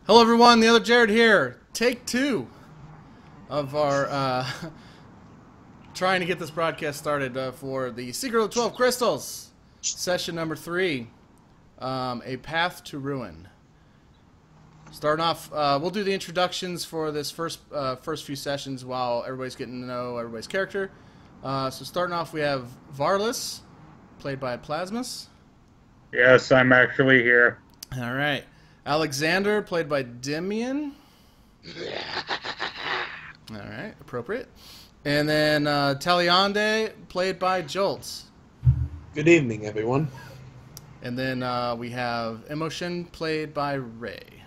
Hello everyone, TheOtherJared here. Take 2 of our trying to get this broadcast started for the Secret of the 12 Crystals, session number 3, A Path to Ruin. Starting off, we'll do the introductions for this first few sessions while everybody's getting to know everybody's character. So starting off, we have Varlis, played by Plazmas. Yes, I'm actually here. All right. Alexander, played by Dimi. All right, appropriate. And then Taliandai, played by Joltz. Good evening, everyone. And then we have Immoshen, played by Ray.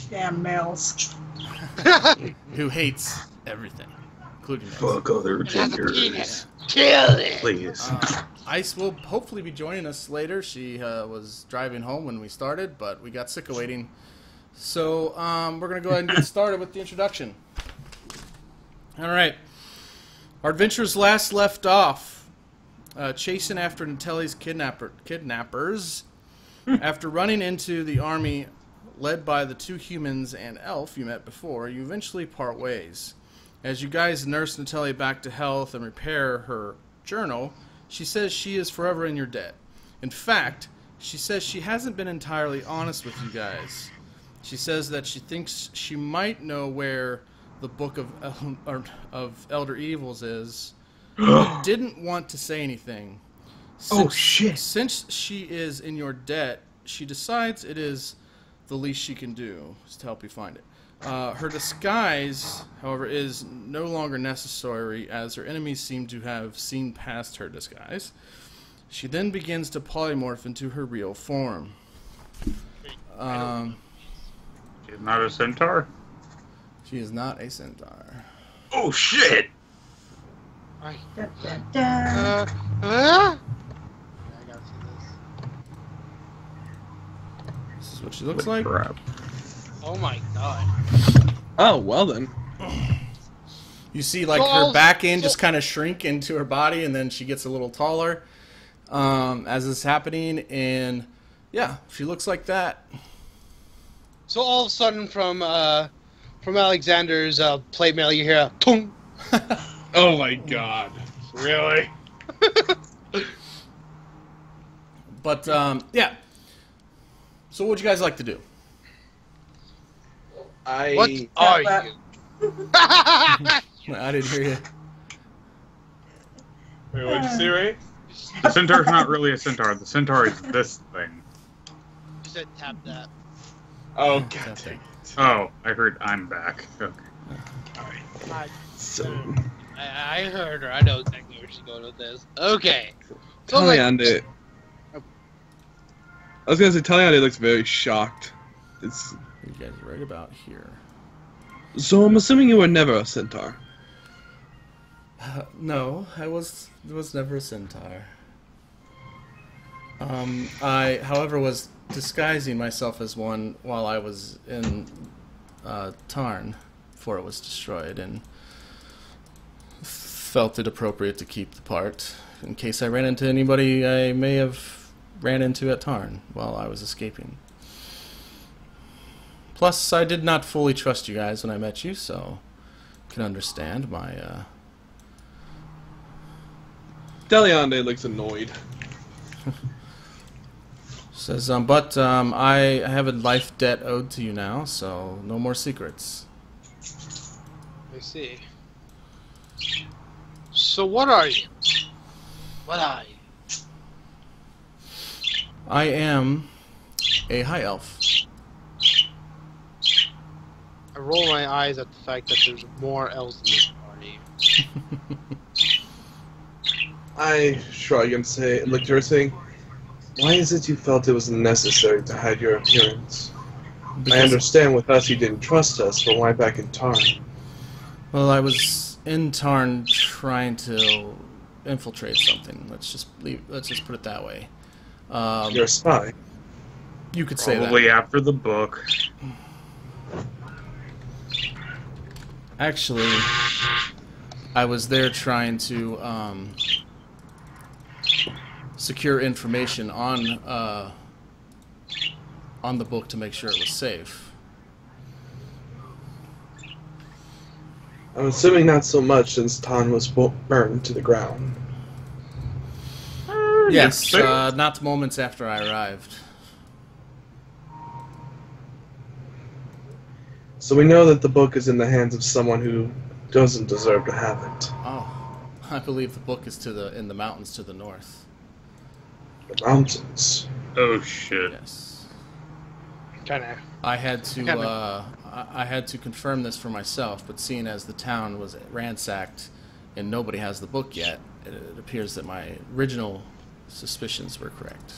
Damn males. Who hates everything, including us. Fuck other genders. Kill it. Please. Ice will hopefully be joining us later. She was driving home when we started, but we got sick of waiting. So we're going to go ahead and get started with the introduction. All right. Our adventurers last left off chasing after Natelli's kidnappers. After running into the army led by the 2 humans and elf you met before, you eventually part ways. As you guys nurse Natelli back to health and repair her journal, she says she is forever in your debt. In fact, she says she hasn't been entirely honest with you guys. She says that she thinks she might know where the Book of Elder Evils is, but didn't want to say anything. Since she is in your debt, she decides it is the least she can do is to help you find it. Her disguise, however, is no longer necessary as her enemies seem to have seen past her disguise. She then begins to polymorph into her real form. She's not a centaur? She is not a centaur. Oh shit! Da, da, da. I gotta see This is what she looks like. Crap. this. Oh my god. Oh, well then. You see, like, her back end just kind of shrink into her body, and then she gets a little taller as this is happening, and yeah, she looks like that. So all of a sudden from Alexander's plate mail you hear a tung. Oh my god. Really? But yeah. So, what would you guys like to do? What are you? I didn't hear you. Wait, what'd you say, Ray? The centaur's not really a centaur. The centaur is this thing. You said tap that. Oh That god. thing. Oh, I heard I'm back. Okay. I, So, I heard her. I know exactly where she's going with this. Okay. So like, Taliandai. I was gonna say Taliandai looks very shocked. It's You guys are right about here. so I'm assuming you were never a centaur. No, I was never a centaur. I, however, was disguising myself as one while I was in Tarn before it was destroyed, and felt it appropriate to keep the part in case I ran into anybody I may have ran into at Tarn while I was escaping. Plus, I did not fully trust you guys when I met you, so can understand my Taliandai looks annoyed. says, but I have a life debt owed to you now, so no more secrets. I see. So what are you? What are you? I am a high elf. I roll my eyes at the fact that there's more elves in this party. I shrug and say, look to her saying, why is it you felt it was necessary to hide your appearance? I understand with us you didn't trust us, but why back in Tarn? Well, I was in Tarn trying to infiltrate something. Let's just put it that way. You're a spy. You could say Probably that. after the book. Actually, I was there trying to secure information on the book to make sure it was safe. I'm assuming not so much since Tan was burned to the ground. Yes, not moments after I arrived. So we know that the book is in the hands of someone who doesn't deserve to have it. Oh, I believe the book is in the mountains to the north. The mountains. Oh shit. Yes. Kinda. I had to confirm this for myself, but seeing as the town was ransacked and nobody has the book yet, it appears that my original suspicions were correct.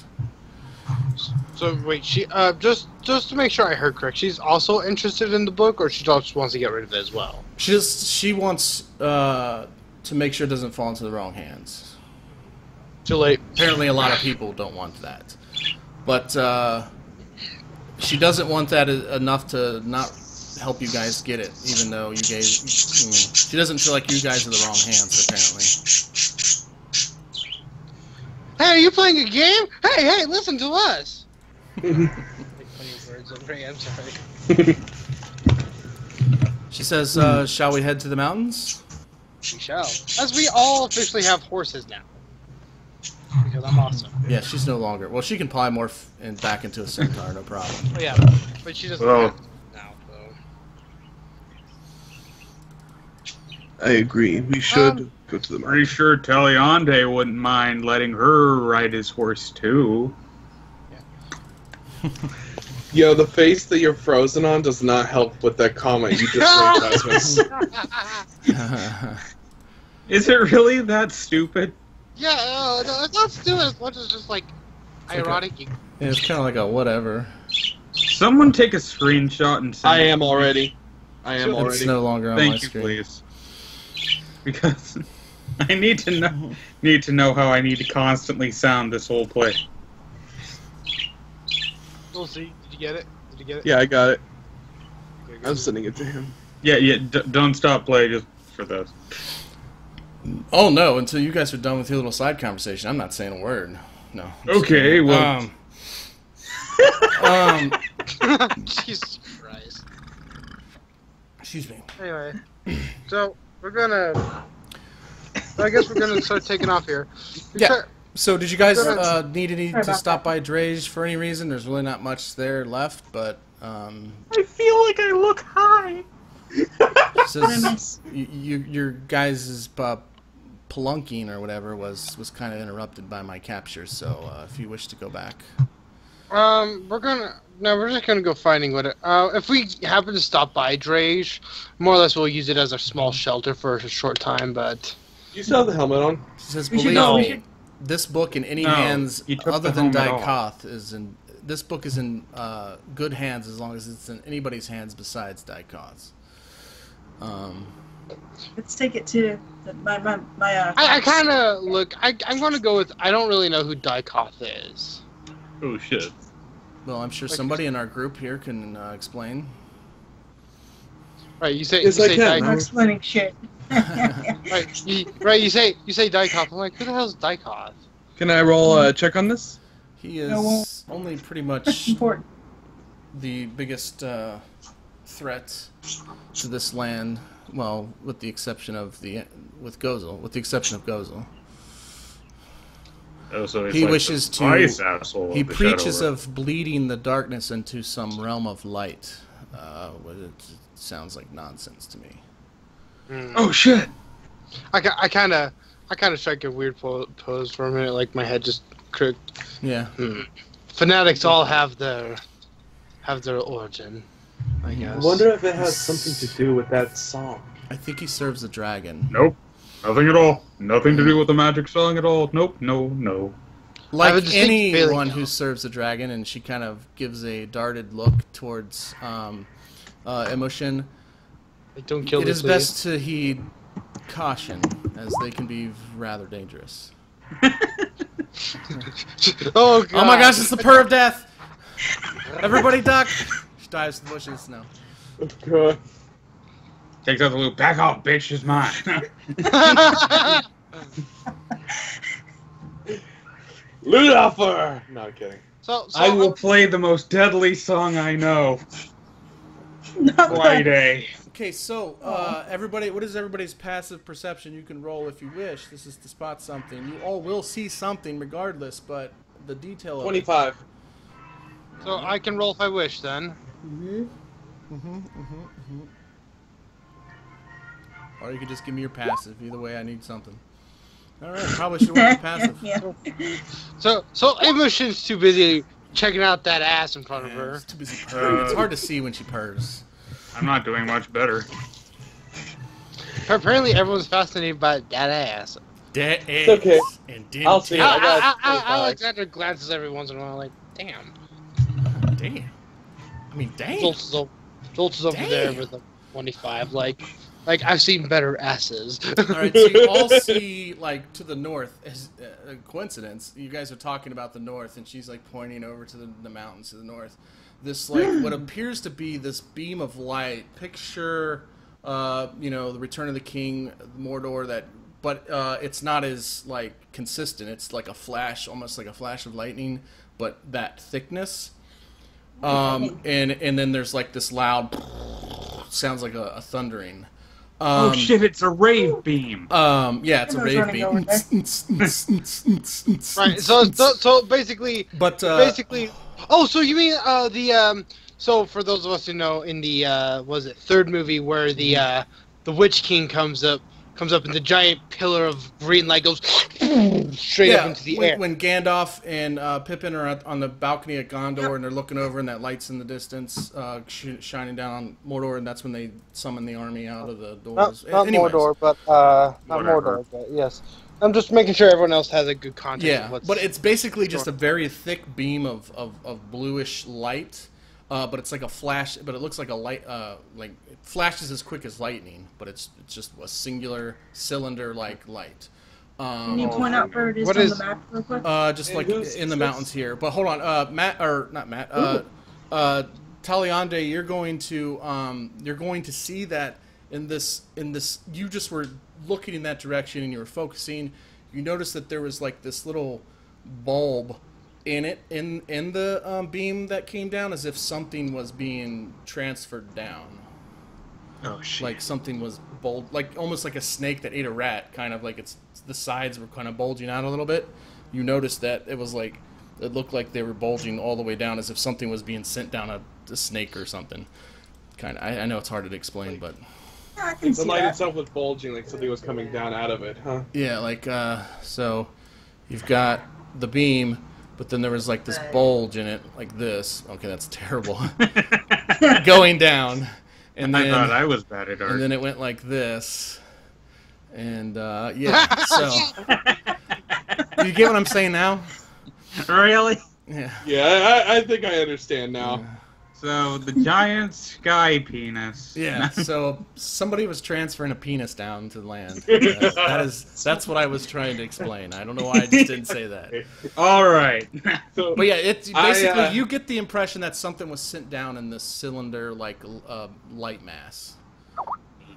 So wait, she just to make sure I heard correct, she's also interested in the book, or she just wants to get rid of it as well? She wants to make sure it doesn't fall into the wrong hands. Too late. Apparently, a lot of people don't want that, but she doesn't want that enough to not help you guys get it, even though you guys. I mean, she doesn't feel like you guys are the wrong hands, apparently. Hey, are you playing a game? Hey, listen to us! Like funny words over here, I'm sorry. She says, shall we head to the mountains? We shall. As we all officially have horses now. Because I'm awesome. Yeah, she's no longer... Well, she can polymorph back into a centaur, no problem. Oh, yeah, but she doesn't Well, have now, so... I agree. We should go to the Pretty market. sure Taliandai wouldn't mind letting her ride his horse too. Yo, the face that you're frozen on does not help with that comment you just made, Plazmas. Is it really that stupid? Yeah, no, it's not stupid as much as just, like, ironic. Yeah, it's kind of like a whatever. Someone take a screenshot and send I it am to me. already. I am It's already. no longer on my Thank you, screen. please. Because I need to know how I need to constantly sound this whole play. We'll see. Did you get it? Did you get it? Yeah, I got it. Okay, I'm good. sending it to him. Yeah, don't stop play just for this. Oh, no, until you guys are done with your little side conversation, I'm not saying a word. No. I'm just Okay, kidding. well- Jesus Christ. Excuse me. Anyway, so we're gonna. I guess we're gonna start taking off here. Yeah. So, did you guys need Sorry to about stop by Drage for any reason? There's really not much there left, but I feel like I look high. says your guys' pelunking or whatever was kind of interrupted by my capture. So, if you wish to go back, we're just gonna go finding what it. If we happen to stop by Drage, more or less we'll use it as a small shelter for a short time. But You still have the helmet on? she says, We should "Believe go- me, we should- this book in any No, hands he took other the than helmet off. Daikoth is in. This book is in good hands as long as it's in anybody's hands besides Daikoth's." Let's take it to my I kind of look. I'm gonna go with. I don't really know who Daikoth is. Oh shit. Well, I'm sure somebody in our group here can explain. Right? You say. Yes, you I say can. I'm Daikoth. explaining shit. Right? You say Daikoth. I'm like, who the hell is Daikoth? Can I roll a check on this? He is No, well- only pretty much Important. the biggest threat to this land. Well, with the exception of Gozel. With the exception of Gozel, Oh, so it's He like wishes the to- ice asshole he of the preaches Shadow of bleeding the darkness into some realm of light. It sounds like nonsense to me. Oh shit! I kind of strike a weird pose for a minute, like my head just crooked. Yeah. Fanatics all have their origin, I I guess. wonder if it has something to do with that song. I think he serves a dragon. Nope. Nothing at all. Nothing to do with the magic song at all. Nope. No. I have a Like distinct feeling, anyone who though. serves a dragon, and she kind of gives a darted look towards Immoshen. Like, don't kill It me, is please. best to heed caution, as they can be rather dangerous. Oh god! Oh my gosh, it's the purr of death! Everybody duck! She dives to the bushes now. Oh, God. Takes out the loop. Back off, bitch. Is mine. Ludoffer! No, I'm kidding. so I will play the most deadly song I know. Not Friday. Okay, so everybody, what is everybody's passive perception? You can roll if you wish. This is to spot something. You all will see something regardless, but the detail of 25. So I can roll if I wish, then. Or you could just give me your passive. Either way, I need something. All right, probably should have went with passive. Yeah. So Immoshen's too busy checking out that ass in front of her. It's too busy purring. It's hard to see when she purrs. I'm not doing much better. Apparently, everyone's fascinated by that ass. That ass. It's okay. And dim I'll see. I got 25. Alexander glances every once in a while, like, damn. Damn. I mean, damn. Joltz is over there with a 25. Like I've seen better asses. All right, so you all see, like, to the north, as a coincidence, you guys are talking about the north, and she's, like, pointing over to the mountains to the north. This, like, what appears to be this beam of light. Picture, you know, the Return of the King, Mordor, but it's not as, like, consistent. It's like a flash, almost like a flash of lightning, but that thickness. And then there's, like, this loud, sounds like a thundering. Oh shit! It's a rave beam. Yeah, it's a rave beam. Right. So basically, basically. Oh, so you mean So for those of us who know, in the was it third movie where the Witch King comes up and the giant pillar of green light goes straight up into the air. When Gandalf and Pippin are on the balcony at Gondor and they're looking over and that light's in the distance shining down on Mordor, and that's when they summon the army out of the doors. Not Mordor, but not Mordor, but yes. I'm just making sure everyone else has a good context. Yeah, but it's basically just a very thick beam of bluish light. But it's like a flash, but it looks like a light, like it flashes as quick as lightning, but it's just a singular cylinder-like light. Can you point out where it is on the map real quick? Just like in the mountains here. But hold on, Taliandai, you're going to see that in this. You just were looking in that direction and you were focusing. You noticed that there was like this little bulb in the beam that came down, as if something was being transferred down. Oh shit! Like something was like almost like a snake that ate a rat, kind of like the sides were kind of bulging out a little bit. You noticed that it looked like they were bulging all the way down, as if something was being sent down a snake or something. Kind of. I know it's hard to explain, but Yeah, I can see The light that. itself was bulging, like something was coming down out of it, huh? yeah, like so you've got the beam. But then there was like this bulge in it, like this. Okay, that's terrible. Going down, and then I thought I was bad at art. and then it went like this, and yeah. So, do you get what I'm saying now? Really? Yeah. Yeah, I think I understand now. So the giant sky penis. Yeah. So somebody was transferring a penis down to the land. That's what I was trying to explain. I don't know why I just didn't say that. All right. So, But yeah, it's basically you get the impression that something was sent down in this cylinder like light mass.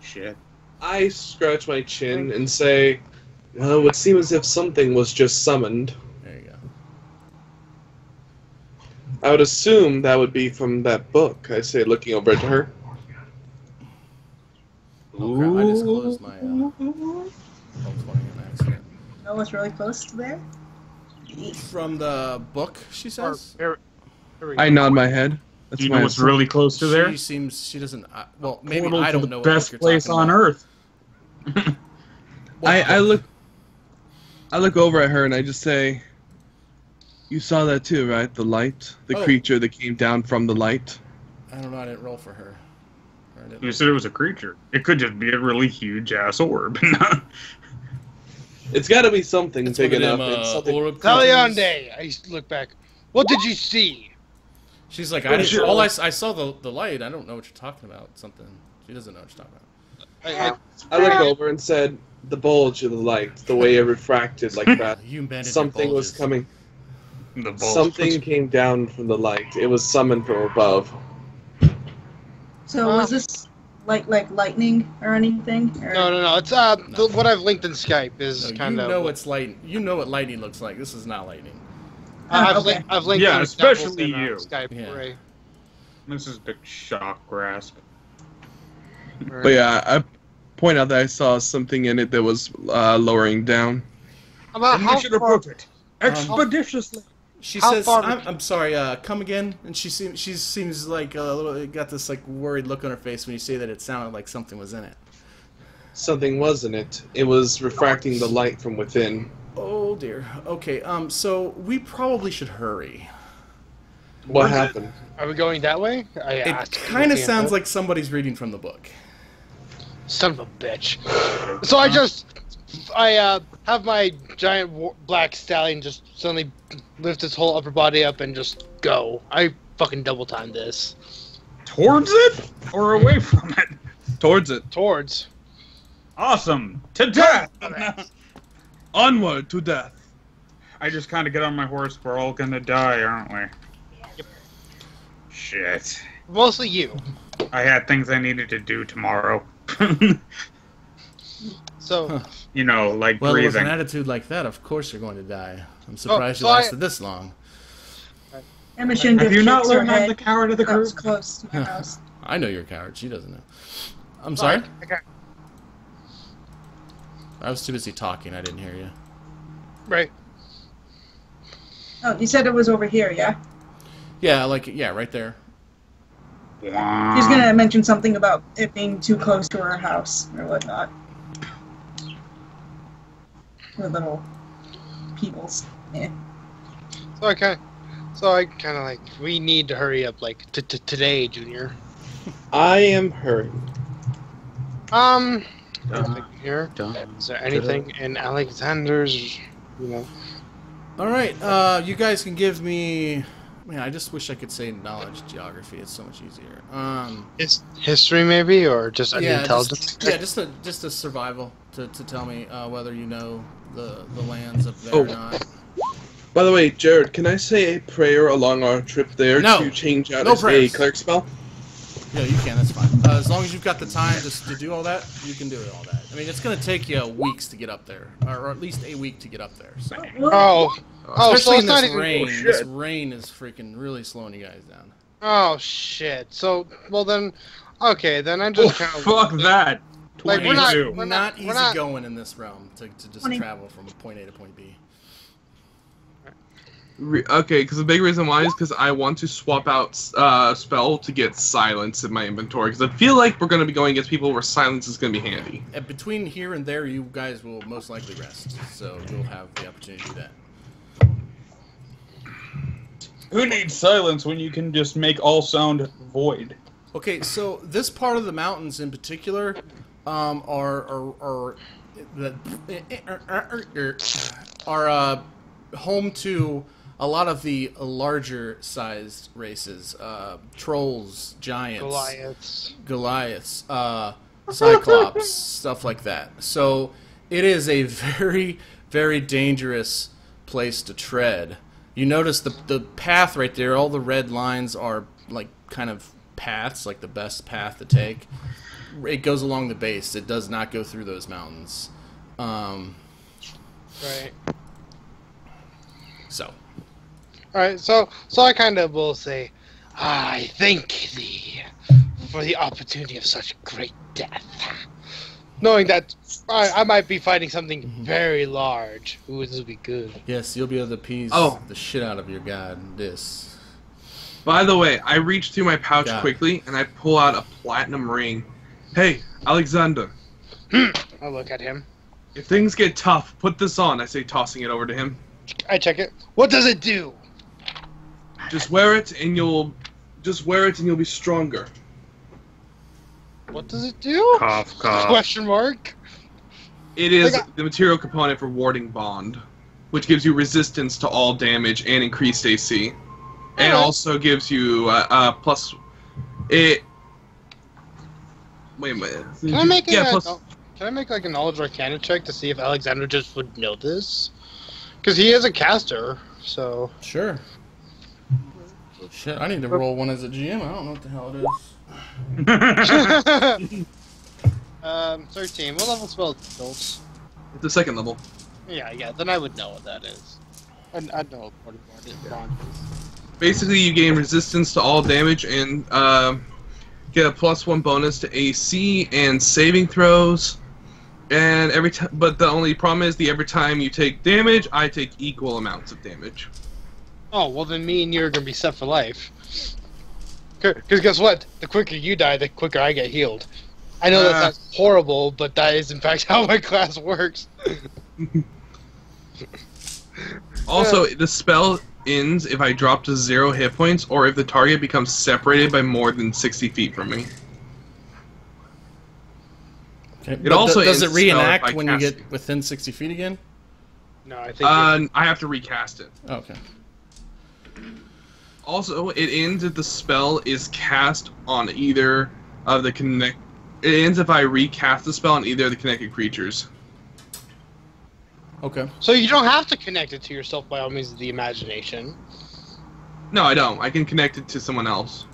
Shit. I scratch my chin and say, well, it would seem as if something was just summoned. There you go. I would assume that would be from that book, I say, looking over at her. Oh crap! I just closed my. Oh, accident. Oh, it's really close to there? From the book, she says. I nod my head. That's You my know what's answer. really close to there? She doesn't. Well, maybe Portal I to don't the know what best book you're place talking on about. Earth. What I book? look over at her and I just say, "You saw that too, right? The light, the Oh. creature that came down from the light." I don't know. I didn't roll for her. Or I didn't- You said it was a creature. It could just be a really huge ass orb. It's got to be something It's big one of enough. them, It's something. orb creatures. Taliandai! I used to look back. What did you see? She's like, I saw the light. I don't know what you're talking about. Something. She doesn't know what you're talking about. I looked over and said, the bulge of the light, the way it refracted like that. You invented your Something was bulges. coming. The bulge. Something came down from the light. It was summoned from above. So was this like lightning or anything? Or... No. It's what I've linked in Skype is No, kind you of. know it's light. You know what lightning looks like. This is not lightning. Okay. I've linked. Yeah, in especially examples in, you. Skype. Yeah. Ray. This is big shock grasp. But yeah, I point out that I saw something in it that was lowering down. About how should far? approach it expeditiously. She How says, far- I'm sorry, come again? And she seems like a little, got this like worried look on her face when you say that it sounded like something was in it. Something was in it. It was refracting the light from within. Oh dear. Okay, so we probably should hurry. What happened? Are we going that way? It kind of sounds like somebody's reading from the book. Son of a bitch. So I have my giant black stallion just suddenly lift its whole upper body up and just go. I fucking double time this. Towards it or away from it? Towards it. Towards. Awesome. To death. Onward to death. I just kind of get on my horse. We're all gonna die, aren't we? Yep. Shit. Mostly you. I had things I needed to do tomorrow. So, You know, like Well, with breathing. an attitude like that, of course you're going to die. I'm surprised so you lasted this long. Immoshen Have just you not shakes her learned I'm head. the coward of the That was group? close to my house. I know you're a coward. She doesn't know. I'm sorry? Okay. I was too busy talking. I didn't hear you. Right. Oh, you said it was over here, yeah? Yeah, right there. She's gonna mention something about it being too close to her house or whatnot. The little peoples. Yeah. So I kind of like, we need to hurry up, like, today, Junior. I am hurrying. Nothing here. Is there anything in Alexander's, All right, you guys can give me... Man, I just wish I could say knowledge geography. It's so much easier. history maybe, or just an intelligence? Just a survival to tell me whether you know the lands up there or not. By the way, Jared, can I say a prayer along our trip there to change out a cleric spell? Yeah, you can. That's fine. As long as you've got the time to do all that, you can do all that. I mean, it's going to take you weeks to get up there, or at least a week to get up there. So. So Especially it's in not this even rain. This rain is freaking really slowing you guys down. Oh shit. So then, okay, then I just kind of Fuck that. like we're not easy not going in this realm to just 20. travel from point A to point B. Okay, because the big reason why is because I want to swap out spell to get silence in my inventory. Because I feel like we're going to be going against people where silence is going to be handy. And between here and there, you guys will most likely rest, so you'll have the opportunity to do that. Who needs silence when you can just make all sound void? Okay, so this part of the mountains in particular are home to a lot of the larger sized races, trolls, giants, Goliaths, Cyclops, stuff like that. So it is a very, very dangerous place to tread. You notice the path right there, all the red lines are like kind of paths, like the best path to take. It goes along the base. It does not go through those mountains. right. So. Alright, so I kind of will say, I thank thee for the opportunity of such great death. Knowing that I might be fighting something very large. Ooh, this will be good. Yes, you'll be able to appease the shit out of your goddess. By the way, I reach through my pouch quickly and I pull out a platinum ring. Hey, Alexander. I'll look at him. If things get tough, put this on, I say, tossing it over to him. I check it. What does it do? Just wear it and you'll be stronger. What does it do? Cough, cough. Question mark. It is the material component for warding bond, which gives you resistance to all damage and increased AC. And also gives you plus it. Wait a minute. Can I make plus. Can I make like a knowledge arcana check to see if Alexander just would know this? Because he is a caster, so. Sure. Shit, I need to roll one as a GM. I don't know what the hell it is. 13. What level spell is Joltz? It's the second level. Yeah, then I would know what that is. I'd know what bond is. Basically, you gain resistance to all damage and get a +1 bonus to AC and saving throws. And every time, but the only problem is every time you take damage, I take equal amounts of damage. Oh, well then me and you are going to be set for life. Because guess what? The quicker you die, the quicker I get healed. I know that sounds horrible, but that is in fact how my class works. Also, the spell ends if I drop to 0 hit points or if the target becomes separated by more than 60 feet from me. Okay. It also does it ends the spell reenact if I when you cast get it. within 60 feet again? No, I think. I have to recast it. Oh, okay. Also, it ends if the spell is cast on either of the connect. It ends if I recast the spell on either of the connected creatures. Okay. So you don't have to connect it to yourself by all means of the imagination. No, I don't. I can connect it to someone else.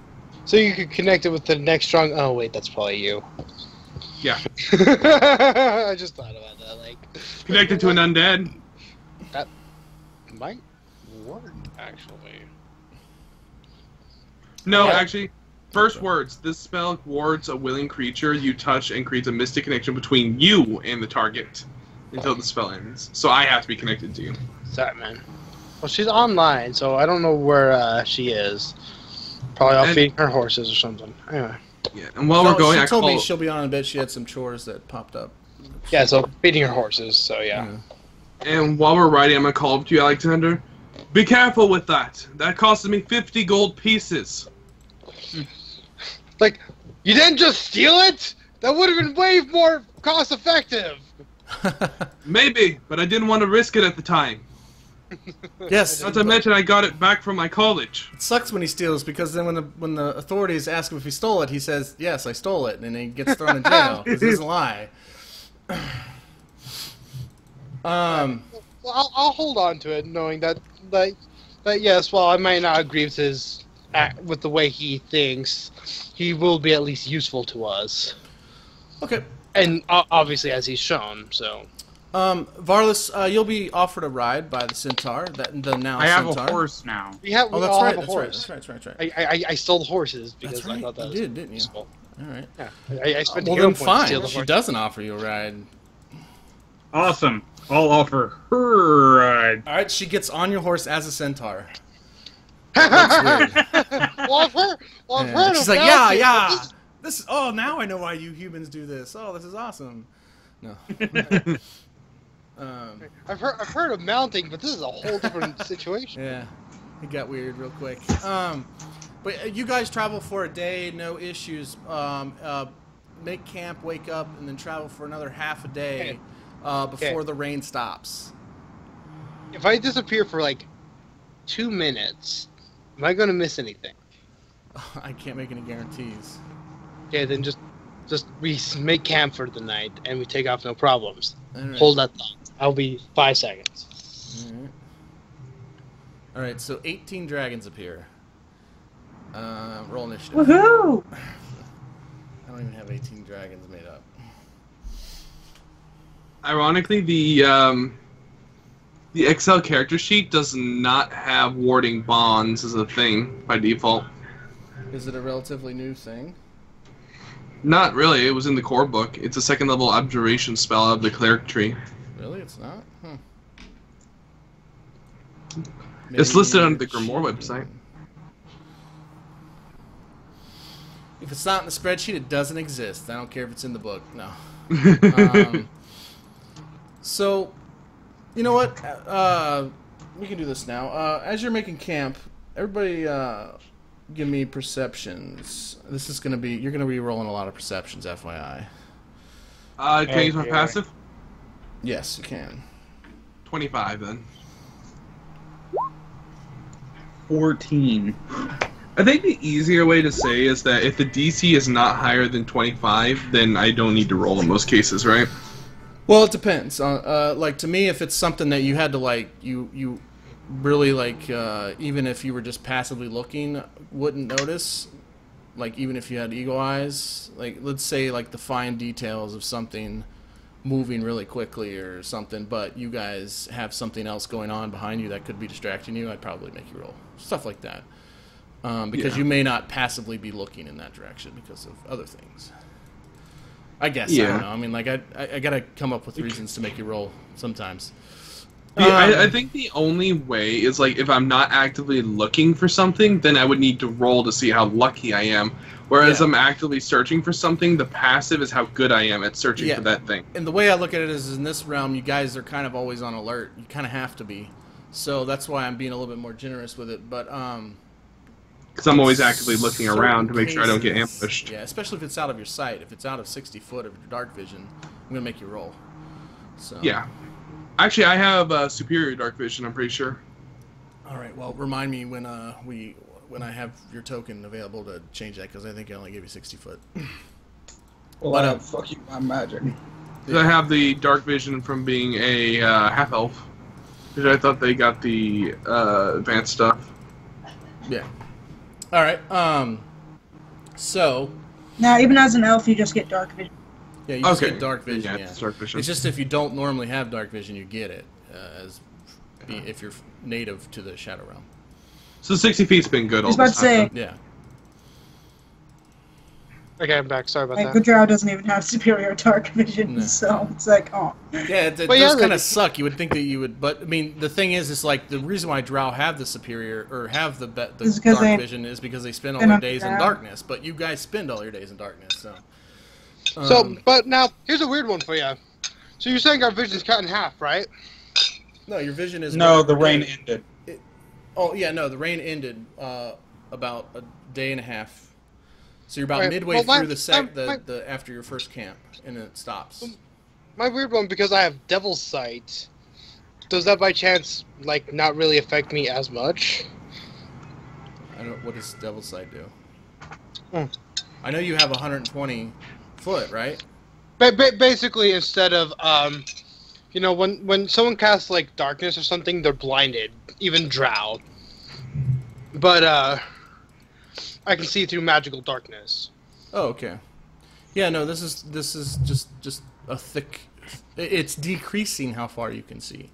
So you could connect it with the next strong. Oh wait, that's probably you. Yeah. I just thought about that. Like Connect it to an undead. that might work actually. No, Yeah. actually, first words. This spell wards a willing creature you touch and creates a mystic connection between you and the target until the spell ends. So I have to be connected to you. Sorry, man. Well, she's online, so I don't know where she is. Probably off feeding her horses or something. Anyway. Yeah, and while we're going, she I told me call... she'll be on in a bit. She had some chores that popped up. Yeah, so feeding her horses. So yeah. And while we're riding, I'm gonna call up to you, Alexander. Be careful with that. That costed me 50 gold pieces. Like, you didn't just steal it? That would have been way more cost effective. Maybe, but I didn't want to risk it at the time. Yes. Not to mention, I got it back from my college. It sucks when he steals because then when the authorities ask him if he stole it, he says, "Yes, I stole it," and then he gets thrown in jail because he doesn't lie. Well, I'll hold on to it, knowing that yes, while I might not agree with with the way he thinks, he will be at least useful to us. Okay. And obviously, as he's shown, so. Varlis, you'll be offered a ride by the centaur. The now I have centaur. a horse now. We Oh, that's all right. have a horse. That's right. I stole the horses because That's right. I thought that You was did, didn't you? useful. All right. Yeah, I spent Well, hero then points to fine. steal the She horse. doesn't offer you a ride. Awesome. I'll offer her a ride. All right. She gets on your horse as a centaur. That's weird. Well, I've heard Yeah. She's of like, mounting, yeah. but This. Oh, now I know why you humans do this. Oh, this is awesome. No. I've heard of mounting, but this is a whole different situation. Yeah, it got weird real quick. But you guys travel for a day, no issues. Make camp, wake up, and then travel for another half a day before the rain stops. If I disappear for like 2 minutes, am I going to miss anything? I can't make any guarantees. Okay, then just we make camp for the night and we take off no problems. All right. Hold that thought. I'll be 5 seconds. All right, so 18 dragons appear. Roll initiative. Woohoo! I don't even have 18 dragons made up. Ironically, the Excel character sheet does not have warding bonds as a thing by default. Is it a relatively new thing? Not really. It was in the core book. It's a second level abjuration spell of the cleric tree. Really? It's not? Huh. It's listed on the Maybe Grimoire it should website. be. If it's not in the spreadsheet, it doesn't exist. I don't care if it's in the book. No. So, you know what? We can do this now. As you're making camp, everybody give me perceptions. This is going to be... You're going to be rolling a lot of perceptions, FYI. Can I use my passive? Yes, you can. 25 then. 14. I think the easier way to say is that if the DC is not higher than 25, then I don't need to roll in most cases, right? Well, it depends. Like, to me, if it's something that you had to, like, you really, like, even if you were just passively looking, wouldn't notice, like, even if you had eagle eyes, like, let's say, like, the fine details of something moving really quickly or something, but you guys have something else going on behind you that could be distracting you, I'd probably make you roll. Stuff like that. because you may not passively be looking in that direction because of other things. I guess. I don't know. I mean, like I gotta come up with reasons to make you roll sometimes. I think the only way is like if I'm not actively looking for something, then I would need to roll to see how lucky I am. Whereas I'm actively searching for something, the passive is how good I am at searching for that thing. And the way I look at it is in this realm, you guys are kind of always on alert. You kind of have to be. So that's why I'm being a little bit more generous with it. But because I'm always actively looking around to make sure I don't get ambushed. Yeah, especially if it's out of your sight. If it's out of 60 foot of your dark vision, I'm going to make you roll. So. Yeah. Actually, I have superior dark vision, I'm pretty sure. All right, well, remind me when I have your token available to change that, because I think I only gave you 60 foot. Well, fuck you, my magic. Yeah. I have the dark vision from being a half-elf. Because I thought they got the advanced stuff. Yeah. All right, so... Now, even as an elf, you just get dark vision. Yeah, you just get dark vision, It's dark vision. It's just if you don't normally have dark vision, you get it, if you're native to the Shadow Realm. So 60 feet's been good all this time. I was about to say... Yeah. Okay, I'm back. Sorry about that. Goodrow doesn't even have superior dark vision, so it's like, oh. Yeah, it does kind of suck. You would think that you would, but I mean, the thing is, it's like the reason why Drow have the superior or have the dark vision is because they spend all their days in darkness. But you guys spend all your days in darkness, so. But now here's a weird one for you. So you're saying our vision's cut in half, right? No, your vision is. No, the rain ended. The rain ended about a day and a half. So you're about midway through the after your first camp, and then it stops. My weird one, because I have Devil's Sight, does that by chance not really affect me as much? I don't. What does Devil's Sight do? I know you have 120 foot, right? Basically, instead of when someone casts darkness or something, they're blinded, even Drow. But I can see through magical darkness. Oh, okay. Yeah, no, this is just a thick. It's decreasing how far you can see,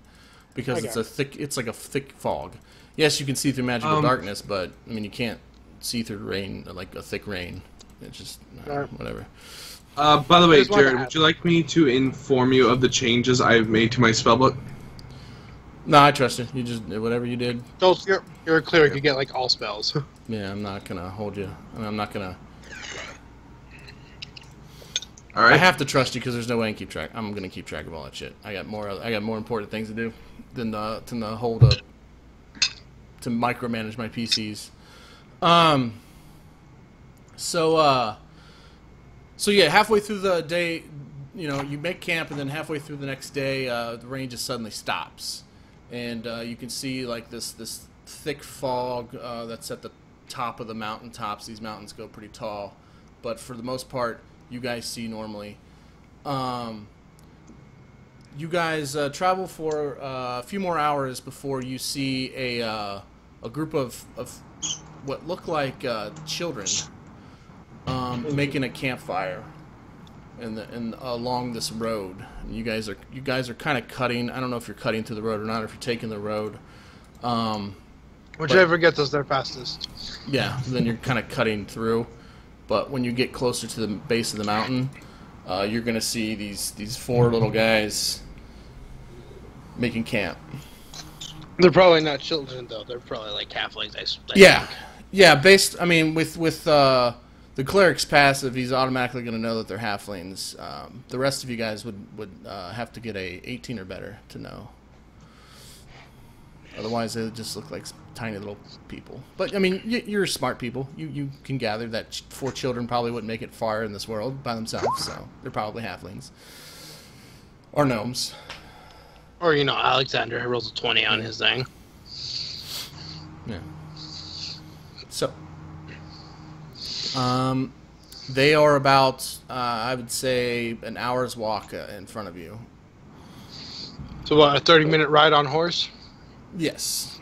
because it's like a thick fog. Yes, you can see through magical darkness, but I mean you can't see through rain, like a thick rain. It's just whatever. By the way, Jared, would you like me to inform you of the changes I've made to my spellbook? No, I trust you. You just whatever you did. Joltz, you're a cleric. You get all spells. Yeah, I'm not gonna hold you. I'm not gonna. All right. I have to trust you because there's no way I can keep track. I'm gonna keep track of all that shit. I got more important things to do than to hold up to micromanage my PCs. So yeah, halfway through the day, you make camp, and then halfway through the next day, the rain just suddenly stops, and you can see this thick fog that's at the top of the mountaintops. These mountains go pretty tall, but for the most part, you guys see normally. You guys travel for a few more hours before you see a group of what look like children making a campfire and along this road. And you guys are kind of cutting. I don't know if you're cutting through the road or not, or if you're taking the road. Whichever gets us there fastest. Yeah, then you're kind of cutting through. But when you get closer to the base of the mountain, you're going to see these four little guys making camp. They're probably not children, though. They're probably halflings. I mean, with the cleric's passive, he's automatically going to know that they're halflings. The rest of you guys would have to get a 18 or better to know. Otherwise, they just look like tiny little people. But, I mean, you're smart people. You can gather that 4 children probably wouldn't make it far in this world by themselves, so they're probably halflings. Or gnomes. Or, Alexander rolls a 20 on his thing. Yeah. So, they are about, I would say, an hour's walk in front of you. So, what, a 30-minute ride on horse? Yes.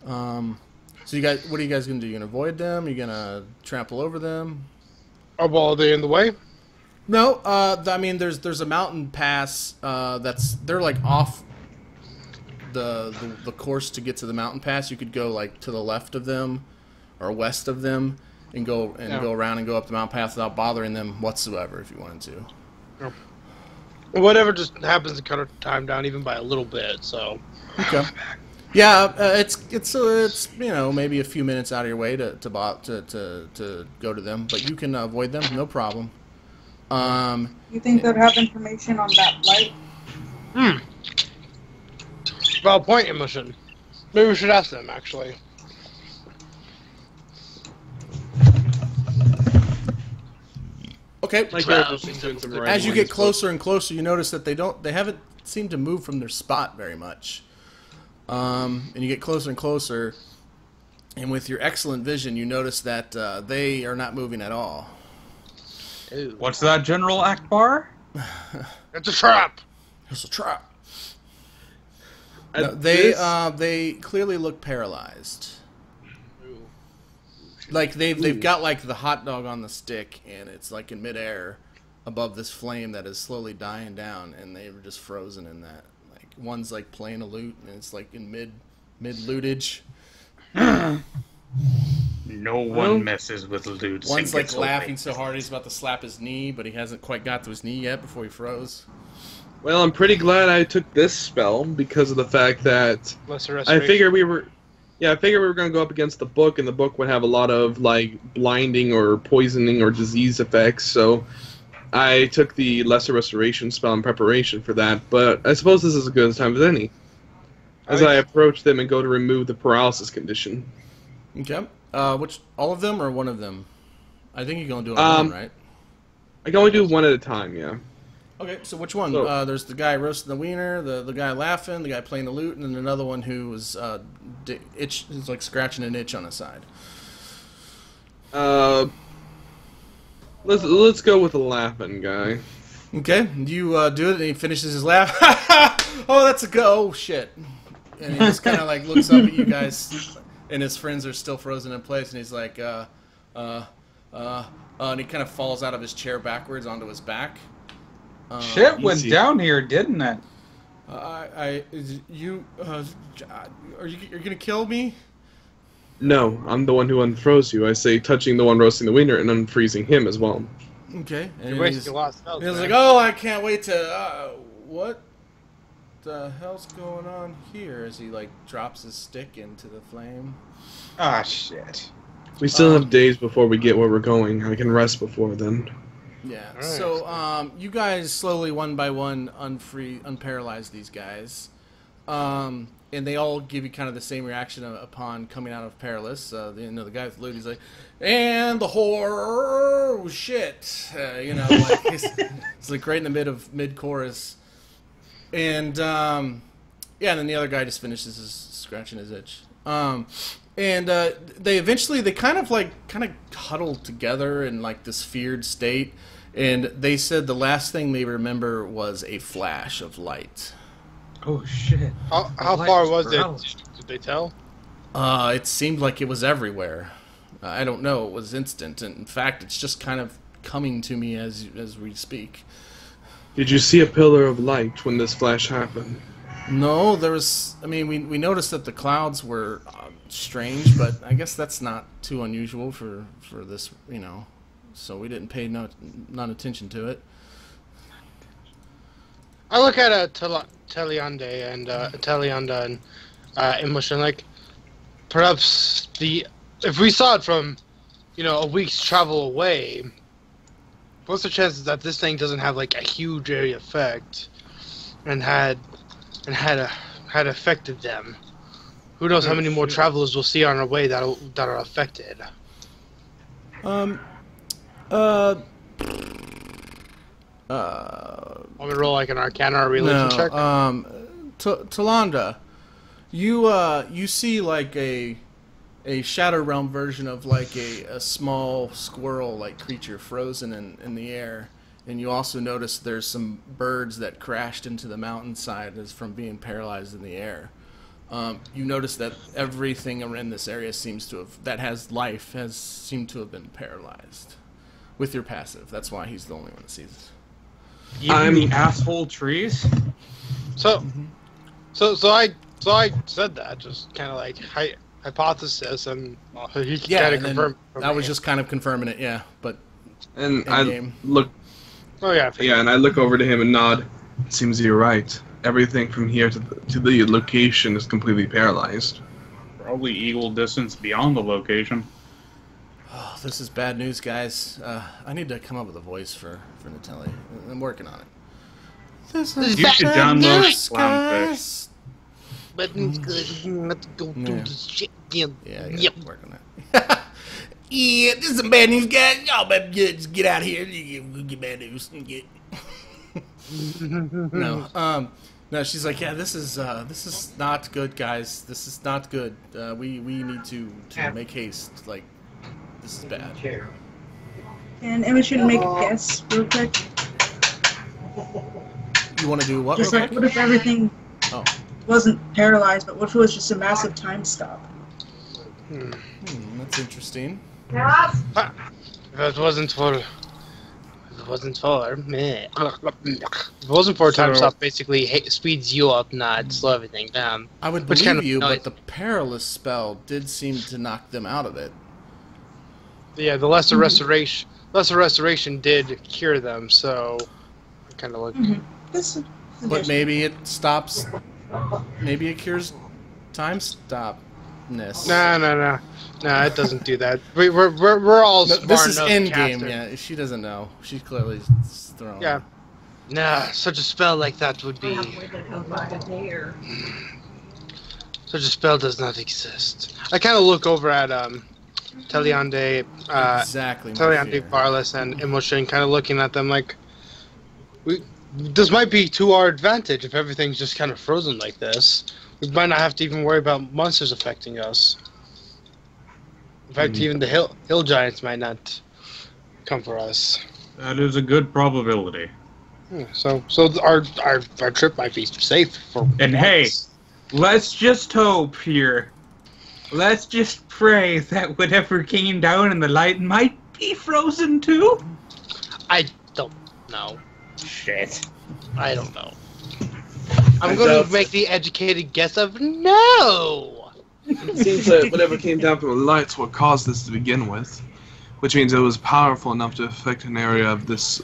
So you guys, what are you guys gonna do? You gonna avoid them? You gonna trample over them? Are they in the way? No. I mean, there's a mountain pass. They're off the course to get to the mountain pass, you could go like to the left of them or west of them and go around and go up the mountain path without bothering them whatsoever if you wanted to. Yeah. Whatever just happens to cut our time down even by a little bit. So. Okay. Yeah, it's maybe a few minutes out of your way to go to them, but you can avoid them, no problem. You think they'd have information on that light? Valid point, Immoshen. Maybe we should ask them, actually. Okay. As you get closer and closer, you notice that they haven't seemed to move from their spot very much. And you get closer and closer, and with your excellent vision, you notice that they are not moving at all. Ew. What's that, General Akbar? It's a trap! It's a trap. No, they clearly look paralyzed. Like they've got like the hot dog on the stick, and it's like in midair above this flame that is slowly dying down, and they were just frozen in that. Like one's like playing a lute, and it's like in mid lutage. No one messes with lutes. One's like laughing so hard he's about to slap his knee, but he hasn't quite got to his knee yet before he froze. Well, I'm pretty glad I took this spell because of the fact that I figured we were going to go up against the book, and the book would have a lot of like blinding or poisoning or disease effects. So I took the Lesser Restoration spell in preparation for that. But I suppose this is as good a time as any, as I approach them and go to remove the paralysis condition. Okay. Which all of them or one of them? I think you're gonna do it one, right? I can only do one at a time. Yeah. Okay, so which one? There's the guy roasting the wiener, the guy laughing, the guy playing the lute, and then another one who was is like scratching an itch on his side. Let's go with the laughing guy. Okay, you do it, and he finishes his laugh. Oh, that's a go! Oh, shit! And he just kind of like looks up at you guys, and his friends are still frozen in place, and he's like, and he kind of falls out of his chair backwards onto his back. Shit went down here, didn't it? Are you gonna kill me? No, I'm the one who unfroze you. I say touching the one roasting the wiener and unfreezing him as well. Okay. And you're wasting a lot of spells. He's like, oh, I can't wait to. What the hell's going on here? As he like drops his stick into the flame. Ah, shit. We still have days before we get where we're going. I can rest before then. Yeah. Right. So you guys slowly, one by one, unparalyze these guys, and they all give you kind of the same reaction upon coming out of paralysis. The guy with the lute, he's like, and the horror, oh, shit, like it's like right in the mid chorus, and and then the other guy just finishes scratching his itch. And they kind of huddled together in like this feared state, and they said the last thing they remember was a flash of light. Oh shit! How far was it? Did they tell? It seemed like it was everywhere. I don't know. It was instant, and in fact, it's just kind of coming to me as we speak. Did you see a pillar of light when this flash happened? No, there was. I mean, we noticed that the clouds were strange, but I guess that's not too unusual for this, So we didn't pay not attention to it. I look at Taliandai and Immoshen, like perhaps if we saw it from a week's travel away, what's the chances that this thing doesn't have like a huge area effect and had affected them? Who knows how many more travelers we'll see on our way that are affected? Want me to roll like an Arcana or religion check? Taliandai, you see like a Shadow Realm version of like a small squirrel-like creature frozen in the air, and you also notice there's some birds that crashed into the mountainside as from being paralyzed in the air. You notice that everything in this area that has life has seemed to have been paralyzed with your passive. That's why he's the only one that sees it. Even the asshole trees. So I So I said that, just kind of like hypothesis, and he kind of confirmed. That was just kind of confirming it, yeah. But and I look. Oh yeah. Yeah, and I look over to him and nod. It seems you're right. Everything from here to the location is completely paralyzed. Probably equal distance beyond the location. Oh, this is bad news, guys. I need to come up with a voice for Natalie. I'm working on it. This is You should bad download news, Clownfish. guys. But let's go do Yeah. this shit again. Yeah, Yep. work on that. Yeah, this is some bad news, guys. Y'all better just get out here. Get bad news. No, she's like, yeah, this is not good, guys. This is not good. We need to make haste. Like, this is bad. And Immoshen make a guess real quick. You want to do what? Just real like, quick? what if everything Oh. wasn't paralyzed, but what if it was just a massive time stop? That's interesting. If it wasn't for me. If it wasn't for a time stop, basically speeds you up, not slow everything down. I would Which believe kind of you, annoys but the perilous spell did seem to knock them out of it. Yeah, the lesser restoration did cure them, so kind of like. This But maybe it stops. Maybe it cures time stopness. No, it doesn't do that. We're all No, smart this is enough end to cast game. it. Yeah, she doesn't know. She's clearly thrown. Yeah. Nah, such a spell like that would be. Such a spell does not exist. I kind of look over at Taliandai, Exactly. my Taliandai, fear. Varlis, and Immoshen, kind of looking at them like, this might be to our advantage if everything's just kind of frozen like this. We might not have to even worry about monsters affecting us. In fact, even the hill giants might not come for us. That is a good probability. So our trip might be safe for. And hey, let's just hope here. Let's just pray that whatever came down in the light might be frozen too. I don't know. Shit. I don't know. I'm going to make the educated guess of no. It seems that whatever came down from the light's what caused this to begin with, which means it was powerful enough to affect an area of this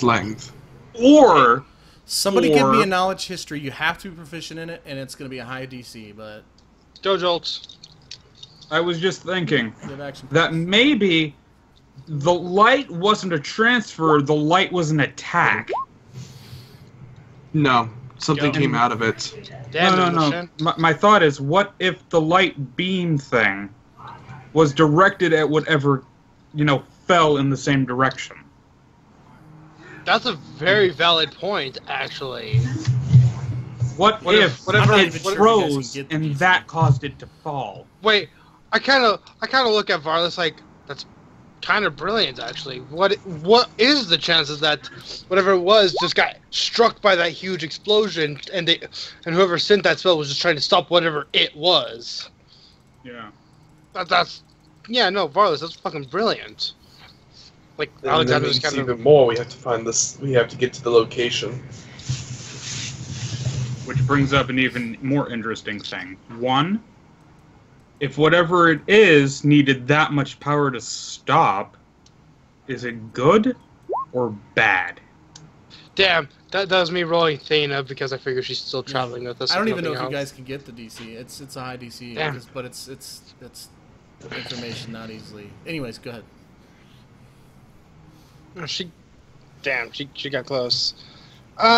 length. Or Somebody give me a knowledge history. You have to be proficient in it, and it's going to be a high DC. But Go Joltz. I was just thinking you have action. that maybe the light wasn't a transfer, the light was an attack. No, something Go. came out of it. Damn it, No. Immoshen. My thought is, what if the light beam thing was directed at whatever, fell in the same direction? That's a very valid point, actually. What What if if- whatever- it even sure if you guys froze can get the and DC. that caused it to fall? Wait, I kind of look at Varlis like that's kind of brilliant, actually. What is the chances that whatever it was just got struck by that huge explosion, and whoever sent that spell was just trying to stop whatever it was? Yeah. That's Varlis, that's fucking brilliant. Like And that Alexander's means kind of. even more. We have to find this. We have to get to the location. Which brings up an even more interesting thing. One, if whatever it is needed that much power to stop, is it good or bad? Damn, that was me rolling Thana because I figure she's still traveling with us. I don't if even know if nothing you else. guys can get the DC. It's a high DC, Damn. but it's information not easily. Anyways, go ahead. She got close.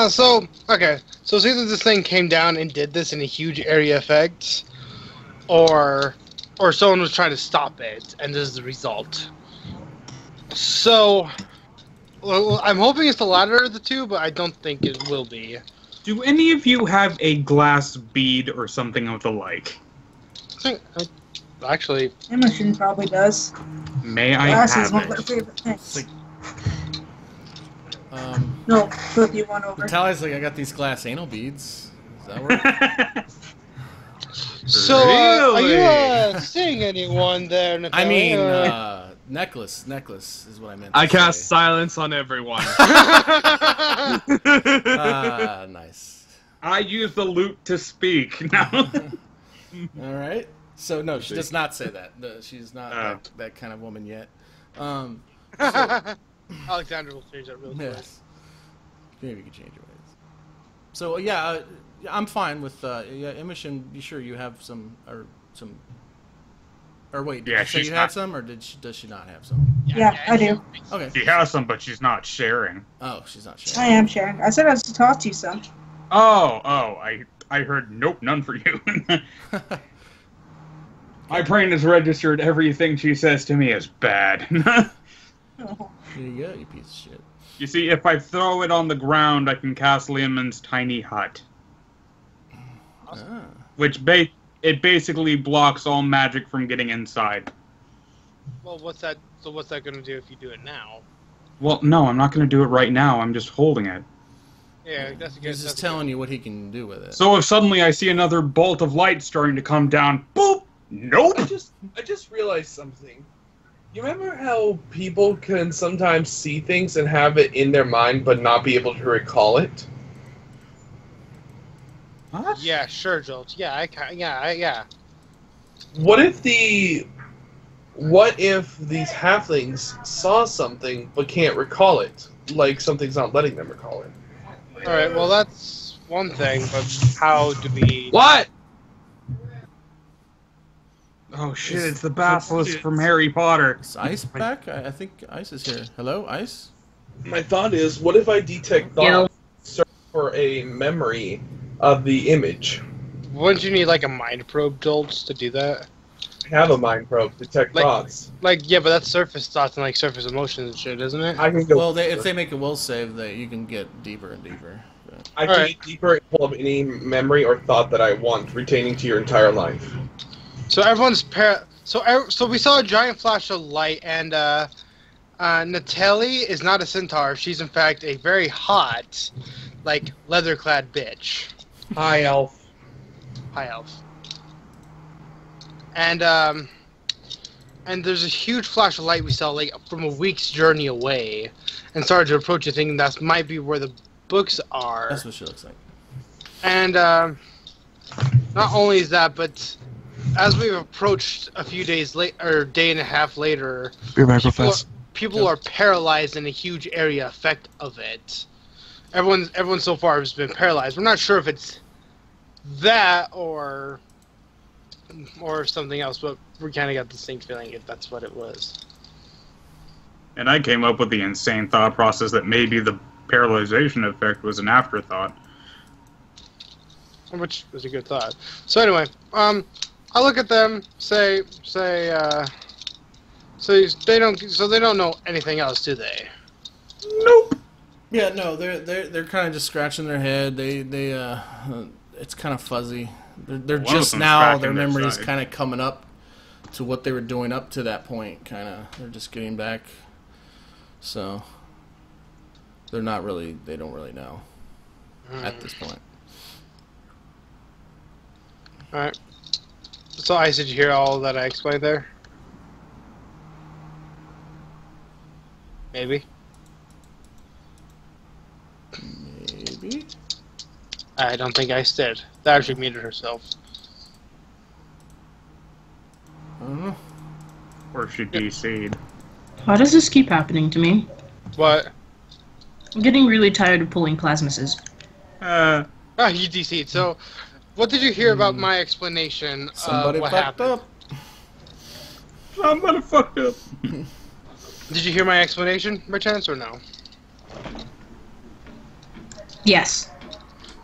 So it's either this thing came down and did this in a huge area effect, or someone was trying to stop it, and this is the result. So, well, I'm hoping it's the latter of the two, but I don't think it will be. Do any of you have a glass bead or something of the like? Actually, Immoshen probably does. May I Glass is have one of their it? favorite things. Like- No, flip you one over. Tally's like, I got these glass anal beads. Does that work? so are you seeing anyone there, I mean, Natalia? necklace is what I meant. I to cast say. silence on everyone. Nice. I use the lute to speak. No. All right. So no, she does not say that. No, she's not that kind of woman yet. So, Alexandra will change that real quick. yes. Maybe you can change your ways. So yeah, I'm fine with Immoshen. Be sure you have some. Or wait, did you say you had some, or does she not have some? Yeah, I do. Okay. She has some, but she's not sharing. Oh, she's not sharing. I am sharing. I said I was to toss you some. I heard nope, none for you. My brain has registered everything she says to me as bad. Oh. There you go, you piece of shit. You see, if I throw it on the ground, I can cast Leomund's tiny hut. Ah. Which it basically blocks all magic from getting inside. Well, what's that? So what's that going to do if you do it now? Well, no, I'm not going to do it right now. I'm just holding it. Yeah, that's a good. He's just telling you what he can do with it. So if suddenly I see another bolt of light starting to come down, boop! Nope! I just realized something. You remember how people can sometimes see things and have it in their mind but not be able to recall it? What? Yeah, sure, Joltz. Yeah, yeah. What if these halflings saw something but can't recall it? Like something's not letting them recall it. Alright, well that's one thing, but how do we... What? Oh shit, it's the basilisk from Harry Potter. Is Ice back? I think Ice is here. Hello, Ice? My thought is, what if I detect thoughts, search for a memory of the image? Wouldn't you need like a mind probe, Joltz, to do that? I have a mind probe, detect thoughts. Yeah, but that's surface thoughts and like surface emotions and shit, isn't it? I can go. Well, if they make a will save, you can get deeper and deeper. But... I can get deeper and pull up any memory or thought that I want, retaining to your entire life. So everyone's So we saw a giant flash of light, and Natalie is not a centaur. She's in fact a very hot, like leather-clad bitch. Hi, elf. High elf. And there's a huge flash of light we saw like from a week's journey away, and started to approach a thing that might be where the books are. That's what she looks like. And not only is that, but as we've approached a few days late or day and a half later, people are paralyzed in a huge area effect of it. Everyone so far has been paralyzed. We're not sure if it's that or something else, but we kind of got the same feeling if that's what it was. And I came up with the insane thought process that maybe the paralyzation effect was an afterthought. Which was a good thought. So anyway, I look at them, say they don't know anything else, do they? Nope. Yeah, no, they're kind of just scratching their head. It's kind of fuzzy. They're just now their memories kind of coming up to what they were doing up to that point. They're just getting back. So they don't really know at this point. All right. So, Ice, did you hear all that I explained there? Maybe. Maybe. I don't think Ice did. That actually muted herself. I don't know. Or she DC'd. Why does this keep happening to me? What? I'm getting really tired of pulling plasmases. You DC'd. So, what did you hear about my explanation Somebody of what fucked happened? up. Somebody fucked up. Did you hear my explanation, by chance, or no? Yes.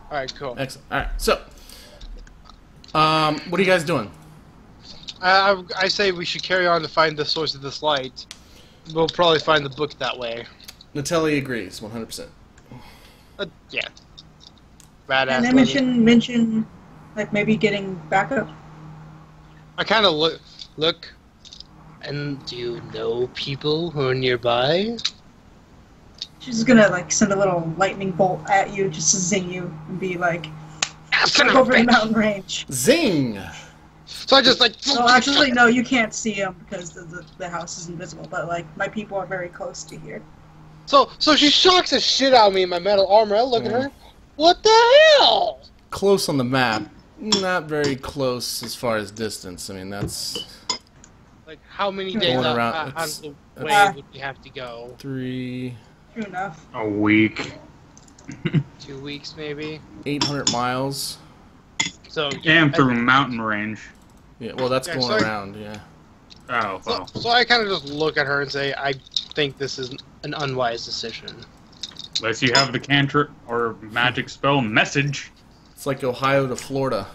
Alright, cool. Excellent. Alright, so what are you guys doing? I say we should carry on to find the source of this light. We'll probably find the book that way. Natalie agrees, 100%. Yeah. Badass. And Immoshen mention, like, maybe getting backup. I kind of look, and do you know people who are nearby? She's gonna, like, send a little lightning bolt at you just to zing you and be like, over in mountain range. Zing! So I just, like... So actually, no, you can't see them because the house is invisible, but, like, my people are very close to here. So she shocks the shit out of me in my metal armor. I look at her. What the hell? close on the map. Not very close as far as distance. I mean, that's... Like, how many days Going out around, of the way would we have to go? 3... True enough. A week. 2 weeks, maybe? 800 miles. So And through a mountain range. Yeah, well, that's going around, yeah. Oh, well. So I kind of just look at her and say, I think this is an unwise decision. Unless you have the cantrip or magic spell message. It's like Ohio to Florida.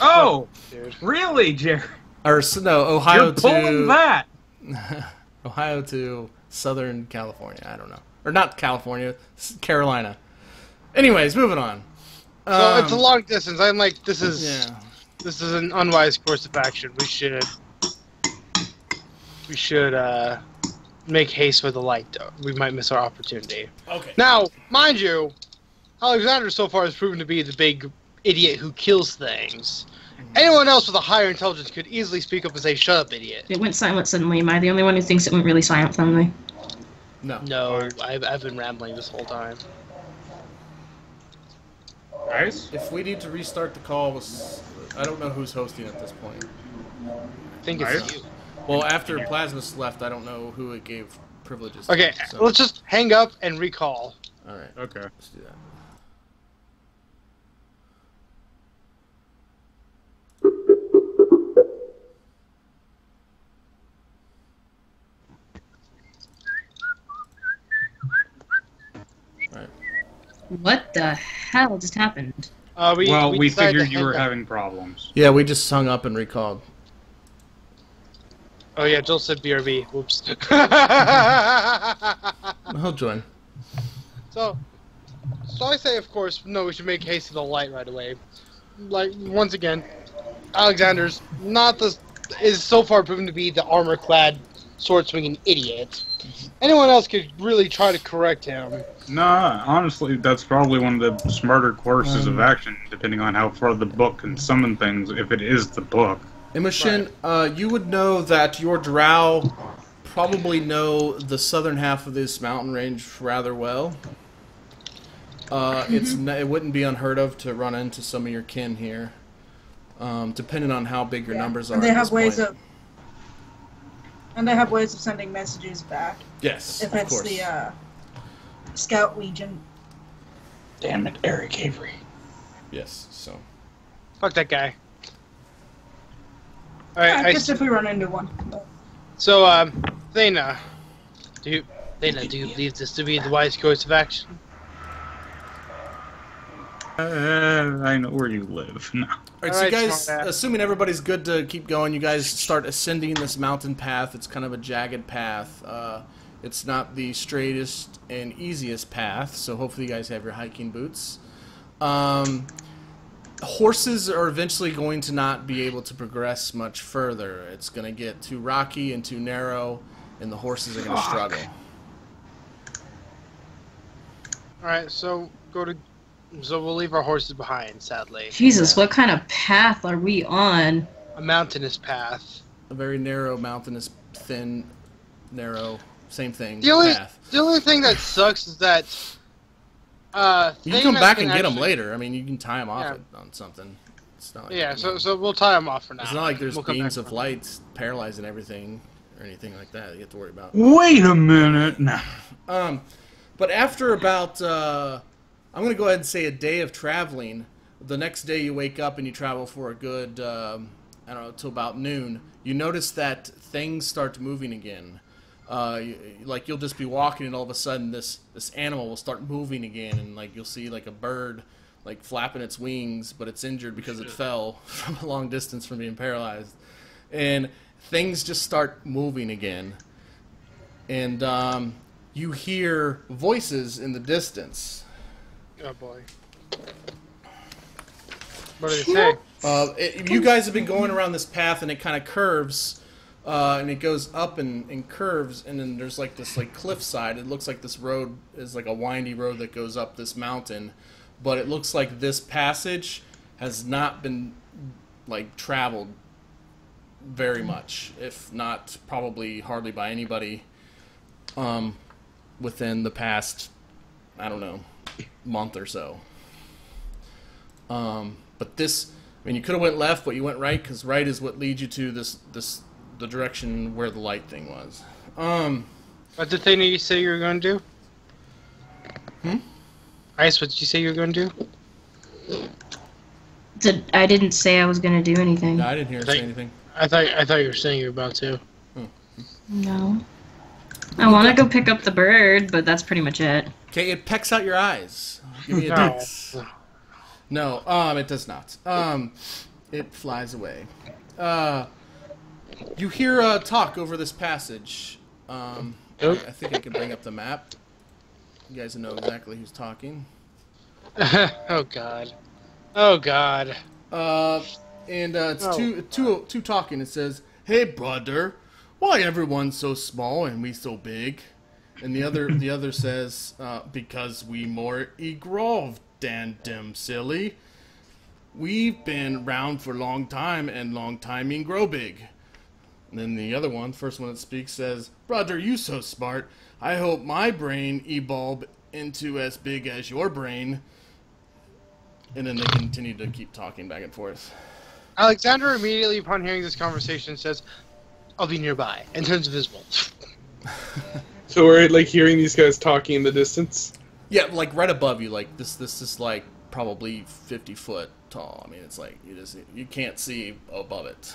Oh! Dude. Really, Jared? Or, no, Ohio You're pulling to... that! Ohio to Southern California. I don't know. Or not California, Carolina. Anyways, moving on. So it's a long distance. I'm like, this is an unwise course of action. We should make haste with the light. We might miss our opportunity. Okay. Now, mind you, Alexander so far has proven to be the big idiot who kills things. Anyone else with a higher intelligence could easily speak up and say, "Shut up, idiot." It went silent suddenly. Am I the only one who thinks it went really silent suddenly? No. No, I've been rambling this whole time. Guys? If we need to restart the call, I don't know who's hosting at this point. I think it's you. Well, after Plazmas left, I don't know who it gave privileges to. Okay, So. let's just hang up and recall. Alright, Okay. let's do that. What the hell just happened? We decided figured to you were hang up. having problems. Yeah, we just hung up and recalled. Oh yeah, Joel said BRB. Whoops. He'll join. So I say, of course, no, we should make haste to the light right away. Like, once again, Alexander's is so far proven to be the armor-clad, sword-swinging idiot. Anyone else could really try to correct him. Nah, honestly, that's probably one of the smarter courses of action, depending on how far the book can summon things, if it is the book. Immoshen, you would know that your drow probably know the southern half of this mountain range rather well. It wouldn't be unheard of to run into some of your kin here, depending on how big your numbers are. And they at have this ways point. of. And they have ways of sending messages back. Yes, If of it's course. the Scout Legion. Damn it, Eric Avery. Yes, so. Fuck that guy. I Alright, guess if we run into one. so, Thana, do you believe this to be the wise course of action? I know where you live. No. Alright, so you Alright, guys, smart ass. assuming everybody's good to keep going, you guys start ascending this mountain path. It's kind of a jagged path. It's not the straightest and easiest path, so hopefully you guys have your hiking boots. Horses are eventually going to not be able to progress much further. It's going to get too rocky and too narrow, and the horses are going to struggle. Alright, so we'll leave our horses behind, sadly. Jesus, what kind of path are we on? A mountainous path. A very narrow, mountainous, thin, narrow, same thing, The path. only thing that sucks is that You can come Thana back can and get them actually- later. I mean, you can tie them off Yeah. on something. It's not like, Yeah, you know, so we'll tie them off for now. it's not like there's We'll come beams back of for- light paralyzing everything or anything like that you have to worry about. Wait a minute. No. But after about, I'm going to go ahead and say a day of traveling, the next day you wake up and you travel for a good, I don't know, till about noon, you notice that things start moving again. Like you'll just be walking and all of a sudden this animal will start moving again, and like you'll see like a bird like flapping its wings, but it's injured because it fell from a long distance from being paralyzed. And things just start moving again. And you hear voices in the distance. Oh boy. What do they say? You guys have been going around this path, and it kind of curves, and it goes up and curves, and then there's like this like cliffside. It looks like this road is like a windy road that goes up this mountain, but it looks like this passage has not been like traveled very much, if not probably hardly by anybody within the past, I don't know, month or so. But this, I mean, you could have went left, but you went right because right is what leads you to the direction where the light thing was. What's the thing that you say you were going to do? Ice, what did you say you were going to do? I didn't say I was going to do anything. No, I didn't hear her say anything. I thought you were saying you were about to. No. I want to go pick up the bird, but that's pretty much it. Okay, it pecks out your eyes. Give me a dex. No, it does not. It flies away. You hear talk over this passage. I think I can bring up the map. You guys know exactly who's talking. Oh God. Oh God. It's two talking. It says, "Hey brother, why everyone's so small and we so big?" And the other says, "Because we more egrove than them silly. We've been round for a long time and long time mean grow big." And then the other one, first one that speaks, says, "Brother, you so smart. I hope my brain evolve into as big as your brain." And then they continue to keep talking back and forth. Alexander immediately upon hearing this conversation says, "I'll be nearby," and turns invisible. So we're like hearing these guys talking in the distance? Yeah, like right above you. Like this is like probably 50 foot tall. I mean, it's like you can't see above it.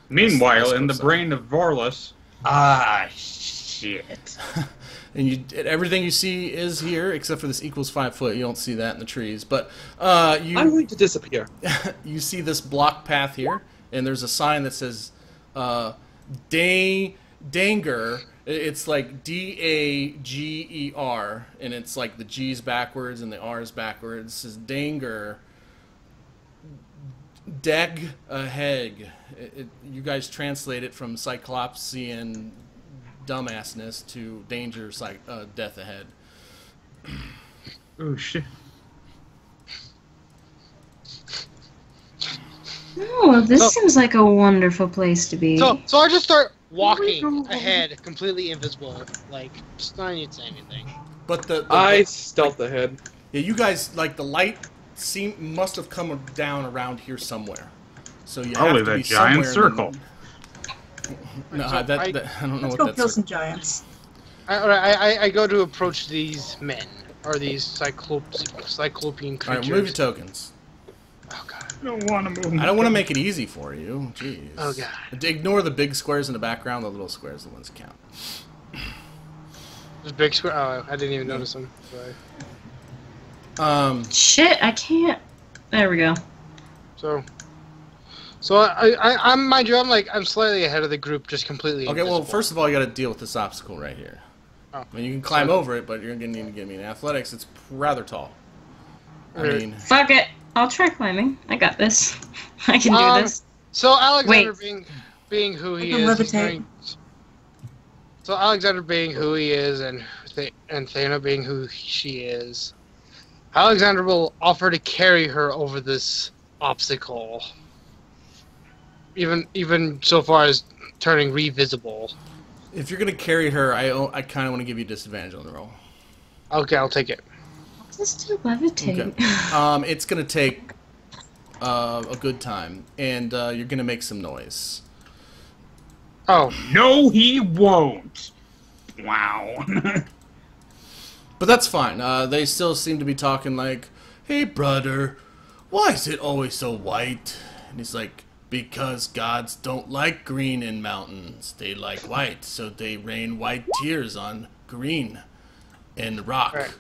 Meanwhile, in the brain of Varlis, shit. And everything you see is here, except for this equals 5 foot. You don't see that in the trees. But I'm going to disappear. You see this block path here, and there's a sign that says Danger. It's like Dager, and it's like the G's backwards and the R's backwards. It says Danger. Deg Heg. You guys translate it from Cyclopsian dumbassness to danger, death ahead. Oh shit. Oh, well, this seems like a wonderful place to be. So I just start walking ahead, completely invisible, like just not even saying anything. But I stealth ahead. Yeah, you guys, like, the light must have come down around here somewhere. So you probably have to that be giant somewhere circle. No, I don't know Let's what go that's. kill some giants. I go to approach these men, or these cyclopean creatures. Alright, move your tokens. Oh God. I don't want to move. I don't want to make it easy for you. Jeez. Oh God. Ignore the big squares in the background. The little squares are the ones that count. There's big square. Oh, I didn't even notice them. Sorry. Shit, I can't. There we go. So I'm mind you, I'm slightly ahead of the group, just completely. Okay, invisible. well, first of all, you got to deal with this obstacle right here. Oh. I mean, you can climb over it, but you're going to need to give me an athletics. It's rather tall. I mean, fuck it. I'll try climbing. I got this. I can do this. So Alexander being who he is, so Alexander being who he is, and Thana being who she is, Alexander will offer to carry her over this obstacle. Even so far as turning revisible. if you're going to carry her, I kind of want to give you disadvantage on the roll. Okay, I'll take it. Just to levitate. Okay. It's going to take a good time, and you're going to make some noise. Oh. No, he won't. Wow. But that's fine. They still seem to be talking like, "Hey, brother, why is it always so white?" And he's like, "Because gods don't like green in mountains. They like white, so they rain white tears on green and rock." Right.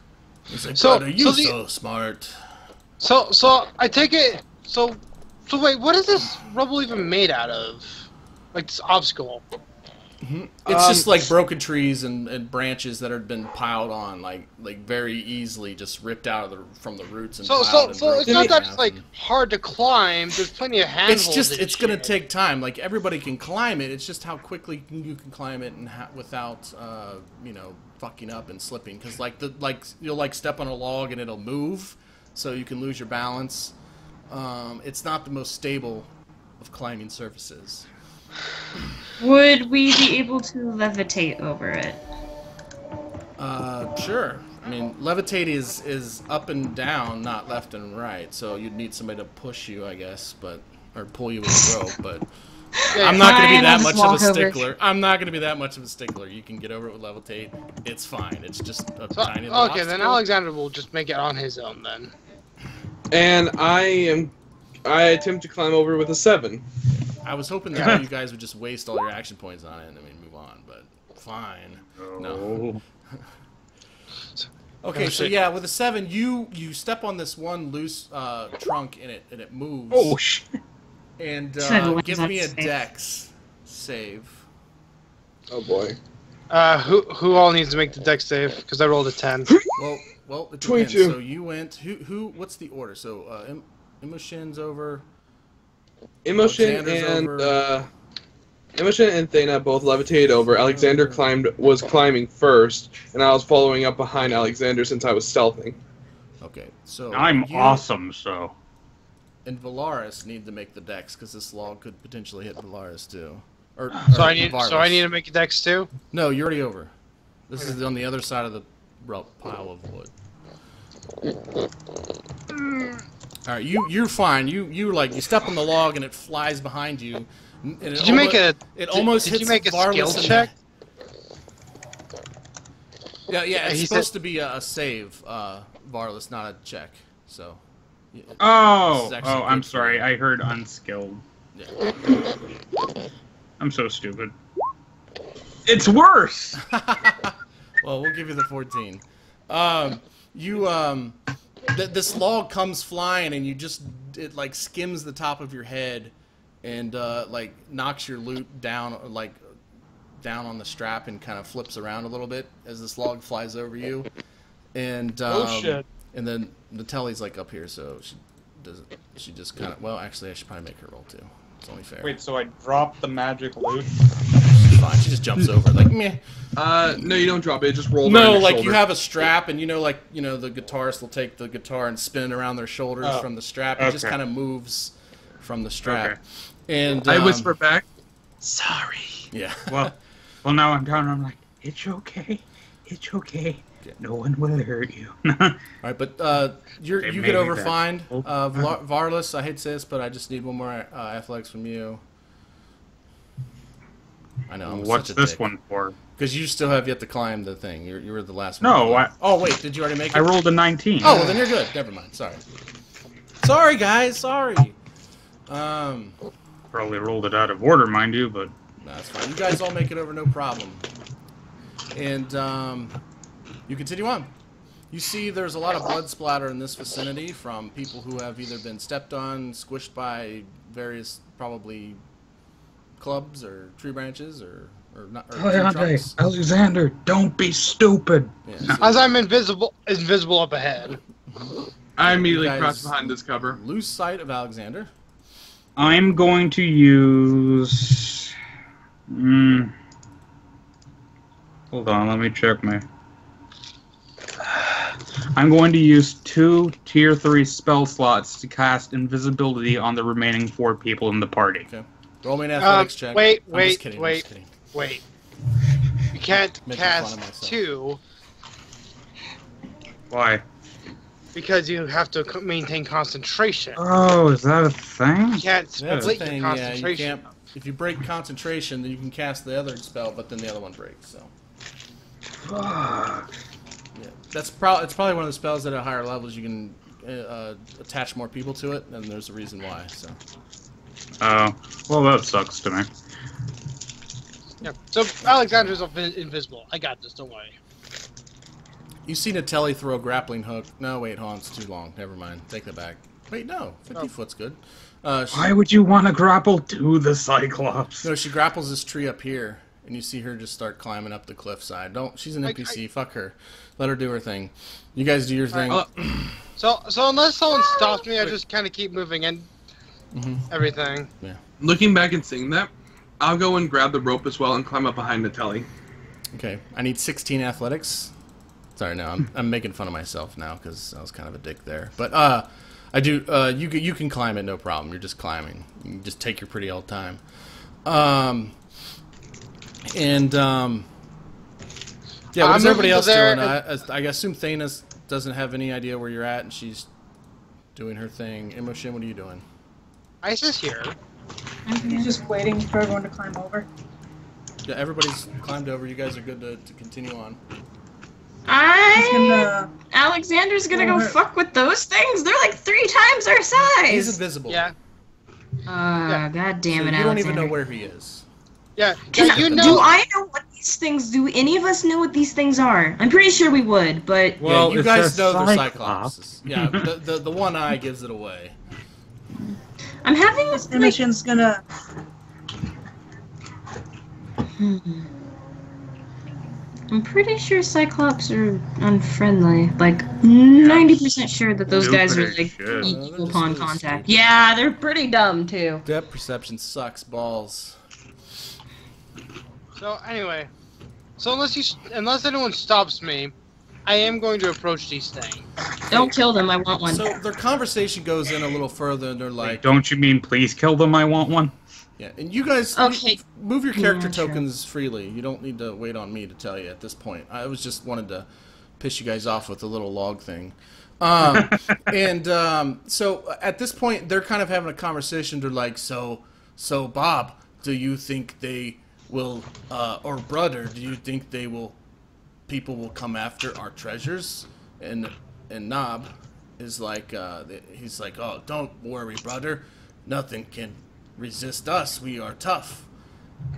He's like, "Brother, you so smart." So I take it. So wait, what is this rubble even made out of? Like this obstacle. Mm-hmm. It's just like broken trees and branches that have been piled on, like very easily, just ripped out of from the roots and so it's not that it's like hard to climb. There's plenty of handholds. It's going to take time. Like everybody can climb it. It's just how quickly you can climb it and without fucking up and slipping. Because you'll step on a log and it'll move, so you can lose your balance. It's not the most stable of climbing surfaces. Would we be able to levitate over it? Sure. I mean, levitate is up and down, not left and right. So you'd need somebody to push you, I guess, or pull you with a rope. But I'm not going to be that much of a stickler. I'm not going to be that much of a stickler. You can get over it with levitate. It's fine. It's just a tiny little Okay, then Alexander will just make it on his own then. And I attempt to climb over with a 7. I was hoping that you guys would just waste all your action points on it and then we'd move on, but fine. No. Okay, so yeah, with a 7, you step on this one loose trunk and it moves. Oh shit! And give me a dex save. Oh boy. Who all needs to make the dex save? Because I rolled a 10. Well, it depends. 22. So you went. Who? What's the order? So Immoshen's over. Immoshen and Thana both levitated over. Alexander was climbing first, and I was following up behind Alexander since I was stealthing. Okay, so I'm awesome. So. And Valaris need to make the dex because this log could potentially hit Valaris too. So I need to make a dex too. No, you're already over. This is on the other side of the pile of wood. All right, you're fine. You step on the log and it flies behind you. And did you make a skill check? Yeah. It's supposed to be a save, Varlis, not a check. So. I'm sorry. I heard unskilled. Yeah. I'm so stupid. It's worse. Well, we'll give you the 14. This log comes flying, and it like skims the top of your head, and like knocks your loot down, like down on the strap, and kind of flips around a little bit as this log flies over you. And oh shit! And then Natelli's like up here, so she just kind of. Well, actually, I should probably make her roll too. It's only fair. Wait, so I dropped the magic loot? She's fine. She just jumps over, like meh. No, you don't drop it. It just rolls. No, your like shoulder. you have a strap, and the guitarist will take the guitar and spin it around their shoulders from the strap. It just kind of moves from the strap. Okay. And I whisper back, "Sorry." Yeah. Well, now I'm down. I'm like, it's okay. It's okay. No one will hurt you. All right, but you get over fine. Varlis, I hate to say this, but I just need one more athletics from you. I know. What's this one for? Because you still have yet to climb the thing. You were the last one. No. Oh, wait. Did you already make it? I rolled a 19. Oh, well, then you're good. Never mind. Sorry. Sorry, guys. Sorry. Probably rolled it out of order, mind you, but... No, that's fine. You guys all make it over, no problem. And, you continue on. You see there's a lot of blood splatter in this vicinity from people who have either been stepped on, squished by various, probably, clubs or tree branches or Taliandai, Alexander, don't be stupid. Yeah, so as I'm invisible up ahead. I immediately crouch behind this cover. Lose sight of Alexander. I'm going to use... Hold on, let me check my... I'm going to use 2 tier 3 spell slots to cast invisibility on the remaining 4 people in the party. Okay. Roll me an athletics check. Wait. You can't cast 2. Why? Because you have to maintain concentration. Oh, is that a thing? You can't split your concentration. Yeah, you can't, if you break concentration, then you can cast the other spell, but then the other one breaks. So. Fuck. Yeah, it's probably one of the spells that at higher levels you can attach more people to it, and there's a reason why. So. Oh, well, that sucks to me. Yeah. So Alexander's invisible. I got this. Don't worry. You see Natelli throw a grappling hook. No, wait, hold on, it's too long. Never mind. Take that back. Wait, no, 50 foot's good. Why would you want to grapple to the Cyclops? No, she grapples this tree up here, and you see her just start climbing up the cliffside. She's an NPC. Fuck her. Let her do her thing. You guys do your thing. So unless someone stops me, I just kind of keep moving and everything. Yeah. Looking back and seeing that, I'll go and grab the rope as well and climb up behind Natelli. Okay, I need 16 athletics. Sorry, no, I'm making fun of myself now because I was kind of a dick there. But I do. You can climb it, no problem. You're just climbing. You can just take your pretty old time. Yeah, what is everybody else doing? I assume Thana doesn't have any idea where you're at, and she's doing her thing. Immoshen, what are you doing? Ice is here. He's just waiting for everyone to climb over. Yeah, everybody's climbed over. You guys are good to continue on. Alexander's gonna go fuck with those things. They're like 3 times our size. He's invisible. Yeah. God damn it, You Alexander. don't even know where he is. Yeah. Do I know what these things do? Any of us know what these things are? I'm pretty sure we would, but... Well, you guys know they're Cyclops. Yeah, the one eye gives it away. I'm having... Immoshen's gonna... I'm pretty sure Cyclops are unfriendly. Like, 90% sure that those guys are, like, equal upon contact. Stupid. Yeah, they're pretty dumb, too. Depth perception sucks balls. So, anyway. So, unless anyone stops me, I am going to approach these things. Don't kill them, I want one. So, their conversation goes in a little further, and they're like... Wait, don't you mean please kill them, I want one? Yeah, and you guys move your character tokens freely. You don't need to wait on me to tell you at this point. I was just wanted to piss you guys off with a little log thing. So at this point, they're kind of having a conversation. They're like, so Bob, do you think they will, or brother, do you think people will come after our treasures? And Nob is like, he's like, oh, don't worry, brother. Nothing can resist us. We are tough.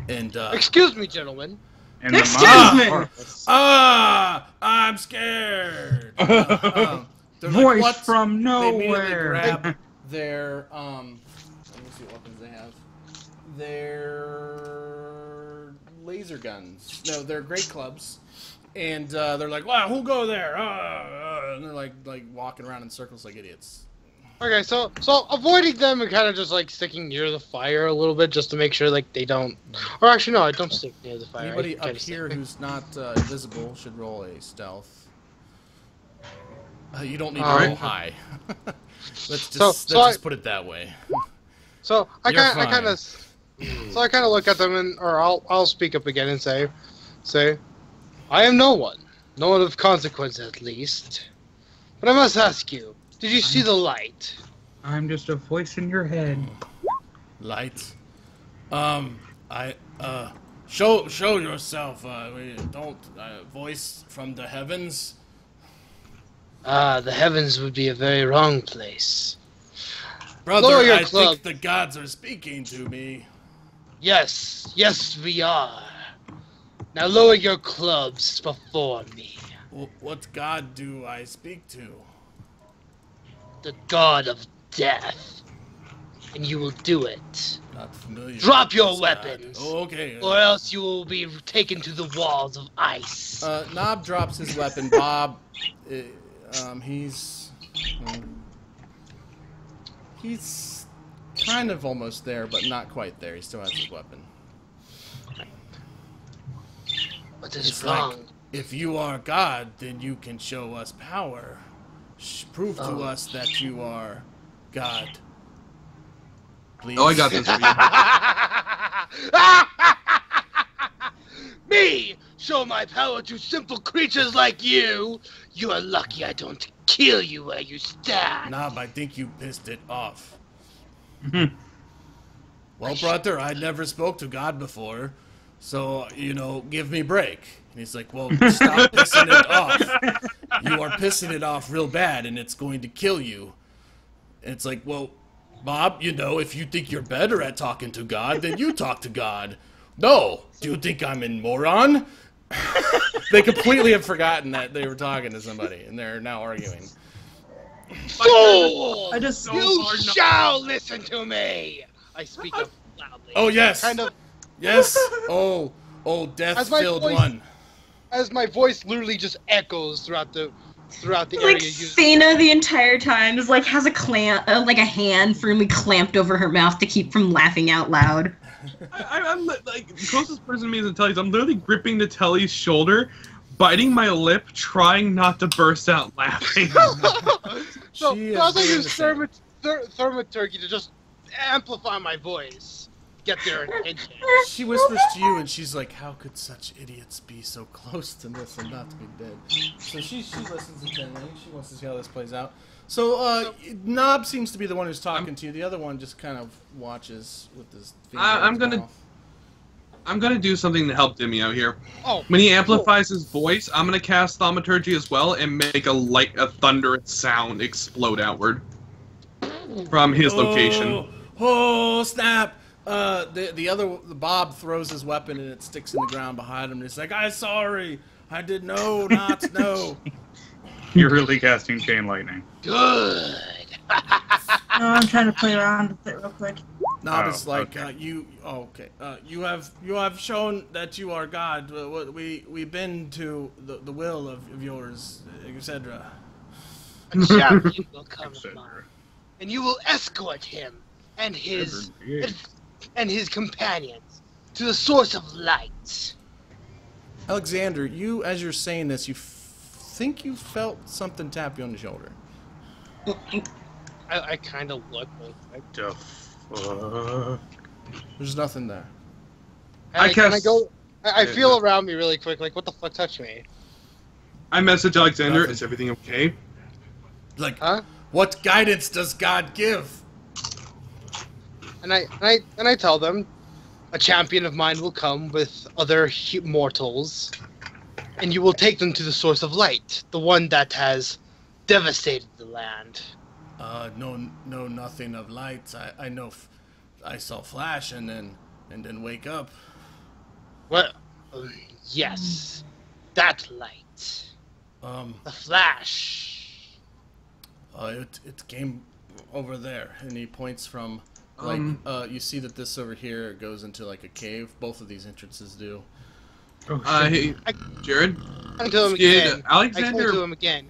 And excuse me, gentlemen. And excuse me. I'm scared. Voice like, from nowhere. They immediately grab their let me see what weapons they have. Their laser guns. No, they're great clubs. And they're like, wow, who'll go there? And they're like walking around in circles like idiots. Okay, so avoiding them and kind of just like sticking near the fire a little bit just to make sure like they don't. Or actually, no, I don't stick near the fire. Anybody up here who's not invisible should roll a stealth. You don't need to roll high. let's just put it that way. So I kind of look at them or I'll speak up again and say, I am no one of consequence at least. But I must ask you. Did you see the light? I'm just a voice in your head. Light? Show yourself. Don't voice from the heavens. The heavens would be a very wrong place. Brother, I think the gods are speaking to me. Yes, we are. Now lower your clubs before me. What god do I speak to? The god of death. And you will do it. Not familiar. Drop your weapons. Oh, okay. Or else you will be taken to the walls of ice. Nob drops his weapon. Bob, he's kind of almost there, but not quite there. He still has his weapon. What is wrong? Like, if you are God, then you can show us power. Prove to us that you are God. Please. Oh, I got this for you. Me! Show my power to simple creatures like you! You are lucky I don't kill you where you stand. Nob, I think you pissed it off. Well, brother, I never spoke to God before, so, give me a break. And he's like, well, stop pissing it off. You are pissing it off real bad, and it's going to kill you. And it's like, well, Bob, if you think you're better at talking to God, then you talk to God. No! Do you think I'm a moron? They completely have forgotten that they were talking to somebody, and they're now arguing. Fool! You shall listen to me! I speak up loudly. Oh, yes! Yes! Oh, death-filled one. As my voice literally just echoes throughout the area. Like Thana the entire time is like has a hand firmly clamped over her mouth to keep from laughing out loud. I'm like the closest person to me is Natelli's. I'm literally gripping Natelli's shoulder, biting my lip, trying not to burst out laughing. so I was like use thermaturgy to just amplify my voice. get their attention. She whispers to you, and she's like, "How could such idiots be so close to this and not to be dead?" So she listens intently. She wants to see how this plays out. So Knob seems to be the one who's talking to you. The other one just kind of watches with his finger. I'm gonna do something to help Dimi out here. Oh, when he amplifies his voice, I'm gonna cast Thaumaturgy as well and make a thunderous sound explode outward from his location. Oh snap! The Bob throws his weapon and it sticks in the ground behind him. And he's like, "I'm sorry, I did not know." You're really casting chain lightning. Good. No, I'm trying to play around with it real quick. Knob is like, you have shown that you are God. We bend to the will of yours, etc. A champion will come along, and you will escort him and his companions to the source of light. Alexander, as you're saying this, you think you felt something tap you on the shoulder. I kind of look like. There's nothing there. I feel around me really quick, like, what the fuck touched me? I message Alexander, Nothing. is everything okay? Like, huh? What guidance does God give? And I tell them, a champion of mine will come with other mortals, and you will take them to the source of light, the one that has devastated the land. No, nothing of lights. I know. I saw flash and then wake up. Well, yes, that light. The flash. It came over there, and he points from you see that this over here goes into like a cave. Both of these entrances do. Hey, Jared. I tell him again. Alexander. I told him again.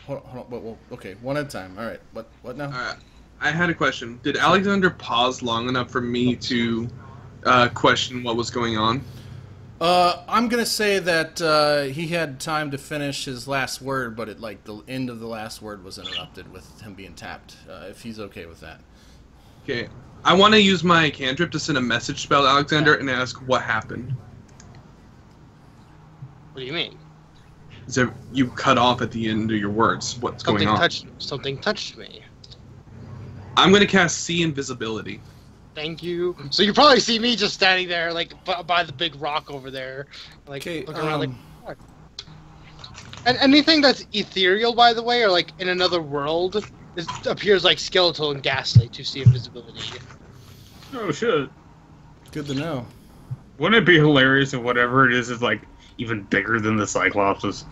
Hold on. Okay, one at a time. All right. What now? I had a question. Did Alexander pause long enough for me to question what was going on? I'm gonna say that he had time to finish his last word, but the end of the last word was interrupted with him being tapped. If he's okay with that. Okay. I want to use my cantrip to send a message spell to Alexander and ask what happened. What do you mean? So you cut off at the end of your words. What's going on? Something touched me. I'm going to cast See Invisibility. Thank you. So you probably see me just standing there, like, by the big rock over there. Like, looking around like, what? And anything that's ethereal, by the way, or, like, in another world, appears like skeletal and ghastly to See Invisibility. Oh, shit. Good to know. Wouldn't it be hilarious if whatever it is like, even bigger than the Cyclops?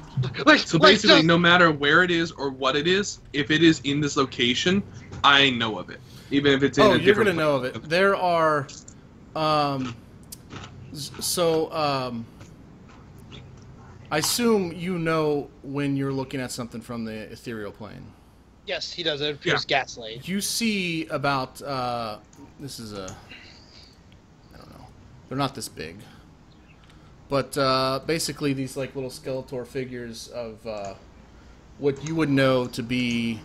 So basically, no matter where it is or what it is, if it is in this location, I know of it. Even if it's in a different... Oh, you're going to know of it. There are... I assume you know when you're looking at something from the ethereal plane. Yes, he does. It appears ghastly. You see about... this is a... I don't know. They're not this big. But basically these like little Skeletor figures of what you would know to be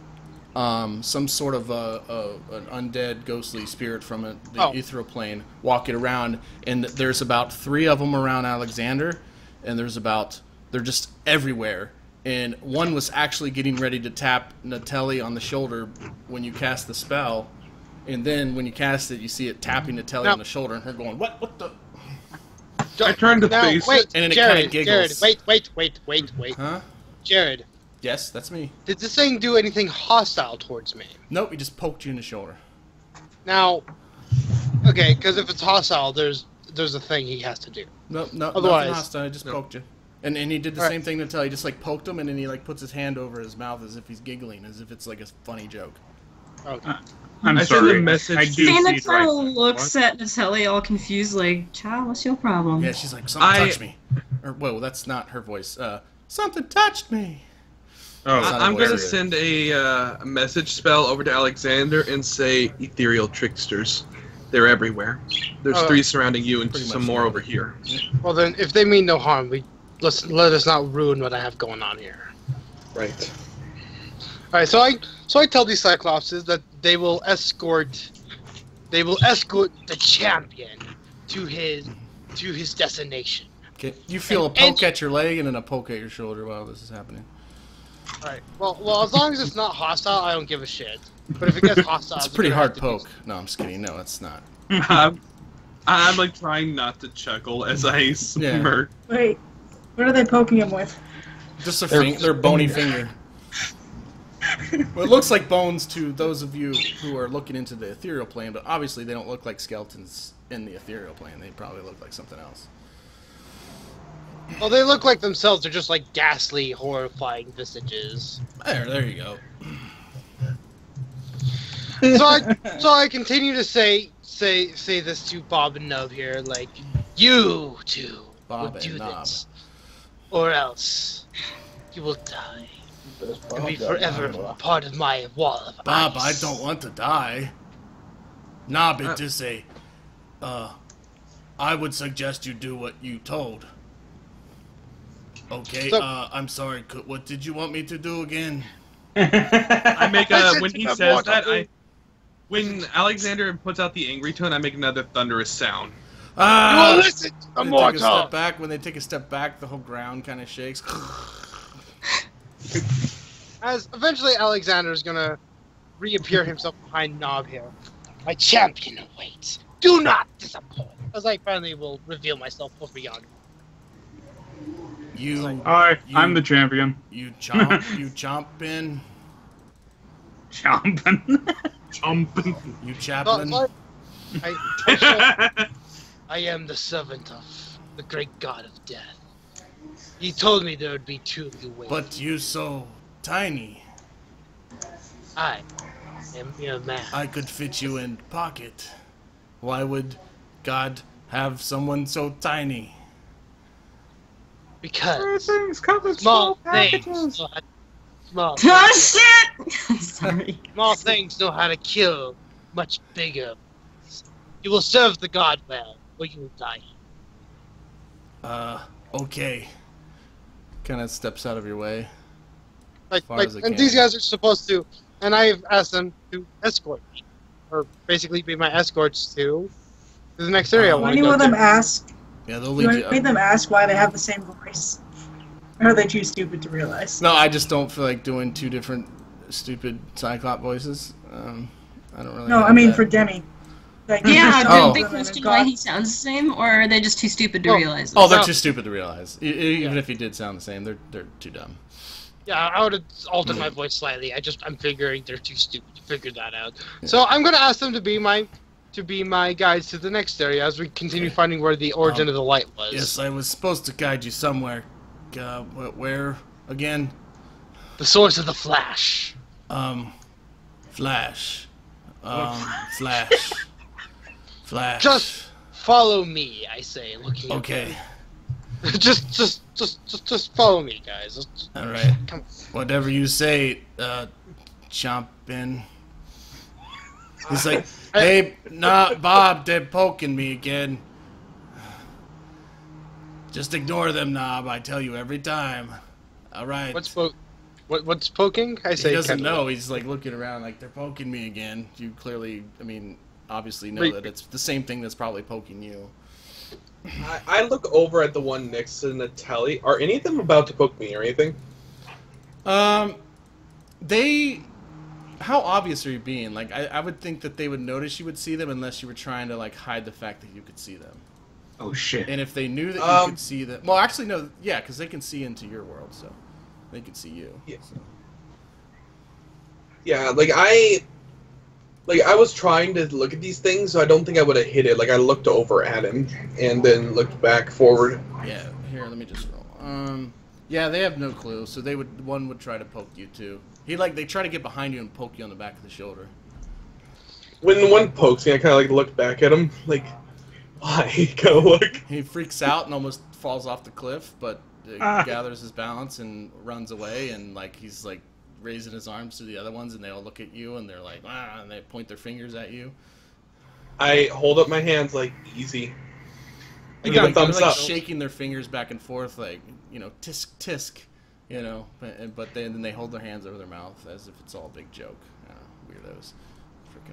some sort of an undead ghostly spirit from the ethereal plane walking around, and there's about 3 of them around Alexander, and they're just everywhere. And one was actually getting ready to tap Natalie on the shoulder when you cast the spell, and then when you cast it, you see it tapping Natalie on the shoulder, and her going, "What the?" I turned to face it, and then Jared, it kind of giggles. Jared, wait. Huh? Jared. Yes, that's me. Did this thing do anything hostile towards me? Nope, he just poked you in the shoulder. Now, okay, because if it's hostile, there's a thing he has to do. No, otherwise, nothing hostile. He just poked you. And he did the same thing to Natalie. He just like poked him, and then he like puts his hand over his mouth as if he's giggling, as if it's like a funny joke. Okay. I'm sorry. Thana kind of looks at Natalie all confused, like, "Child, what's your problem?" Yeah, she's like, "Something touched me." Or, whoa, that's not her voice. Something touched me. Oh, I'm going to send a message spell over to Alexander and say, "Ethereal tricksters. They're everywhere. There's 3 surrounding you and some more over here." Well, then, if they mean no harm, let us not ruin what I have going on here. Right. All right, so I tell these Cyclopses that they will escort they will escort the champion to his destination. Okay. You feel a poke at your leg and then a poke at your shoulder while this is happening. Alright. Well, as long as it's not hostile, I don't give a shit. But if it gets hostile, it's a pretty hard poke. No, I'm just kidding. No, it's not. I'm like trying not to chuckle as I smirk. Yeah. Wait, what are they poking him with? Just their bony finger. Well, it looks like bones to those of you who are looking into the ethereal plane, but obviously they don't look like skeletons in the ethereal plane. They probably look like something else. Well, they look like themselves. They're just like ghastly, horrifying visages. There you go. So I continue to say this to Bob and Nub here, like, you two will do this, or else you will die and be forever part of my wall of Bob, ice. I don't want to die. Nob, it just say, I would suggest you do what you told. Okay, so, I'm sorry, what did you want me to do again? I make when he says that, when Alexander puts out the angry tone, I make another thunderous sound. You will listen to the mortal! When they take a step back, the whole ground kind of shakes. As eventually Alexander's gonna reappear himself behind Nob here. My champion awaits. Do not disappoint! As I finally will reveal myself over yonder. I'm the champion. You chomping. Chomping. You chaplain. I am the servant of the great god of death. He told me there would be two of you waiting. But you so tiny. I am your man. I could fit you in pocket. Why would God have someone so tiny? Because small things. Small shit! Sorry. Small things know how to kill much bigger. You will serve the god well, or you will die. Okay. Kind of steps out of your way. And these guys are supposed to, and I've asked them to escort me, or basically be my escorts to the next area. When you let them ask, yeah, they'll lead you. Made them ask why they have the same voice. Or are they too stupid to realize? No, I just don't feel like doing two different stupid Cyclop voices. I don't really. No, I mean for Demi. Like, yeah, don't they question why he sounds the same, or are they just too stupid to realize? Oh, they're too stupid to realize. Even if he did sound the same, they're too dumb. Yeah, I would have altered my voice slightly. I'm figuring they're too stupid to figure that out. Yeah. So I'm gonna ask them to be my guides to the next area as we continue finding where the origin of the light was. Yes, I was supposed to guide you somewhere. Where again? The source of the Flash. Flash. Flash. Just follow me, I say, looking. Okay. just follow me, guys. All right. Come on. Whatever you say, Chompin. He's like, hey, Bob, they're poking me again. Just ignore them, Nob. I tell you every time. All right. What's poking? I say he doesn't know. He's like looking around, like they're poking me again. You clearly, obviously know that it's the same thing that's probably poking you. I look over at the one next to Natalie. Are any of them about to poke me or anything? How obvious are you being? Like, I would think that they would notice you would see them unless you were trying to like hide the fact that you could see them. Oh shit! And if they knew that you could see them, well, actually no, yeah, because they can see into your world, so they can see you. Yeah. So. Yeah, I was trying to look at these things, so I don't think I would have hit it. Like I looked over at him and then looked back forward. Yeah. Here, let me just roll. Yeah, they have no clue, so one would try to poke you too. They try to get behind you and poke you on the back of the shoulder. When one pokes me, I kind of like look back at him, like. Why? Go look. He freaks out and almost falls off the cliff, but gathers his balance and runs away. And like he's like raising his arms to the other ones, and they all look at you and they're like, and they point their fingers at you. I hold up my hands like easy. I give a thumbs up, shaking their fingers back and forth, like tisk tisk, but then they hold their hands over their mouth as if it's all a big joke. Weirdos,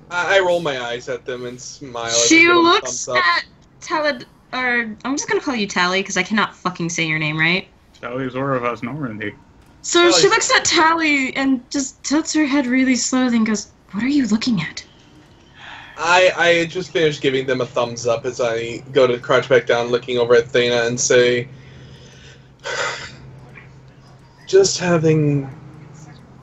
I roll my eyes at them and smile. She looks at Tally, or I'm just gonna call you Tally because I cannot fucking say your name right. Tally's Oravas Normandy. So she looks at Tally and just tilts her head really slowly and goes, "What are you looking at?" I just finished giving them a thumbs up as I go to crouch back down, looking over at Thana and say, just having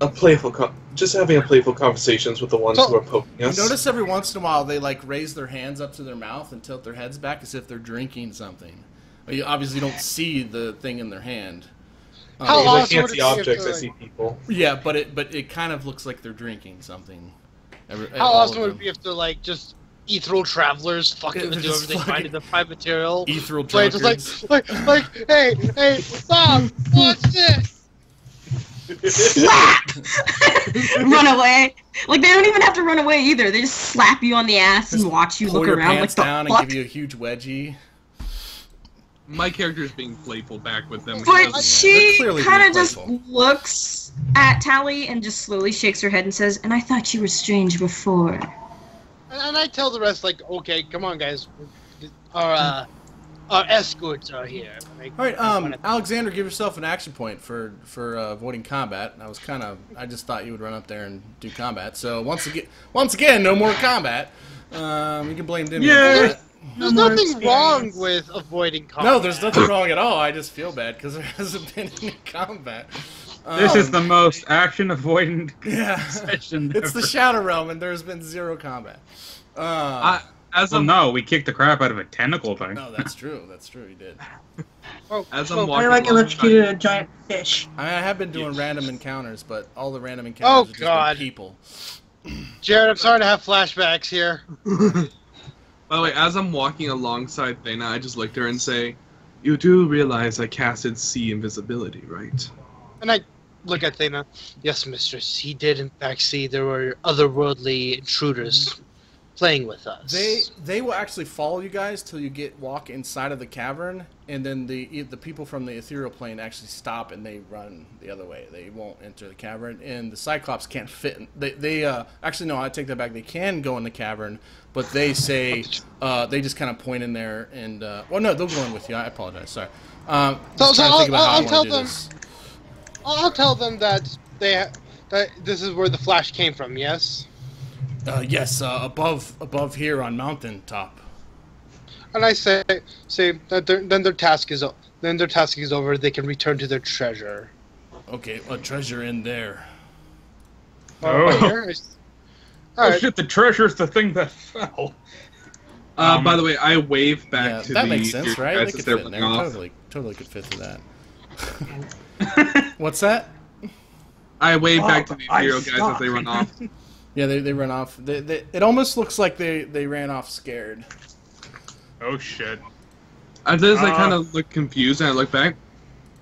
a playful conversations with the ones who are poking us. You notice every once in a while they like raise their hands up to their mouth and tilt their heads back as if they're drinking something. Well, you obviously don't see the thing in their hand. I can't see objects, I see people. Yeah, but it kind of looks like they're drinking something. How awesome would it be if they're like just ethereal travelers fucking with whoever they find in the prime material? Ethereal drunkards. Just like, hey, stop! Watch this! Slap! Run away. Like, they don't even have to run away either. They just slap you on the ass and watch you look around like the down fuck? And give you a huge wedgie. My character is being playful back with them. But she kind of just looks at Tally and just slowly shakes her head and says, "And I thought you were strange before." And I tell the rest, like, okay, come on, guys. Our escorts are here. Like, all right, Alexander, give yourself an action point for avoiding combat. I just thought you would run up there and do combat. So once again, no more combat. You can blame Dimi. Yeah. There's nothing wrong with avoiding combat. No, there's nothing wrong at all. I just feel bad because there hasn't been any combat. This is the most action-avoidant session ever. It's the Shadow Realm, and there's been zero combat. No, we kicked the crap out of a tentacle thing. No, that's true. That's true. You did. I like electrocuted a giant fish. I have been doing random encounters, but all the random encounters are just with people. Jared, I'm sorry to have flashbacks here. By the way, as I'm walking alongside Thana, I just look at her and say, "You do realize I casted sea invisibility, right?" And I look at Thana. "Yes, mistress. He did in fact see there were otherworldly intruders playing with us." They will actually follow you guys till you walk inside of the cavern, and then the people from the ethereal plane actually stop and they run the other way. They won't enter the cavern, and the Cyclops can't fit. Actually no, I take that back. They can go in the cavern, but they say they just kind of point in there and well, no, they'll go in with you. I apologize. Sorry. I'll tell them that that this is where the flash came from. Yes. Yes, above here on mountain top. And I say that then their task is over. They can return to their treasure. Okay, a treasure in there. Oh shit! The treasure's the thing that fell. By the way, I wave back to that the makes sense, right? guys They could as they're fit in there. running off. Totally could fit through that. What's that? I wave back to the ethereal guys as they run off. Yeah, they run off. It almost looks like they ran off scared. Oh shit! At this, I kind of look confused and I look back.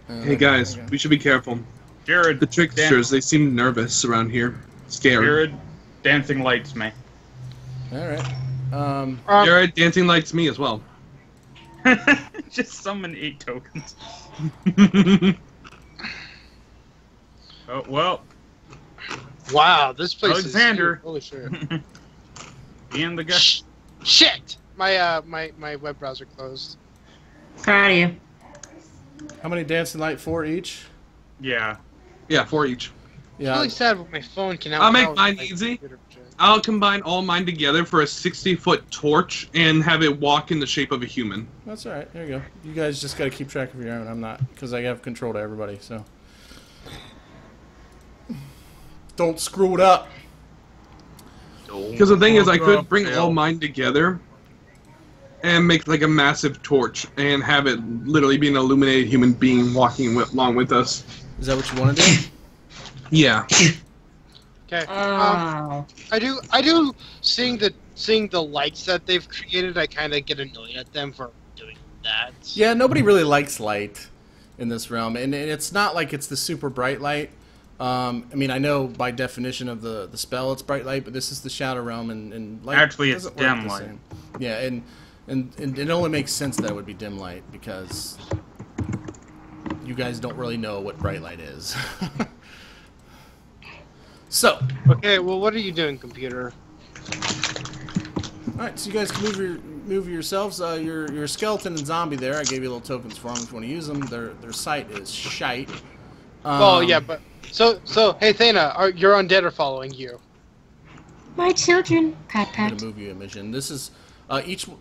Hey guys, we should be careful. Jared, the tricksters, they seem nervous around here. Scared. Jared, dancing lights me. Alright. Jared, dancing lights me as well. Just summon 8 tokens. Oh, well. Wow, this place Alexander. is... Holy shit. Being the guy. Shit! My web browser closed. Proud of you. How many dancing light? 4 each? Yeah. Yeah, 4 each. It's really sad when my phone can I'll make mine easy. I'll combine all mine together for a 60-foot torch and have it walk in the shape of a human. That's alright. There you go. You guys just gotta keep track of your own. I'm not, because I have control to everybody, so. Don't screw it up. Because the thing is, I could bring all mine together and make like a massive torch and have it literally be an illuminated human being walking along with us. Is that what you want to do? Yeah. Okay. I do. Seeing the lights that they've created, I kind of get annoyed at them for doing that. Yeah, nobody really likes light in this realm, and it's not like it's the super bright light. I mean, I know by definition of the spell it's bright light, but this is the Shadow Realm, and light actually it's dim light. Yeah, and it only makes sense that it would be dim light because you guys don't really know what bright light is. So. Okay, well, what are you doing, computer? Alright, so you guys can move yourselves. Your skeleton and zombie there, I gave you little tokens for them if you want to use them. Their sight is shite. Well, yeah, but... So hey, Thana, your undead are following you. My children. Pat, I'm pat. going to move you a mission. This is...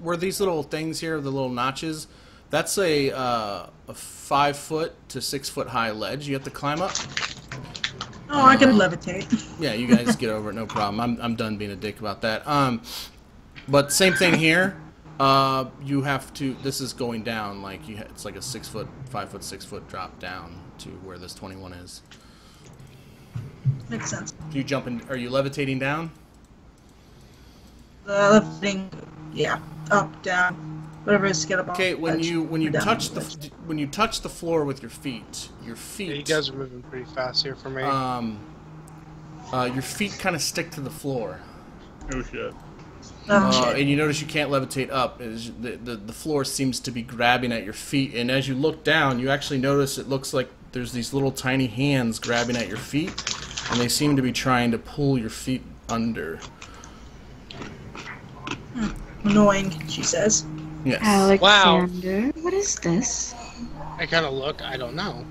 where these little things here, the little notches, that's a 5 foot to 6 foot high ledge you have to climb up. Oh, I can levitate. Yeah, you guys get over it, no problem. I'm done being a dick about that. But same thing here. You have to. This is going down like it's like a 5 foot, 6 foot drop down to where this 21 is. Makes sense. Do you jump in? Are you levitating down? Levitating, yeah, up, down, whatever is to get up. Okay, when you touch the floor with your feet, Yeah, you guys are moving pretty fast here for me. Your feet kind of stick to the floor. Oh shit. And you notice you can't levitate up. The floor seems to be grabbing at your feet, and as you look down, you actually notice it looks like there's these little tiny hands grabbing at your feet, and they seem to be trying to pull your feet under. Annoying, she says. Yes. Alexander, what is this? I kind of look. I don't know.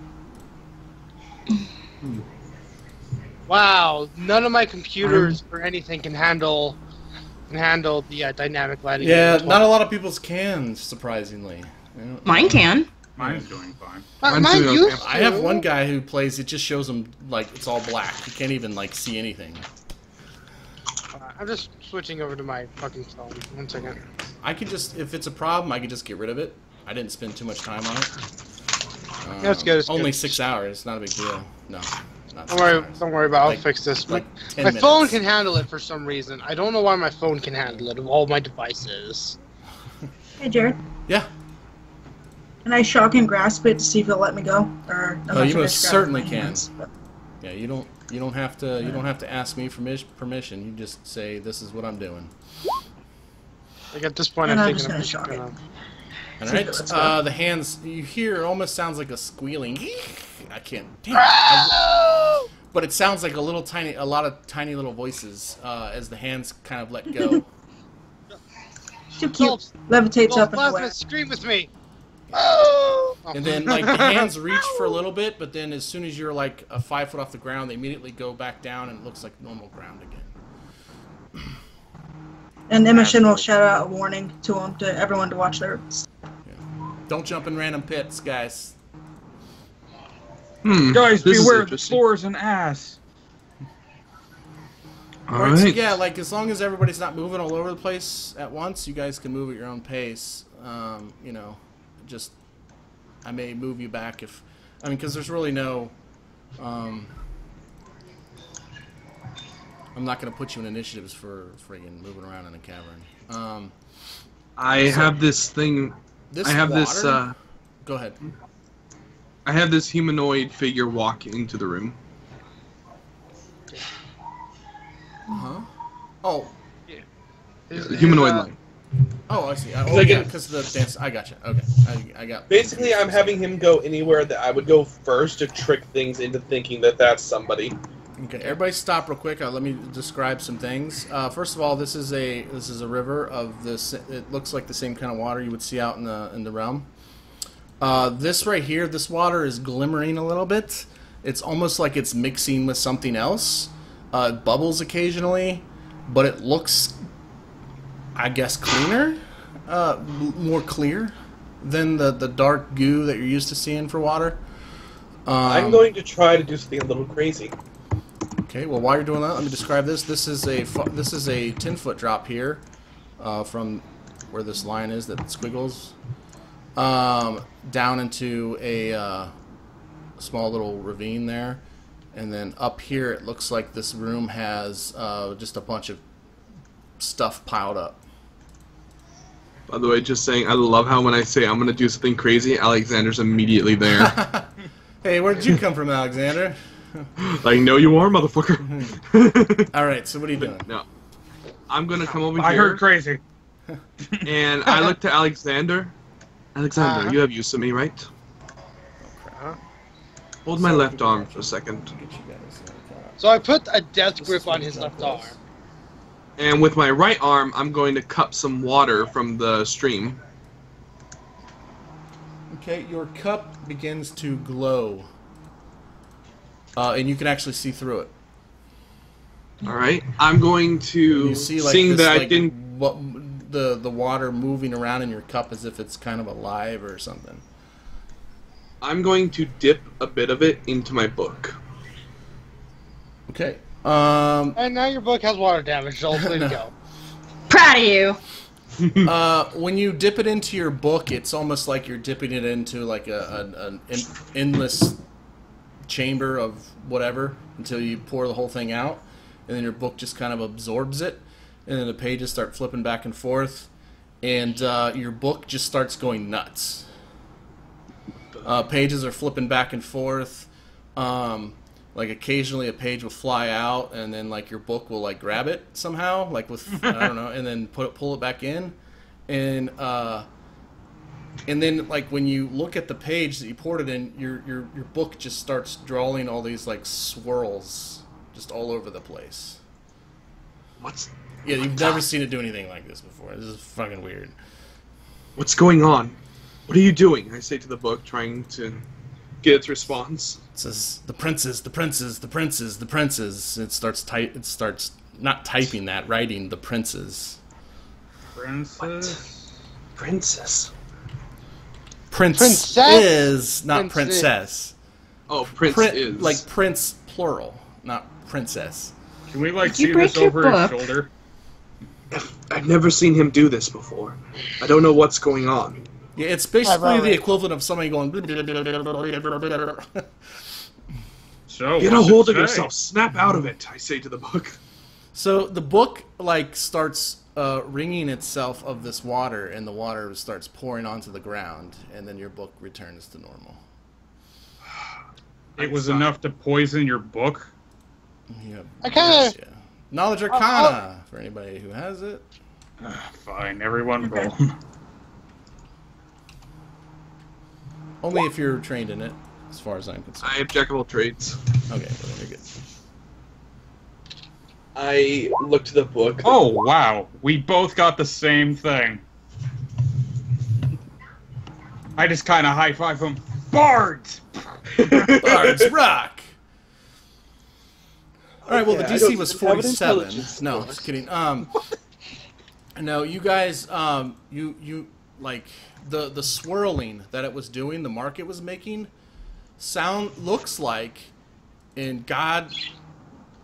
Wow, none of my computers or anything can handle the dynamic lighting. Yeah, not a lot of people's can, surprisingly. Mine can. Mine's doing fine. Mine used to. I have one guy who plays. It just shows him like it's all black. He can't even like see anything. I'm just switching over to my fucking phone. 1 second. I could just, if it's a problem, I could just get rid of it. I didn't spend too much time on it. That's good. It's only good. 6 hours. Not a big deal. No. Not Don't worry about it. I'll fix this. Like 10 my minutes. phone can handle it for some reason. I don't know why my phone can handle it of all my devices. Hey, Jared. Yeah. Can I shock and grasp it to see if it'll let me go? Or I'm not You sure most if I certainly grab it with my can. hands, but- Yeah, you don't have to ask me for permission. You just say this is what I'm doing. Like at this point, And I'm I'm thinking just gonna shock All right. The hands you hear it almost sounds like a squealing. I can't. Damn it. But it sounds like a lot of tiny little voices as the hands kind of let go. Too cute. Levitates up and away. Plazmas, scream with me. And then like the hands reach for a little bit, but then as soon as you're like 5 foot off the ground, they immediately go back down and it looks like normal ground again. And Immoshen will shout out a warning to everyone to watch their. Yeah. Don't jump in random pits, guys. Guys, This is beware the interesting. floor's an ass. Right, so Alright. yeah, like as long as everybody's not moving all over the place at once, you guys can move at your own pace. You know, just I may move you back if, because there's really no. I'm not going to put you in initiatives for friggin' moving around in a cavern. I have this thing. This I have water, this. Go ahead. I have this humanoid figure walk into the room. Huh? Oh. Humanoid line. Oh, I see. Like Yeah, it- because of the dance. I gotcha. Okay. I got. Basically, I'm having him go anywhere that I would go first to trick things into thinking that that's somebody. Okay, everybody stop real quick. Let me describe some things. First of all, this is a river of this. It looks like the same kind of water you would see out in the realm. This right here, this water is glimmering a little bit. It's almost like it's mixing with something else. It bubbles occasionally, but it looks, I guess, cleaner, more clear than the dark goo that you're used to seeing for water. I'm going to try to do something a little crazy. Okay, well, while you're doing that, let me describe this. This is a 10-foot drop here from where this line is that squiggles down into a small little ravine there. And then up here, it looks like this room has just a bunch of stuff piled up. By the way, just saying, I love how when I say I'm gonna do something crazy, Alexander's immediately there. Hey, where did you come from, Alexander? Like, no, you are, motherfucker. All right, so what are you doing? No, I'm gonna come over I here. heard crazy. And I look to Alexander. Alexander, you have use of me, right? Hold my left arm for a second. So I put a death grip on his left arm. And with my right arm, I'm going to cup some water from the stream. Okay, your cup begins to glow. And you can actually see through it. Alright, I'm going to, You see, like, seeing this, that like, I didn't... the water moving around in your cup as if it's kind of alive or something. I'm going to dip a bit of it into my book. Okay. And now your book has water damage, Joltz. Way to go. Proud of you. When you dip it into your book, it's almost like you're dipping it into like an endless chamber of whatever until you pour the whole thing out, and then your book just kind of absorbs it, and then the pages start flipping back and forth, and your book just starts going nuts. Pages are flipping back and forth. Like occasionally a page will fly out, and then like your book will like grab it somehow, like with I don't know, and then pull it back in, and then like when you look at the page that you poured it in, your book just starts drawing all these like swirls just all over the place. Yeah, you've never seen it do anything like this before. This is fucking weird. What's going on? What are you doing? I say to the book, trying to get its response. It says the princes, the princes, the princes, the princes. It starts not typing that, writing the princes. Princess? Princess. Prince is not princess. Oh, prince is. Like prince plural, not princess. Can we like Did you see break this your over his book? shoulder? I've never seen him do this before. I don't know what's going on. Yeah, it's basically Right. the equivalent of somebody going. So Get a what's hold it of say? yourself. Snap out of it, I say to the book. So the book like starts wringing itself of this water, and the water starts pouring onto the ground, and then your book returns to normal. It was enough to poison your book? Yeah. I kinda- Yeah. Knowledge Arcana for anybody who has it. Fine, everyone roll. Only if you're trained in it, as far as I'm concerned. I have jackable traits. Okay, well, then you're good. I looked at the book. Oh, wow. We both got the same thing. I just kind of high-five him. Bards! Bards rock! Alright, well, the Okay, I DC don't was have an 47. intelligence No, score. just kidding. No, you guys, you like, the swirling that it was doing, the mark it was making, looks like, and God,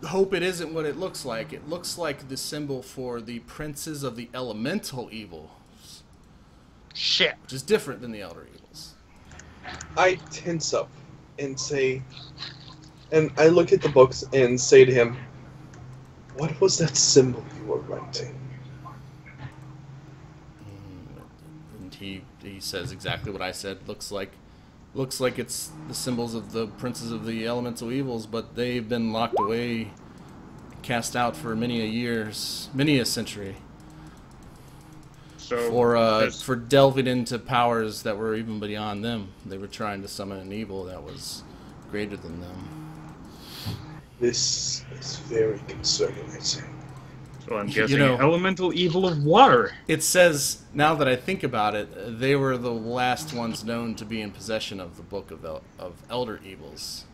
hope it isn't what it looks like. It looks like the symbol for the princes of the elemental evils, Shit. which is different than the elder evils. I tense up and say, and I look at the books and say to him, "What was that symbol you were writing?" And he says exactly what I said. Looks like it's the symbols of the princes of the elemental evils, but they've been locked away, cast out for many a years, many a century, So, for delving into powers that were even beyond them. They were trying to summon an evil that was greater than them. This is very concerning, I say. so I'm guessing know- elemental evil of water. It says, now that I think about it, they were the last ones known to be in possession of the book of elder evils.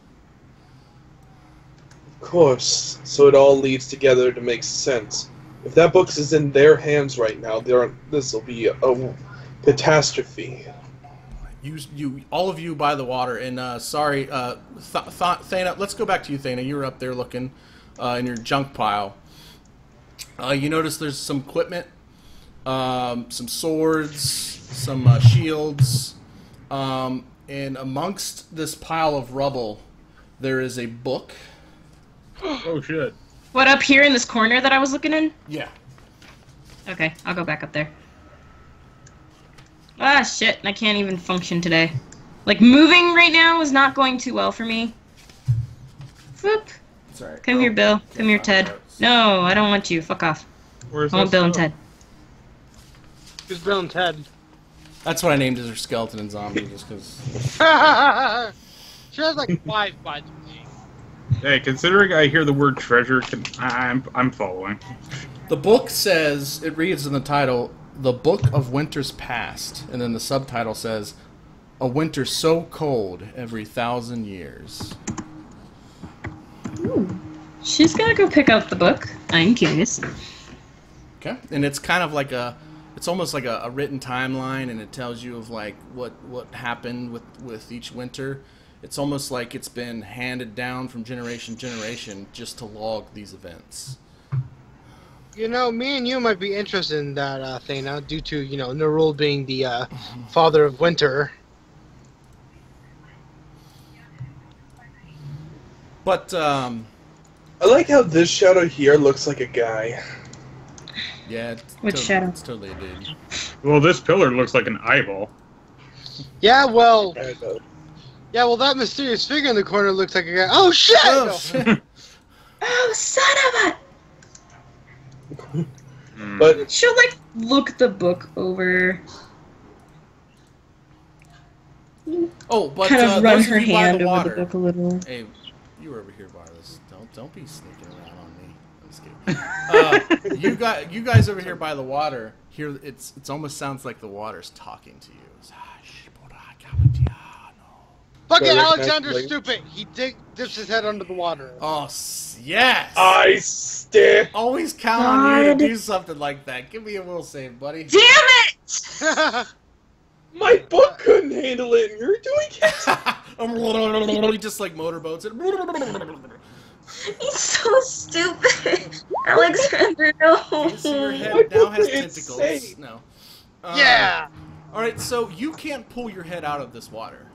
Of course, so it all leads together to make sense. If that book is in their hands right now, this will be a catastrophe. You, all of you by the water, and sorry, Thana, let's go back to you, Thana. You were up there looking in your junk pile. You notice there's some equipment, some swords, some shields, and amongst this pile of rubble, there is a book. Oh, shit. What, up here in this corner that I was looking in? Yeah. Okay, I'll go back up there. Ah, shit, I can't even function today. Like, moving right now is not going too well for me. Whoop. Sorry. Come here, Bill. Come here, Ted. No. No, I don't want you. Fuck off. Where's I want this Bill and go? Ted. Who's Bill and Ted? That's what I named as her skeleton and zombie, just because. She has like 5, by the way. Hey, considering I hear the word treasure, I'm following. The book says, it reads in the title, The Book of Winter's Past. And then the subtitle says, A Winter So Cold Every 1,000 Years. Ooh. She's gonna go pick up the book. I'm curious. Okay. And it's kind of like it's almost like a written timeline, and it tells you of like what happened with each winter. It's almost like it's been handed down from generation to generation just to log these events. You know, me and you might be interested in that, Thana, due to, you know, Nerul being the father of winter. But, I like how this shadow here looks like a guy. Yeah, Which shadow? It's totally a dude. Well, this pillar looks like an eyeball. Yeah, well... Yeah, well, that mysterious figure in the corner looks like a guy. Oh, shit! Oh, shit. Oh, son of a... But She'll, like, look the book over. Oh, but Kind of run those her of you by hand the over water. the book a little. Hey, you were over here, Varlis. Don't be sneaking around on me. I'm just kidding. You guys over here by the water. Here, it's almost sounds like the water's talking to you. Fucking Direct Alexander's link. stupid. He dips his head under the water. Oh, yes! I stick. Always count on you to God. do something like that. Give me a will save, buddy. Damn it! My book couldn't handle it, and you're doing it. He just like motorboats it. He's so stupid. Alexander, no. You see your head My now book has is tentacles. insane. No. Yeah! Alright, so you can't pull your head out of this water.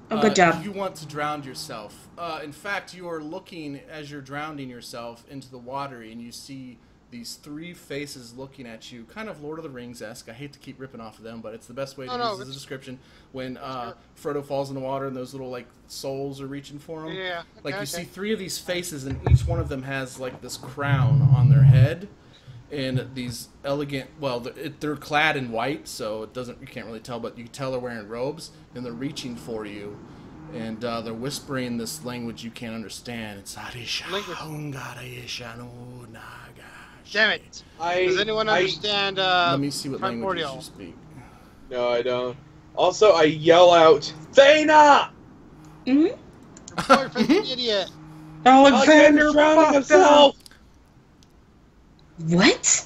Oh, good job. You want to drown yourself. In fact, you are looking, as you're drowning yourself, into the water, and you see these three faces looking at you, kind of Lord of the Rings-esque. I hate to keep ripping off of them, but it's the best way to use as a description. When Frodo falls in the water and those little, like, souls are reaching for him. Yeah. Like, you okay. see three of these faces, and each one of them has, like, this crown on their head. And these elegant, well, they're clad in white, so you can't really tell, but you can tell they're wearing robes, and they're reaching for you, and they're whispering this language you can't understand. It's Damn it. Does anyone understand Let me see what languages primordial? you speak. No, I don't. Also, I yell out, Thana! Mm-hmm. Your boyfriend's an idiot. Alexander's drowning himself! What?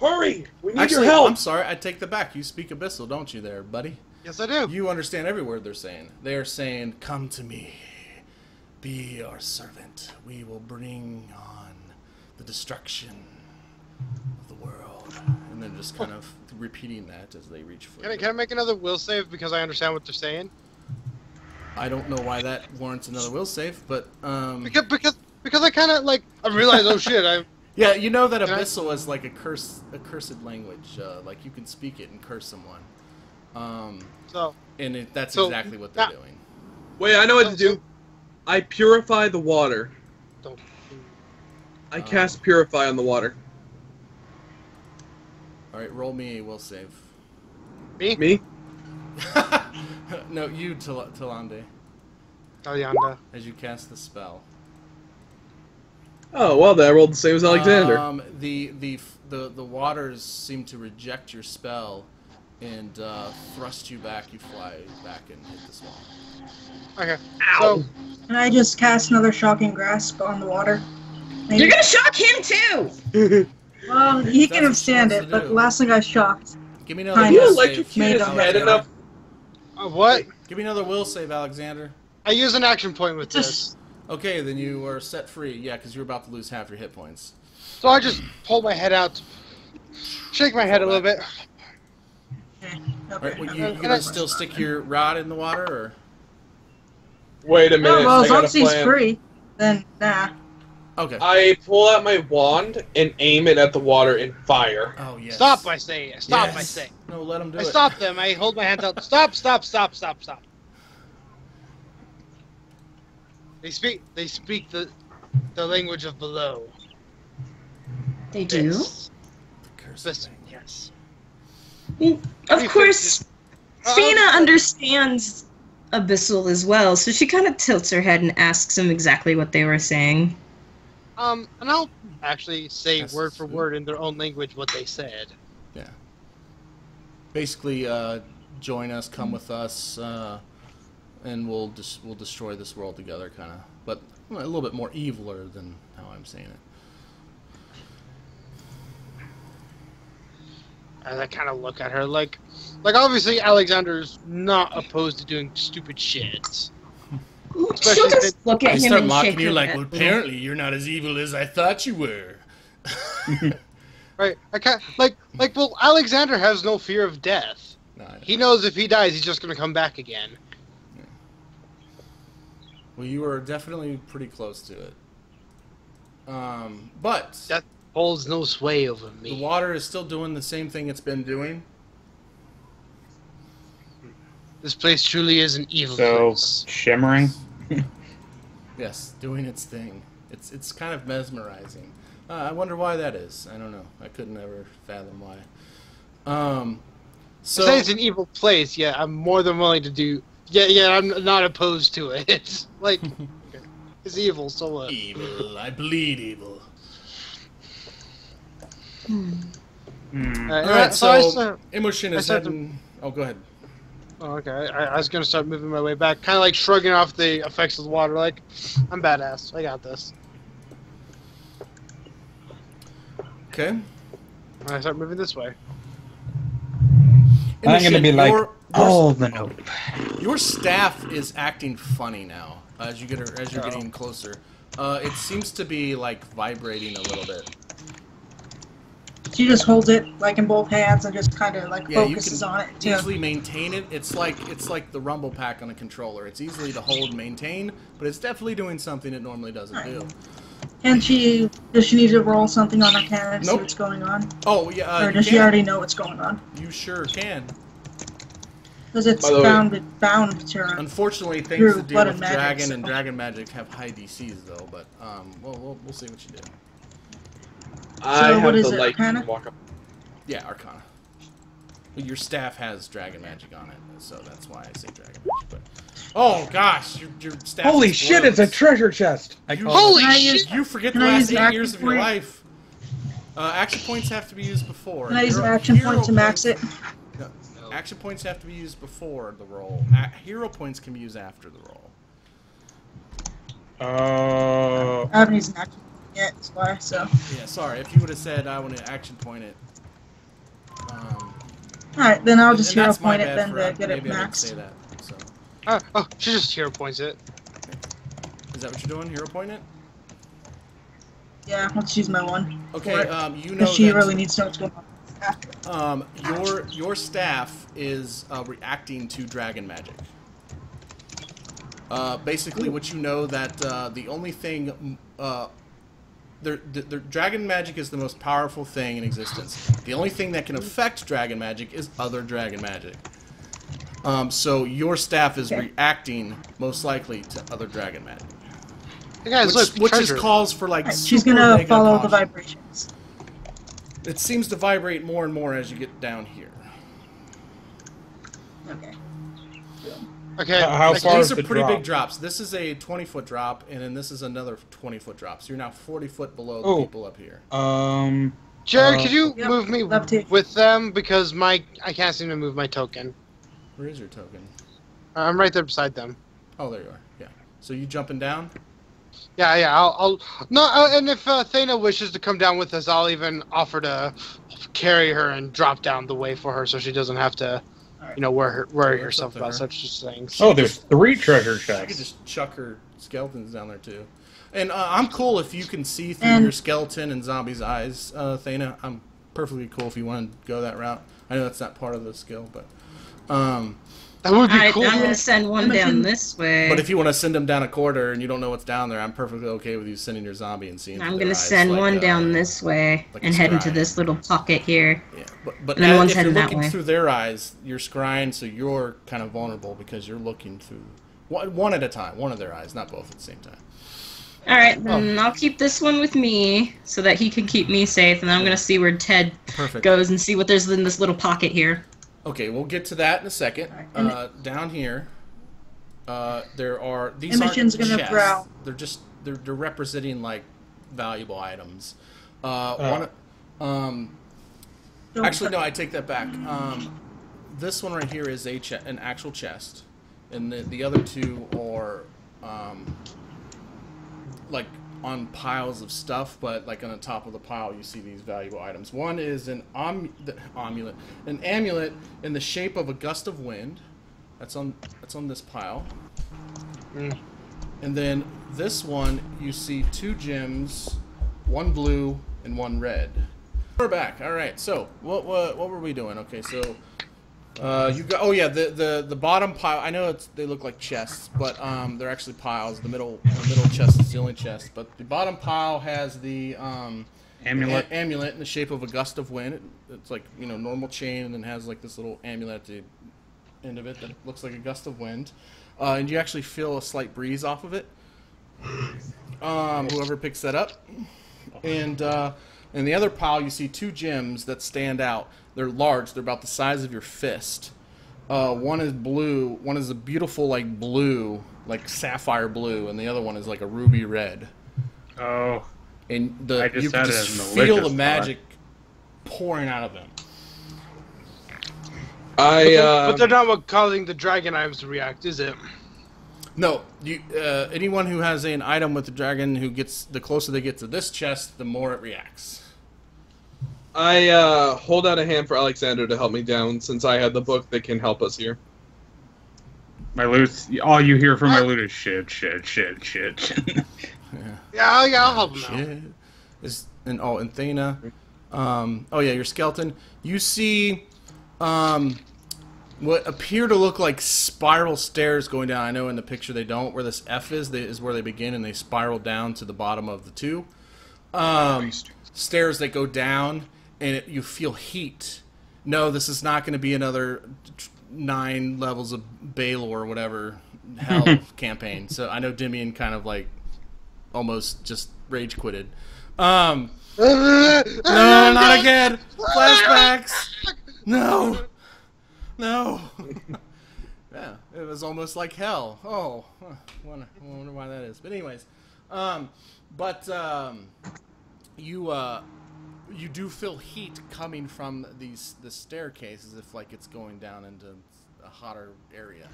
Hurry! We need Actually, your help! I'm sorry, I take that back. You speak Abyssal, don't you there, buddy? Yes, I do. You understand every word they're saying. They are saying, come to me. Be our servant. We will bring on the destruction of the world. And then just kind of repeating that as they reach for Can I make another will save because I understand what they're saying? I don't know why that warrants another will save, but Because I kind of like I realized, oh shit, yeah, you know that Can I- Abyssal is like a cursed language. Like you can speak it and curse someone. so And that's So, exactly what they're now- doing. Wait, I know what to do. I purify the water. don't. I cast purify on the water. All right, roll me a will save. Me? No, you, Taliandai, Taliandai. as you cast the spell. Oh, well, then I rolled the same as Alexander. The waters seem to reject your spell and thrust you back. You fly back and hit the swamp. Okay. Ow. So Can I just cast another shocking grasp on the water? Maybe. You're gonna shock him too! Well, he That's can what withstand she it, wants to but do. last thing I shocked. Give me another Kind You will of. save. electrocute Made his of head metal. enough. what? Give me another will save, Alexander. I use an action point with this. Just Okay, then you are set free. Yeah, because you're about to lose half your hit points. So I just pull my head out, shake my head a little bit. okay. All right, well, you gonna still stick your rod in the water, or? Wait a minute, Oh, well, I as long got a as he's plan. free, then nah. Okay. I pull out my wand and aim it at the water and fire. Oh yes. Stop! I say. Stop! I Yes. say. No, let him do I it. stop them. I hold my hands out. Stop! Stop! Stop! Stop! Stop! They speak the language of below. They do? This. The curse This. thing. Yes. Of course, Thana understands abyssal as well, so she kind of tilts her head and asks them exactly what they were saying. And I'll actually say word for word in their own language what they said. Yeah. Basically, join us, come with us, and we'll destroy this world together, kind of. But a little bit more eviler than how I'm saying it. As I kind of look at her, like obviously Alexander's not opposed to doing stupid shit. She'll just look at him start and mocking shake you her like, head. well, apparently you're not as evil as I thought you were. Right? I can't well, Alexander has no fear of death. No, He knows if he dies, he's just gonna come back again. Yeah. Well, you were definitely pretty close to it. But That holds no sway over me. the water is still doing the same thing it's been doing. This place truly is an evil So place. shimmering. Yes, doing its thing. It's kind of mesmerizing. I wonder why that is. I don't know. I couldn't ever fathom why. To say it's an evil place, yeah, I'm more than willing to do. Yeah, I'm not opposed to it. It's like it's evil, so what? Evil. I bleed evil. Alright, so Immoshen is heading... Oh, go ahead. Oh, okay. I was gonna start moving my way back, kind of like shrugging off the effects of the water, like, I'm badass. I got this. Okay. And I start moving this way. I'm gonna be like, oh, the nope. Your staff is acting funny now as you're getting closer. It seems to be like vibrating a little bit. She just holds it like in both hands and just kind of like Yeah, focuses on it. you can easily maintain it. It's like the rumble pack on a controller. It's easily to hold and maintain, but it's definitely doing something it normally doesn't do. And does she need to roll something on her cannon to see Nope. what's going on? Oh yeah, Or does she already know what's going on? You sure can. Because it's By the way- bound to her. Unfortunately, things Through to deal blood with and magic, dragon so- and dragon magic have high DCs though. But we'll see what you do. I what have is the it, light Arcana? to walk up. Yeah, Arcana. Well, your staff has dragon magic on it, so that's why I say dragon magic. But oh gosh, your staff. Holy shit, it's a explodes. treasure chest! Holy Can I shit! use- You forget Can the I last use 8 action years of your point? life. Action points have to be used before. Can I use an Hero- action hero point to max it? points- No, action points have to be used before the roll. Hero points can be used after the roll. I haven't used an action point yet, that's why, so. Yeah, sorry. If you would have said I want to action point it. Alright, then I'll just and hero that's my point it bad then for to get it maybe I didn't maxed. say that. So, Oh, she just hero points it. is that what you're doing? Hero point it? Yeah, let's use my one. Okay. for it. You know Because she that really needs to know what's going on. your staff is reacting to dragon magic. Basically, what you know that the only thing the dragon magic is the most powerful thing in existence. The only thing that can affect dragon magic is other dragon magic. So your staff is reacting most likely to other dragon magic, Hey guys, look, which is treasure. calls for like. Alright, she's super gonna mega follow the caution. vibrations. It seems to vibrate more and more as you get down here. Okay. Okay, How like, far These is are the pretty drop? big drops. This is a 20-foot drop, and then this is another 20-foot drop. So you're now 40 foot below the Oh. people up here. Jared, could you Yep, move me love to. with them because I can't seem to move my token. Where is your token? I'm right there beside them. Oh, there you are. Yeah. So you jumping down? Yeah, I'll no, and if Thana wishes to come down with us, I'll even offer to carry her and drop down the way for her, so she doesn't have to, worry Sure, herself it's up about to such things. Oh, there's 3 treasure I could chests. just chuck her skeletons down there too. And I'm cool if you can see through And- your skeleton and zombie's eyes, Thana. I'm perfectly cool if you want to go that route. I know that's not part of the skill, but That would be Alright, cool. I'm gonna send one down this way. if you want to send them down a corridor and you don't know what's down there, I'm perfectly okay with you sending your zombie and seeing. I'm through gonna their eyes send like, one down this way like a and head into scribe. this little pocket here. Yeah, but And then one's if you're heading that looking way. through their eyes, you're scrying, so you're kind of vulnerable because you're looking through one at a time, one of their eyes, not both at the same time. Alright, then I'll keep this one with me so that he can keep me safe, and then I'm gonna see where Ted Perfect. goes and see what there's in this little pocket here. Okay, we'll get to that in a second. Down here, There are these Immoshen's aren't gonna chests. growl. They're representing like valuable items. Actually, no, I take that back. This one right here is an actual chest, and the other two are like on piles of stuff, but like on the top of the pile you see these valuable items. One is an amulet in the shape of a gust of wind. That's on this pile. And then this one you see 2 gems, 1 blue and 1 red. We're back. All right. So what were we doing? Okay. So you got. Oh yeah. The bottom pile. I know they look like chests, but they're actually piles. The middle chest is the only chest. But the bottom pile has the amulet in the shape of a gust of wind. It's like normal chain, and then has like this little amulet at the end of it that looks like a gust of wind. And you actually feel a slight breeze off of it. Whoever picks that up, and in the other pile, you see 2 gems that stand out. They're large. They're about the size of your fist. One is blue. One is a beautiful, like, blue, like sapphire blue, and the other one is like a ruby red. Oh. And you can just feel the magic pouring out of them. But they're not what causing the dragon items to react, is it? No, anyone who has an item with the dragon the closer they get to this chest, the more it reacts. I hold out a hand for Alexander to help me down, since I had the book that can help us here. My loot. All you hear from my loot is shit. Yeah, I'll help him out. And Thana. Oh yeah, your skeleton. You see, what appear to look like spiral stairs going down. I know in the picture they don't. Where this F is where they begin, and they spiral down to the bottom of the 2. Stairs that go down, and you feel heat. No, this is not going to be another 9 levels of Baylor or whatever hell campaign. So I know Dimi kind of like almost just rage quitted. No, not again. Flashbacks. No. Yeah, it was almost like hell. Oh, I wonder why that is. But anyways, you do feel heat coming from the staircase, as if like it's going down into a hotter area.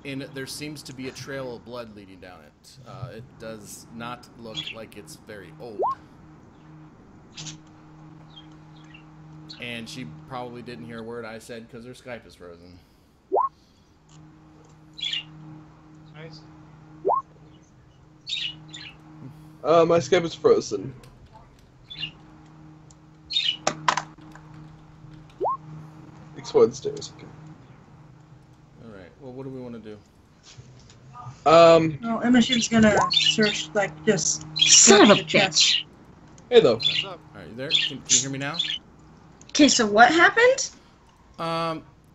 And there seems to be a trail of blood leading down it. It does not look like it's very old. And she probably didn't hear a word I said because her Skype is frozen. Nice. My Skype is frozen. Explore the stairs. Okay. Alright, well, what do we want to do? No, Immoshen's gonna search, like, just... Son of a bitch. Hey, though. Alright, you there? Can you hear me now? Okay, so what happened?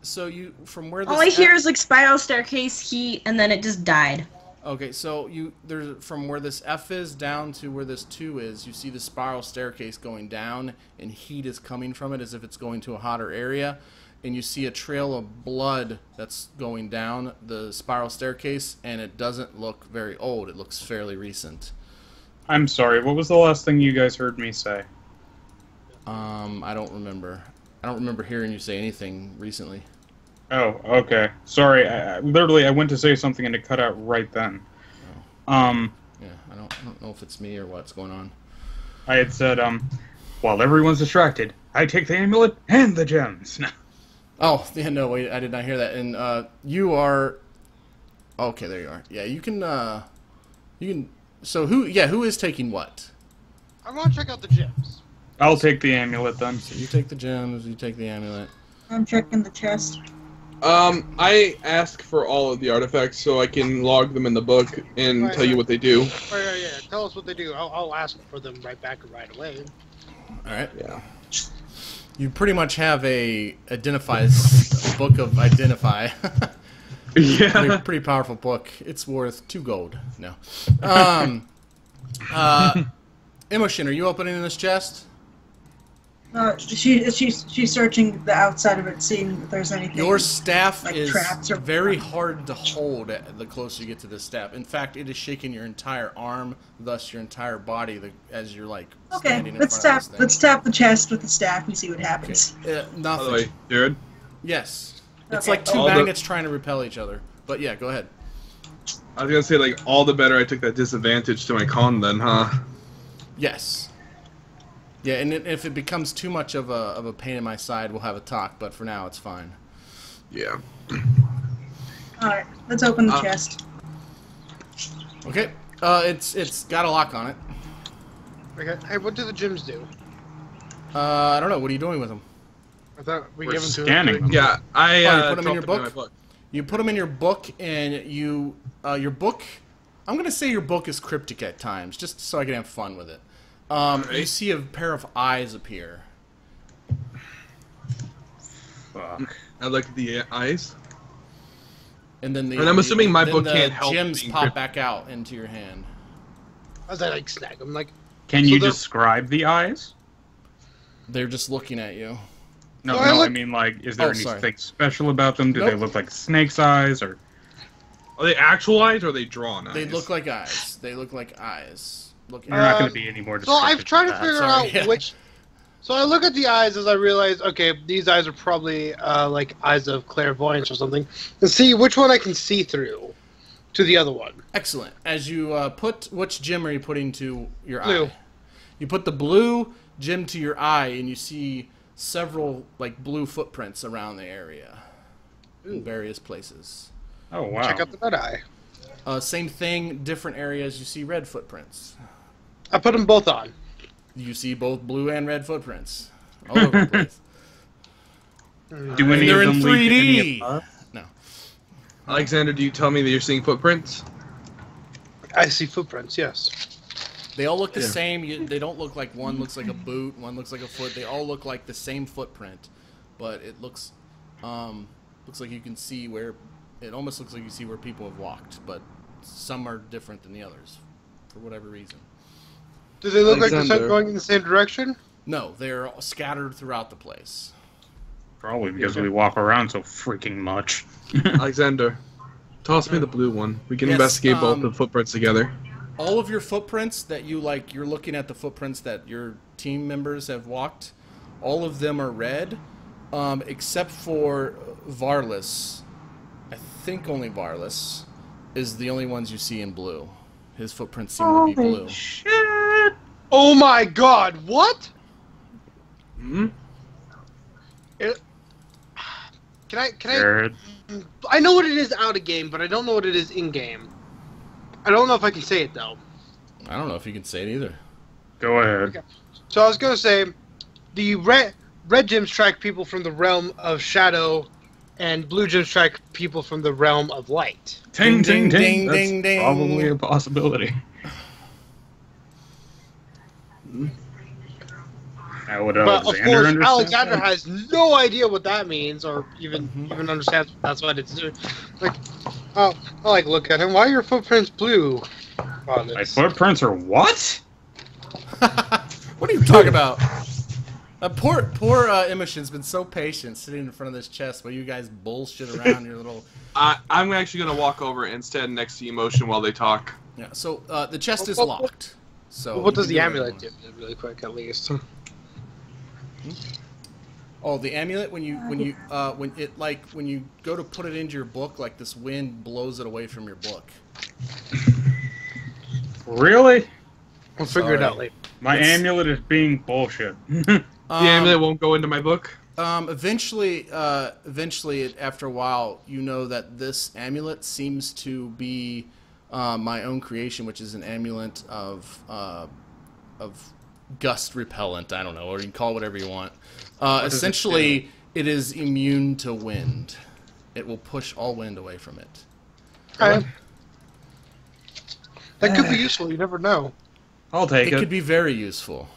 So you, from where this... All I hear is, like, spiral staircase, heat, and then it just died. Okay, so there's from where this F is down to where this 2 is, you see the spiral staircase going down, and heat is coming from it as if it's going to a hotter area. And you see a trail of blood that's going down the spiral staircase, and it doesn't look very old. It looks fairly recent. I'm sorry, what was the last thing you guys heard me say? I don't remember. I don't remember hearing you say anything recently. Oh, okay. Sorry, I literally went to say something and it cut out right then. Oh. Yeah, I don't know if it's me or what's going on. I had said, while everyone's distracted, I take the amulet and the gems. Oh, yeah, no, wait, I did not hear that. And, you are... Okay, there you are. Yeah, you can... So, who is taking what? I want to check out the gems. I'll take the amulet, then. So you take the gems, you take the amulet. I'm checking the chest. I ask for all of the artifacts so I can log them in the book and tell you what they do. Yeah. Tell us what they do. I'll ask for them right back right away. Alright. Yeah. You pretty much have a book of identify. Yeah. Pretty powerful book. It's worth 2 gold. No. Immoshen, are you opening this chest? She's searching the outside of it, seeing if there's anything. Your staff like is traps or very hard to hold the closer you get to the staff. In fact, it is shaking your entire arm, thus your entire body, as you're like standing in front of this thing. Let's tap the chest with the staff and see what happens. Okay. Nothing. By the way, Jared? Yes. It's Okay. like two magnets trying to repel each other. But yeah, go ahead. I was gonna say, like, all the better I took that disadvantage to my con then, huh? Yes. Yeah, and if it becomes too much of a pain in my side, we'll have a talk. But for now, it's fine. Yeah. All right, let's open the chest. Okay. It's got a lock on it. Okay. Hey, what do the gyms do? I don't know. What are you doing with them? I thought we We're gave them to scanning them. Yeah, I you put them in your dropped book? my book. You put them in your book, and you your book. I'm gonna say your book is cryptic at times, just so I can have fun with it. You see a pair of eyes appear. Fuck. I look at the eyes. And then I'm assuming my book can't help gems being pop cryptic. back out into your hand. As I like snag them, like. Can So you they're- describe the eyes? They're just looking at you. No, Well, I mean, like, is there sorry. anything special about them? Do they Nope. look like snake's eyes, or Are they actual eyes or are they drawn eyes? They look like eyes. They look like eyes. Look. you're not going to be any more So descriptive? I've tried to than that. figure Sorry, out yeah. which. So I look at the eyes as I realize, okay, these eyes are probably like eyes of clairvoyance or something, and see which one I can see through to the other one. Excellent. As you put, which gem are you putting to your Blue. eye? You put the blue gem to your eye, and you see several like blue footprints around the area in various places. Oh, wow. Check out the red eye. Same thing, different areas. You see red footprints. I put them both on. You see both blue and red footprints all over the place. Do any They're of in them lead to any 3D. of us? No. Alexander, do you tell me that you're seeing footprints? I see footprints. Yes. They all look the same. They don't look like one looks like a boot, one looks like a foot. They all look like the same footprint, but it looks like you can see where. It almost looks like you see where people have walked, but some are different than the others, for whatever reason. Do they look like they're Alexander. going in the same direction? No, they're all scattered throughout the place. Probably because we walk around so freaking much. Alexander, toss me the blue one. We can Yes, investigate both the footprints together. All of your footprints that you like, you're looking at the footprints that your team members have walked. All of them are red, except for Varlis. I think only Varlis is the only ones you see in blue. His footprints seem to be blue. Shit! Oh my God! What? Hmm? Can I? Jared. I know what it is out of game, but I don't know what it is in game. I don't know if I can say it though. I don't know if you can say it either. Go ahead. Okay. So I was gonna say, the red gems track people from the realm of shadow, and blue gems track people from the realm of light. Ting, ting, ting. Ding, That's ding, ding. probably a possibility. How would But of Alexander course, understand Alexander that? has no idea what that means, or even understands that's what it's doing. Like, oh, I like look at him. Why are your footprints blue? Oh, My footprints are what? What are you talking about? Poor Immoshen's been so patient sitting in front of this chest while you guys bullshit around your little... I'm actually going to walk over and stand next to Immoshen while they talk. Yeah, so the chest is locked. So what you does can the do amulet whatever do? Really quick, at least. Oh, the amulet when you go to put it into your book, like this wind blows it away from your book. Really? We'll figure it Sorry. out later. My amulet is being bullshit. The amulet won't go into my book? Eventually, after a while, you know that this amulet seems to be my own creation, which is an amulet of gust repellent. I don't know, or you can call it whatever you want. Essentially, it is immune to wind. It will push all wind away from it. Okay. That could be useful. You never know. I'll take It it. could be very useful.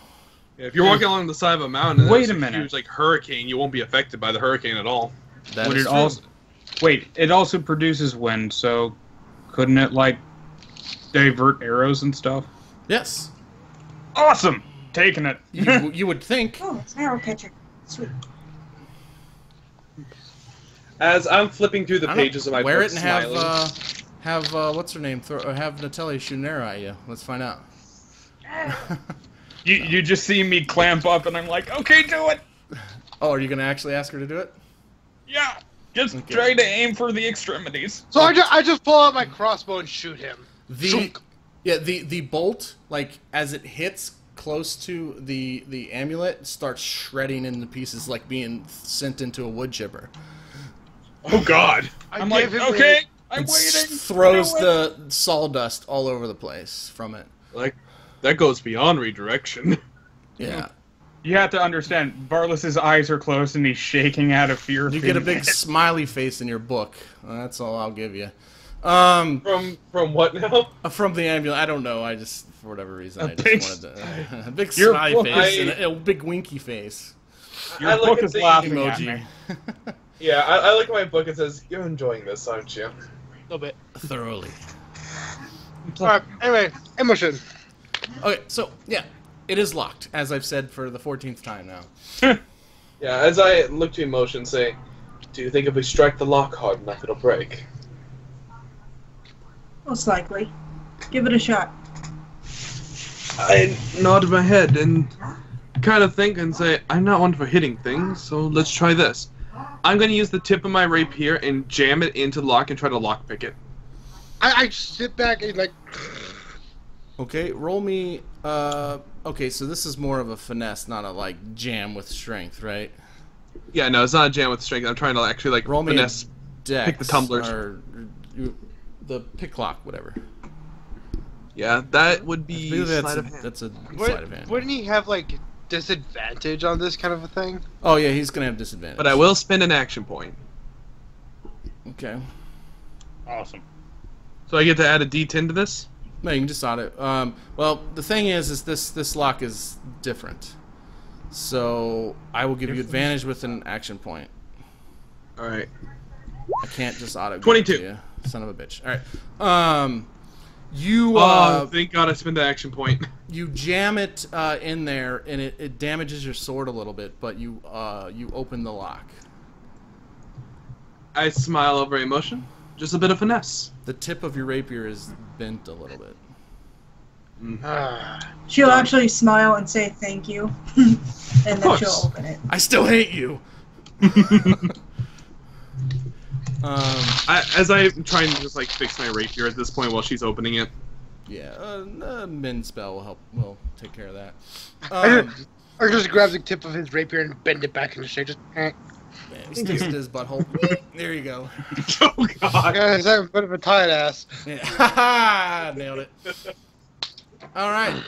Yeah, if you're walking along the side of a mountain and Wait there's a minute. huge like hurricane, you won't be affected by the hurricane at all. That Would is it true. also? Wait, it also produces wind, so couldn't it like divert arrows and stuff? Yes. Awesome. taking it. You would think. Oh, it's an arrow catcher. Sweet. As I'm flipping through the pages of my wear book, it and smiling, have what's her name? Have Natalia shoot an arrow at you. Let's find out. You just see me clamp up, and I'm like, okay, do it. Oh, are you gonna actually ask her to do it? Yeah, just try to aim for the extremities. So I just pull out my crossbow and shoot him. The bolt, like as it hits close to the amulet, starts shredding into pieces, like being sent into a wood chipper. Oh God! I'm like, okay, I'm waiting. Throws the sawdust all over the place from it. like, that goes beyond redirection. Yeah. You have to understand, Varlis' eyes are closed and he's shaking out of fear. You get a big smiley face in your book. That's all I'll give you. From what now? From the amulet. I don't know. I just, for whatever reason, wanted to. A big Your smiley book- face and a big winky face. Your book is laughing at Emoji. me. Yeah, I look at my book and says, "You're enjoying this, aren't you?" A little bit. Thoroughly. Alright, anyway, Immoshen. Okay, so, yeah. It is locked, as I've said for the 14th time now. Yeah, as I look to Immoshen, say, "Do you think if we strike the lock hard enough, it'll break?" Most likely. Give it a shot. I nod my head and kind of think and say, I'm not one for hitting things, so let's try this. I'm going to use the tip of my rapier and jam it into the lock and try to lockpick it. I sit back and like... Okay, roll me... okay, so this is more of a finesse, not a, like, jam with strength, right? Yeah, no, it's not a jam with strength. I'm trying to actually, like, roll me finesse, a dex, pick the tumblers. Or the pick lock, whatever. Yeah, that would be sleight of hand. That's a sleight of hand. Wouldn't he have, like, disadvantage on this kind of a thing? Oh, yeah, he's going to have disadvantage. But I will spend an action point. Okay. Awesome. So I get to add a D10 to this? No, you can just add it. Well, the thing is this lock is different. So I will give you advantage with an action point. Alright. I can't just auto 22. you, son of a bitch. Alright. You thank God I spent the action point. you jam it in there and it damages your sword a little bit, but you open the lock. I smile over emotion. Just a bit of finesse. The tip of your rapier is bent a little bit. She'll actually smile and say thank you, and then she'll open it. I still hate you. As I'm trying to just like fix my rapier at this point while she's opening it. Yeah, Min spell will help. Will take care of that. Or just grabs the tip of his rapier and bend it back into shape. Just. Man, he sticks it to his butthole. There you go. Oh God! Guys, I'm a bit of a tight ass. Yeah. Nailed it. All right.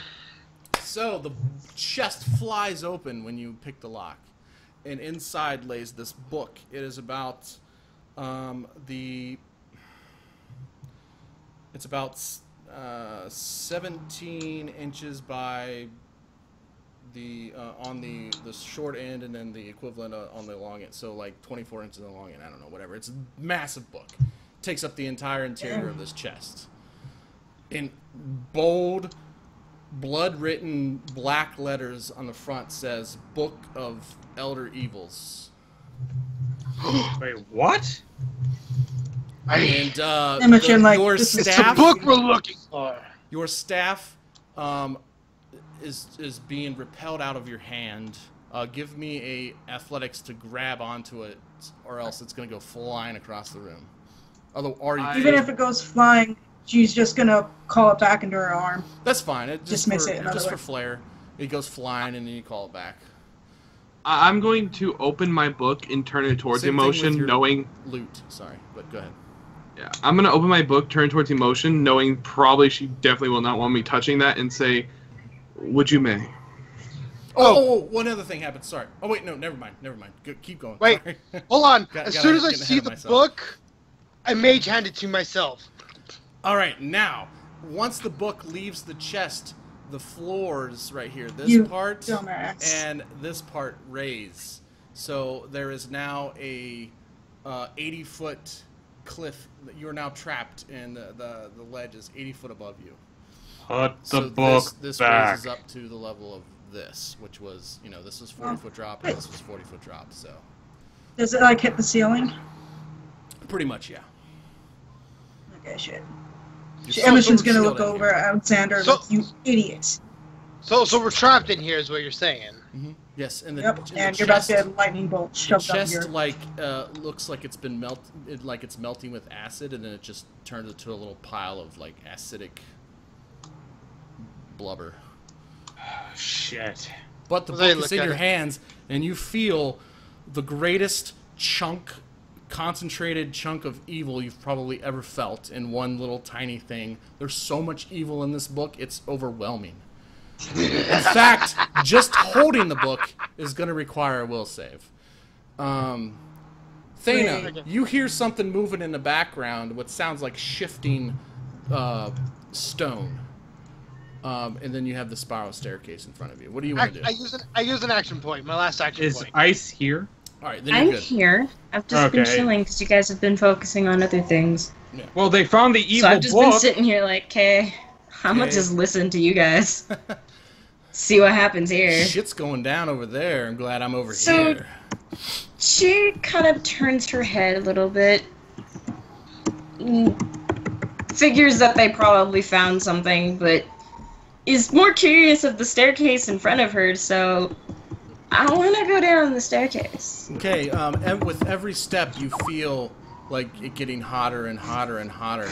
So the chest flies open when you pick the lock, and inside lays this book. It is about It's about 17 inches by the on the short end, and then the equivalent on the long end. So like 24 inches on the long end. I don't know, whatever. It's a massive book. Takes up the entire interior of this chest. In bold, blood-written black letters on the front says "Book of Elder Evils." Wait, what? And Imogen, like, your this is It's the staff, book we're looking for. your staff, is being repelled out of your hand. Give me a athletics to grab onto it, or else it's gonna go flying across the room. Even if it goes flying, she's just gonna call it back into her arm. That's fine. Dismiss it. Just for flair. It goes flying, and then you call it back. I'm going to open my book and turn it towards Same thing with emotion, your knowing. Loot. Sorry, but go ahead. Yeah, I'm gonna open my book, turn towards emotion, knowing probably she definitely will not want me touching that, and say, "Would you may?" Oh, one other thing happened. Sorry. Oh wait, no, never mind. Keep going. Wait, Sorry. hold on. Gotta As soon as I get ahead see of the myself. book, I mage hand it to myself. All right, now, once the book leaves the chest, the floors right here, this You part dumbass. and this part raise. So there is now a 80-foot cliff. You're now trapped, and the ledge is 80 foot above you. Put the So book this back. raises up to the level of this, which was, this was 40-foot drop and this was 40-foot drop. So. Does it like hit the ceiling? Pretty much, yeah. Okay, shit. Immoshen's gonna look over at Alexander like, you idiot. So we're trapped in here, is what you're saying. Mm-hmm. Yes, and and you're about to get a lightning bolt shoved up here. The chest, looks like it's been melted, like it's melting with acid, and then it just turns into a little pile of like acidic blubber. Oh, shit. But the book is in your hands, and you feel the greatest concentrated chunk of evil you've probably ever felt in one little tiny thing. There's so much evil in this book, it's overwhelming. In fact, just holding the book is going to require a will save. Thana, you hear something moving in the background, what sounds like shifting stone. And then you have the spiral staircase in front of you. What do you want to do? I use an action point, my last action point. Is ice here? All right, then you're good. I'm here. I've just been chilling because you guys have been focusing on other things. Yeah. Well, they found the evil book. So I've just been sitting here like, okay, I'm going to just listen to you guys. See what happens here. Shit's going down over there. I'm glad I'm over So here. she kind of turns her head a little bit. Figures that they probably found something, but is more curious of the staircase in front of her, so I want to go down the staircase. Okay, with every step you feel like it getting hotter and hotter and hotter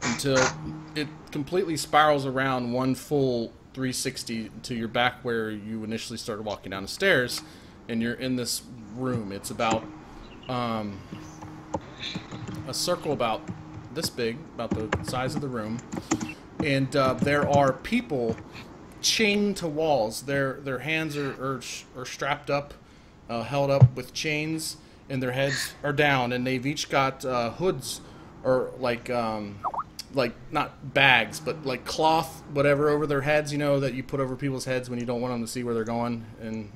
until it completely spirals around one full 360 to your back where you initially started walking down the stairs, and you're in this room. It's about a circle about this big, about the size of the room, and there are people chained to walls. Their hands are strapped up, held up with chains, and their heads are down, and they've each got hoods or like not bags, but like cloth, whatever, over their heads, that you put over people's heads when you don't want them to see where they're going, and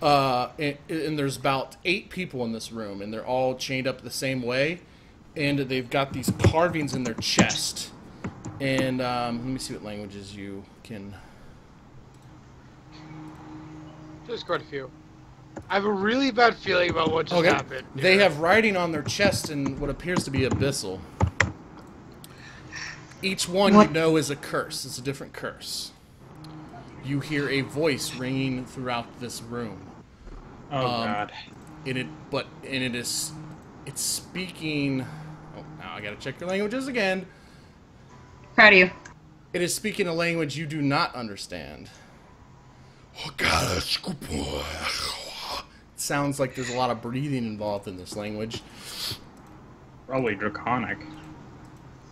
and there's about 8 people in this room, and they're all chained up the same way, and they've got these carvings in their chest. And let me see what languages you can. There's quite a few. I have a really bad feeling about what just happened. They have writing on their chest in what appears to be abyssal. Each one is a curse. It's a different curse. You hear a voice ringing throughout this room. Oh God! It's speaking. Oh, now I gotta check your languages again. Proud of you. It is speaking a language you do not understand. It sounds like there's a lot of breathing involved in this language. Probably draconic.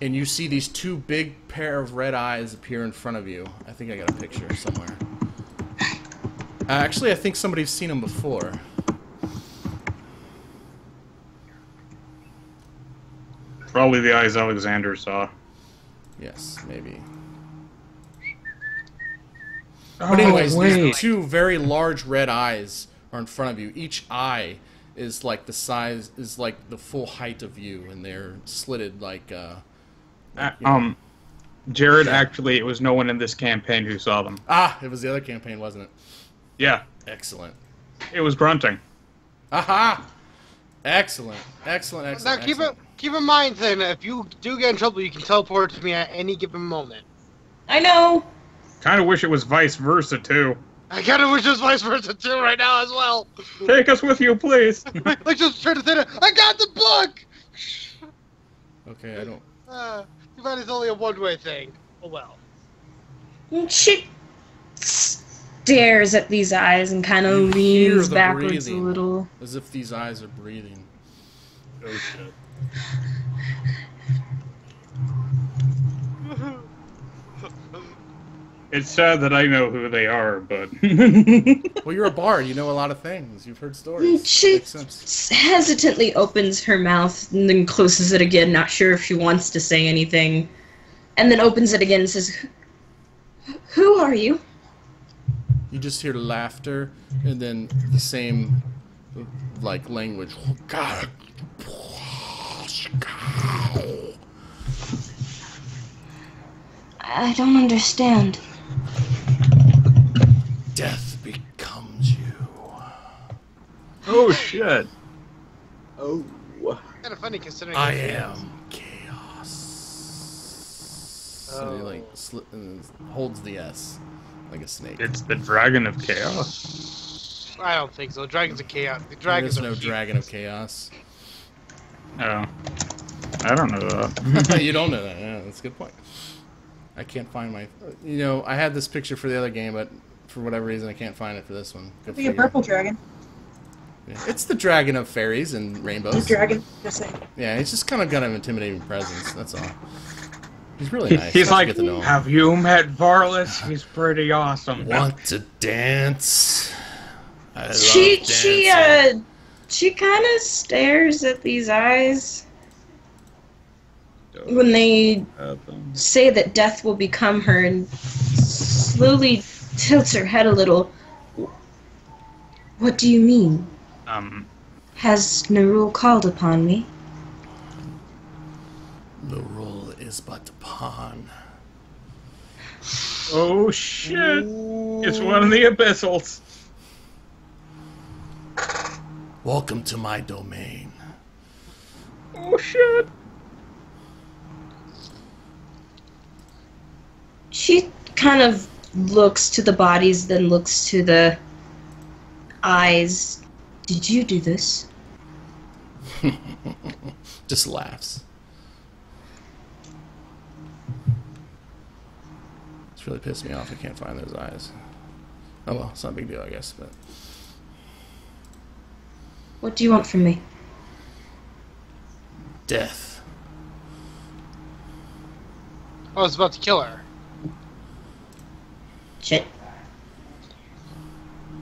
And you see these 2 big pair of red eyes appear in front of you. I think I got a picture somewhere. Actually, I think somebody's seen them before. Probably the eyes Alexander saw. Yes, maybe. But anyways, these 2 very large red eyes are in front of you. Each eye is like the size, is like the full height of you, and they're slitted like, Jared, actually, it was no one in this campaign who saw them. Ah, it was the other campaign, wasn't it? Yeah. Excellent. It was grunting. Aha! Excellent. Excellent. Now keep in mind, then, if you do get in trouble, you can teleport to me at any given moment. I know. Kind of wish it was vice versa too. I kind of wish it was vice versa too right now as well. Take us with you, please. Like just try to say that I got the book. Okay, I don't. Too bad it's only a one-way thing. Oh well. She stares at these eyes and kind of leans backwards a little. As if these eyes are breathing. Oh shit. It's sad that I know who they are, but... Well, you're a bard. You know a lot of things. You've heard stories. She hesitantly opens her mouth and then closes it again, not sure if she wants to say anything. And then opens it again and says, "Who are you?" You just hear laughter and then the same, like, language. I don't understand. shit. Oh. Kind of funny considering. I am chaos. So he like holds the S like a snake. It's the Dragon of Chaos. I don't think so. Dragons of Chaos. The dragons There's no are Dragon of Chaos. Oh. I don't know that. You don't know that. Yeah, that's a good point. I can't find my... You know, I had this picture for the other game, but for whatever reason I can't find it for this one. Could be a purple dragon. Yeah. It's the dragon of fairies and rainbows. The dragon, just saying. Yeah, he's just kind of got an intimidating presence, that's all. He's really nice. He's like, get to know him. have you met Varlis? He's pretty awesome. Want to dance? I love She dancing. she kind of stares at these eyes when they say that death will become her, and slowly tilts her head a little. What do you mean? Has Nerul called upon me? Nerul is but a pawn. Oh shit! It's one of the abyssals. Welcome to my domain. Oh shit! She kind of looks to the bodies, then looks to the eyes. Did you do this? Just laughs. It's really pissed me off. I can't find those eyes. Oh well, it's not a big deal, I guess. But What do you want from me? death. I was about to kill her. Shit.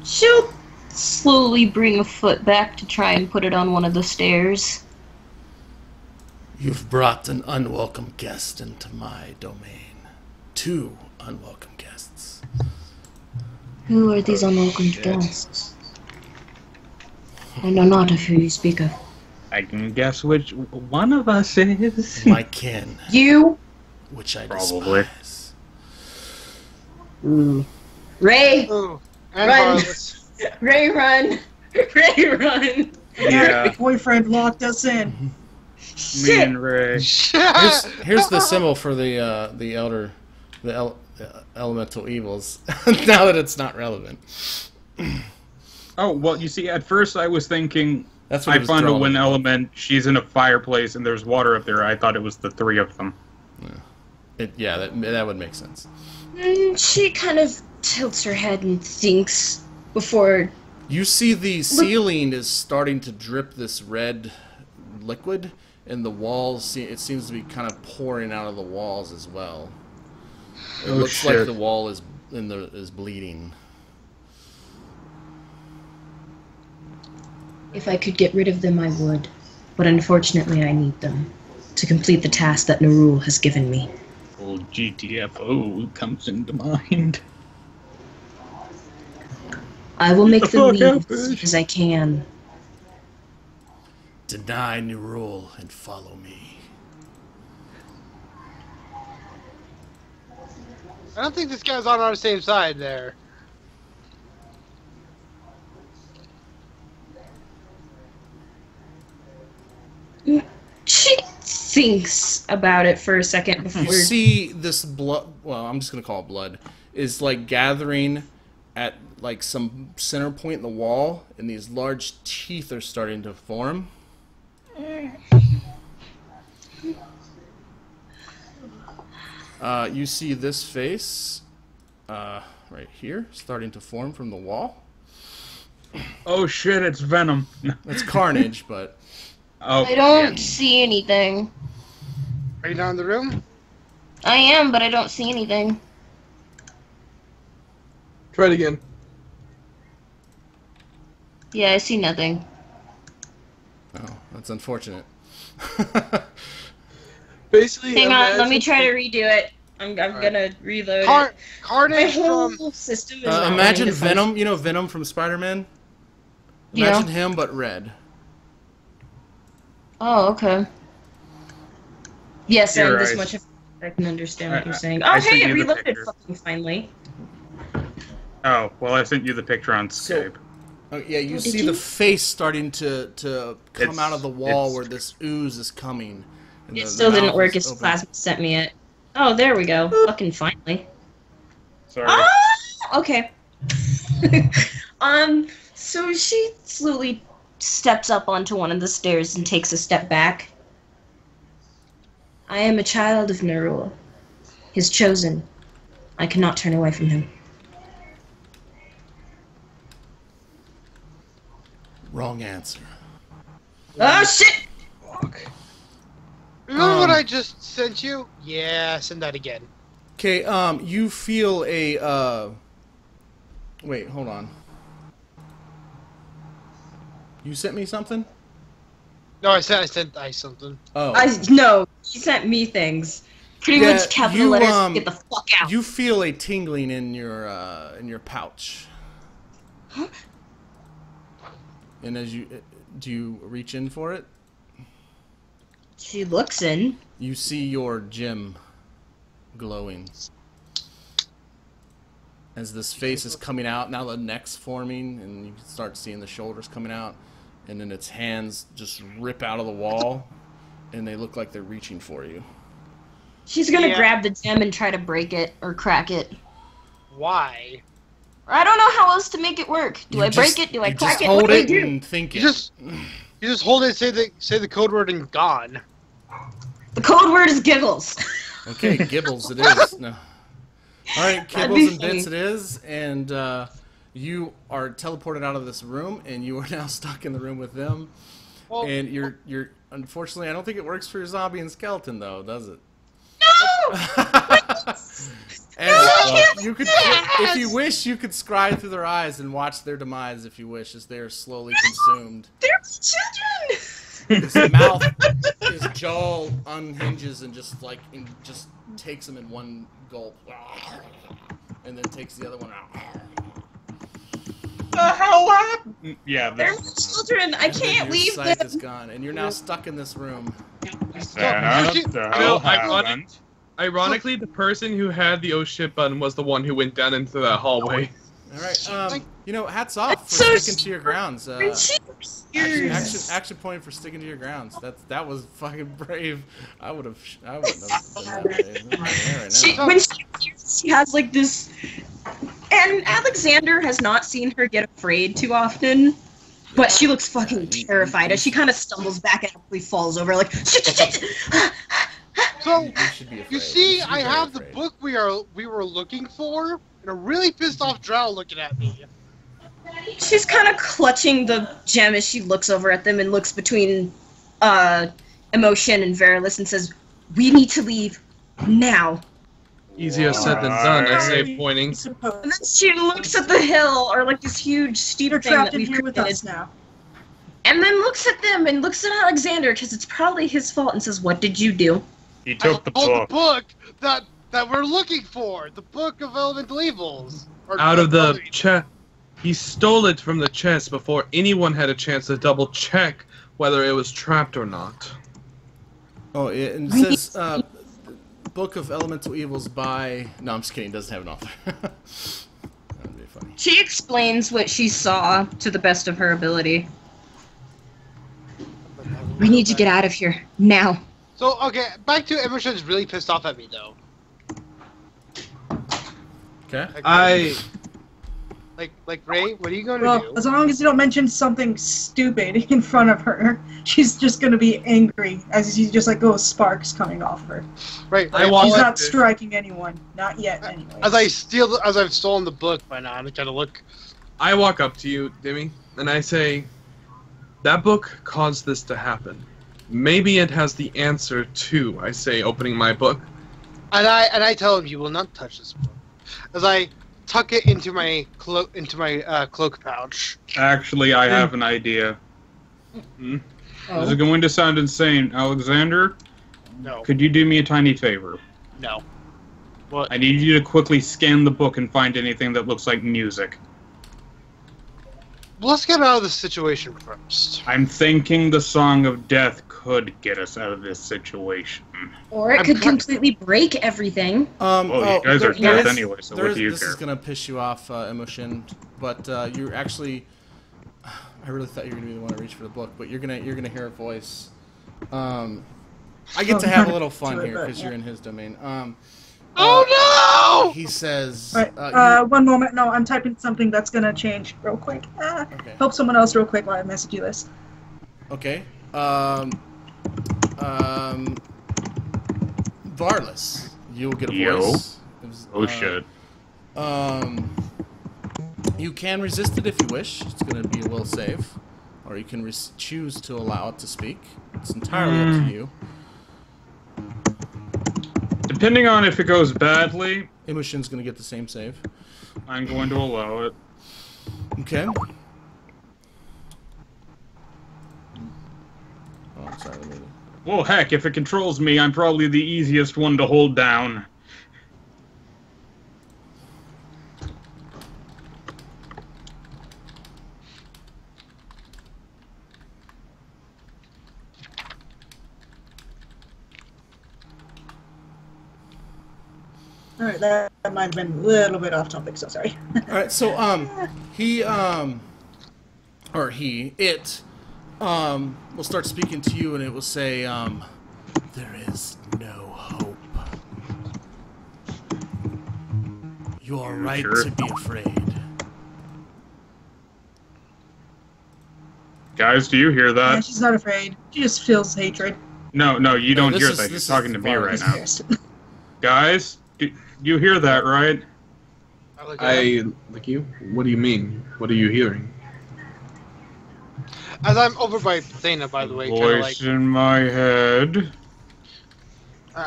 She'll slowly bring a foot back to try and put it on one of the stairs. You've brought an unwelcome guest into my domain. 2 unwelcome guests. Who are these unwelcome guests? I know not of who you speak of. I can guess which one of us is. My kin, You? which I Probably. despise. Ray! Ooh. And Run. Varlis. Ray, run! Ray, run! Yeah, My boyfriend locked us in. me Shit! and Ray. Here's the symbol for the elemental evils. Now that it's not relevant. Oh, well, you see, at first I was thinking, That's what I it was found a drawn. wind element, she's in a fireplace, and there's water up there. I thought it was the 3 of them. Yeah, that would make sense. She kind of tilts her head and thinks before... You see the ceiling is starting to drip this red liquid, and the walls, it seems to be kind of pouring out of the walls as well. It Oh, looks shit. like the wall is bleeding. If I could get rid of them, I would. But unfortunately, I need them to complete the task that Nerul has given me. Old GTFO comes into mind. I will make them fuck leave out, as soon bitch. as I can. Deny Nerul and follow me. I don't think this guy's on our same side there. She thinks about it for a second before... You see this blood, well, I'm just going to call it blood, is like gathering at like some center point in the wall, and these large teeth are starting to form. You see this face right here starting to form from the wall. Oh shit, it's Venom. It's carnage, but Oh, I don't see anything. Are you down in the room? I am, but I don't see anything. Try it again. Yeah, I see nothing. oh, that's unfortunate. Basically, Hang on, let me imagine- try to redo it. I'm gonna reload it. My Carnage whole from... system is not Imagine running to Venom, you know Venom from Spider-Man? Yeah. Imagine him, but red. Oh, okay. Yes, You're I'm this right. much of I can understand what you're I- saying. I Oh, sent hey, it you the reloaded picture. fucking finally. Oh, well, I sent you the picture on So- Skype. Oh, yeah, you see the face starting to come out of the wall where this ooze is coming. It still didn't work as Plasma sent me it. Oh, there we go. Fucking finally. Sorry. Ah! Okay. So she slowly steps up onto one of the stairs and takes a step back. I am a child of Nerul, his chosen. I cannot turn away from him. Wrong answer. Oh, shit! Fuck. Remember what I just sent you? Yeah, send that again. Okay, you feel a, wait, hold on. You sent me something? No, I sent something. Oh. No, he sent me things. Pretty much capital letters, get the fuck out. You feel a tingling in your pouch. Huh? And as do you reach in for it? She looks in. You see your gem glowing. As this face is coming out, now the neck's forming, and you can start seeing the shoulders coming out, and then its hands just rip out of the wall, and they look like they're reaching for you. She's gonna grab the gem and try to break it or crack it. Why? I don't know how else to make it work. Do I break it? Do I crack it? What do I do? And think you just hold it, say the code word, and gone. The code word is giggles. Okay, gibbles it is. No. All right, kibbles and bits it is, and you are teleported out of this room, and you are now stuck in the room with them. Well, and you're unfortunately, I don't think it works for your zombie and skeleton though, does it? No. And you could, if you wish, you could scry through their eyes and watch their demise if you wish, as they are slowly consumed. They're children. His mouth, his jaw unhinges and just takes them in one gulp, and then takes the other one out. The hell happened? Yeah, they're children. I can't leave them. Your sight is gone, and you're now stuck in this room. Ironically, the person who had the oh shit button was the one who went down into that hallway. All right, hats off for sticking to your grounds. Action point for sticking to your grounds. That was fucking brave. I wouldn't have done that. She has like this, and Alexander has not seen her get afraid too often, but she looks fucking terrified as she kind of stumbles back and actually falls over like shit. So you see, I have the book we were looking for, and a really pissed off Drow looking at me. She's kind of clutching the gem as she looks over at them and looks between Immoshen and Varlis and says, "We need to leave now." Easier said than done, I say, pointing. And then she looks at the hill, or like this huge steep thing that we've here with us now. And then looks at them and looks at Alexander because it's probably his fault and says, "What did you do?" He took the book. that we're looking for, the Book of Elemental Evils. Out of the chest. He stole it from the chest before anyone had a chance to double check whether it was trapped or not. Oh, and it says Book of Elemental Evils by... No, I'm just kidding. It doesn't have an author. That would be funny. She explains what she saw to the best of her ability. We need to get out of here now. So, okay, back to Immoshen's really pissed off at me, though. Okay. Like Ray, what are you going to do? As long as you don't mention something stupid in front of her, she's just going to be angry as you just sparks coming off her. Right. She's not striking anyone, not yet. Anyway. As I've stolen the book by now, I'm trying to look. I walk up to you, Dimi, and I say, "That book caused this to happen. Maybe it has the answer too." I say, opening my book. And I tell him, "You will not touch this book." As I tuck it into my cloak pouch. Actually, I have an idea. This is going to sound insane. Alexander? No. Could you do me a tiny favor? No. What? I need you to quickly scan the book and find anything that looks like music. Let's get out of this situation first. I'm thinking the Song of Death could get us out of this situation. Or it could completely break everything. Well, you guys are dead anyway, so what do you care? This is going to piss you off, Immoshen, but you're actually... I really thought you were gonna be the one to reach for the book, but you're gonna hear a voice. I get to have a little fun here because you're in his domain. Oh no! He says. Right. One moment. No, I'm typing something that's gonna change real quick. Okay. Help someone else real quick while I message you this. Okay. Varlis, you'll get a voice. Shit. You can resist it if you wish. It's going to be a will save. Or you can choose to allow it to speak. It's entirely up to you. Depending on if it goes badly, Immoshen's going to get the same save. I'm going to allow it. Okay. Oh, sorry. Well, heck, if it controls me, I'm probably the easiest one to hold down. Alright, that might have been a little bit off topic, so sorry. Alright, so, it will start speaking to you, and it will say, there is no hope. You are right to be afraid. Guys, do you hear that? Yeah, she's not afraid. She just feels hatred. No, you don't hear that. She's talking to me right now. Guys, do you hear that, right? Like you? What do you mean? What are you hearing? As I'm over by Thana, by the way, Voice in my head.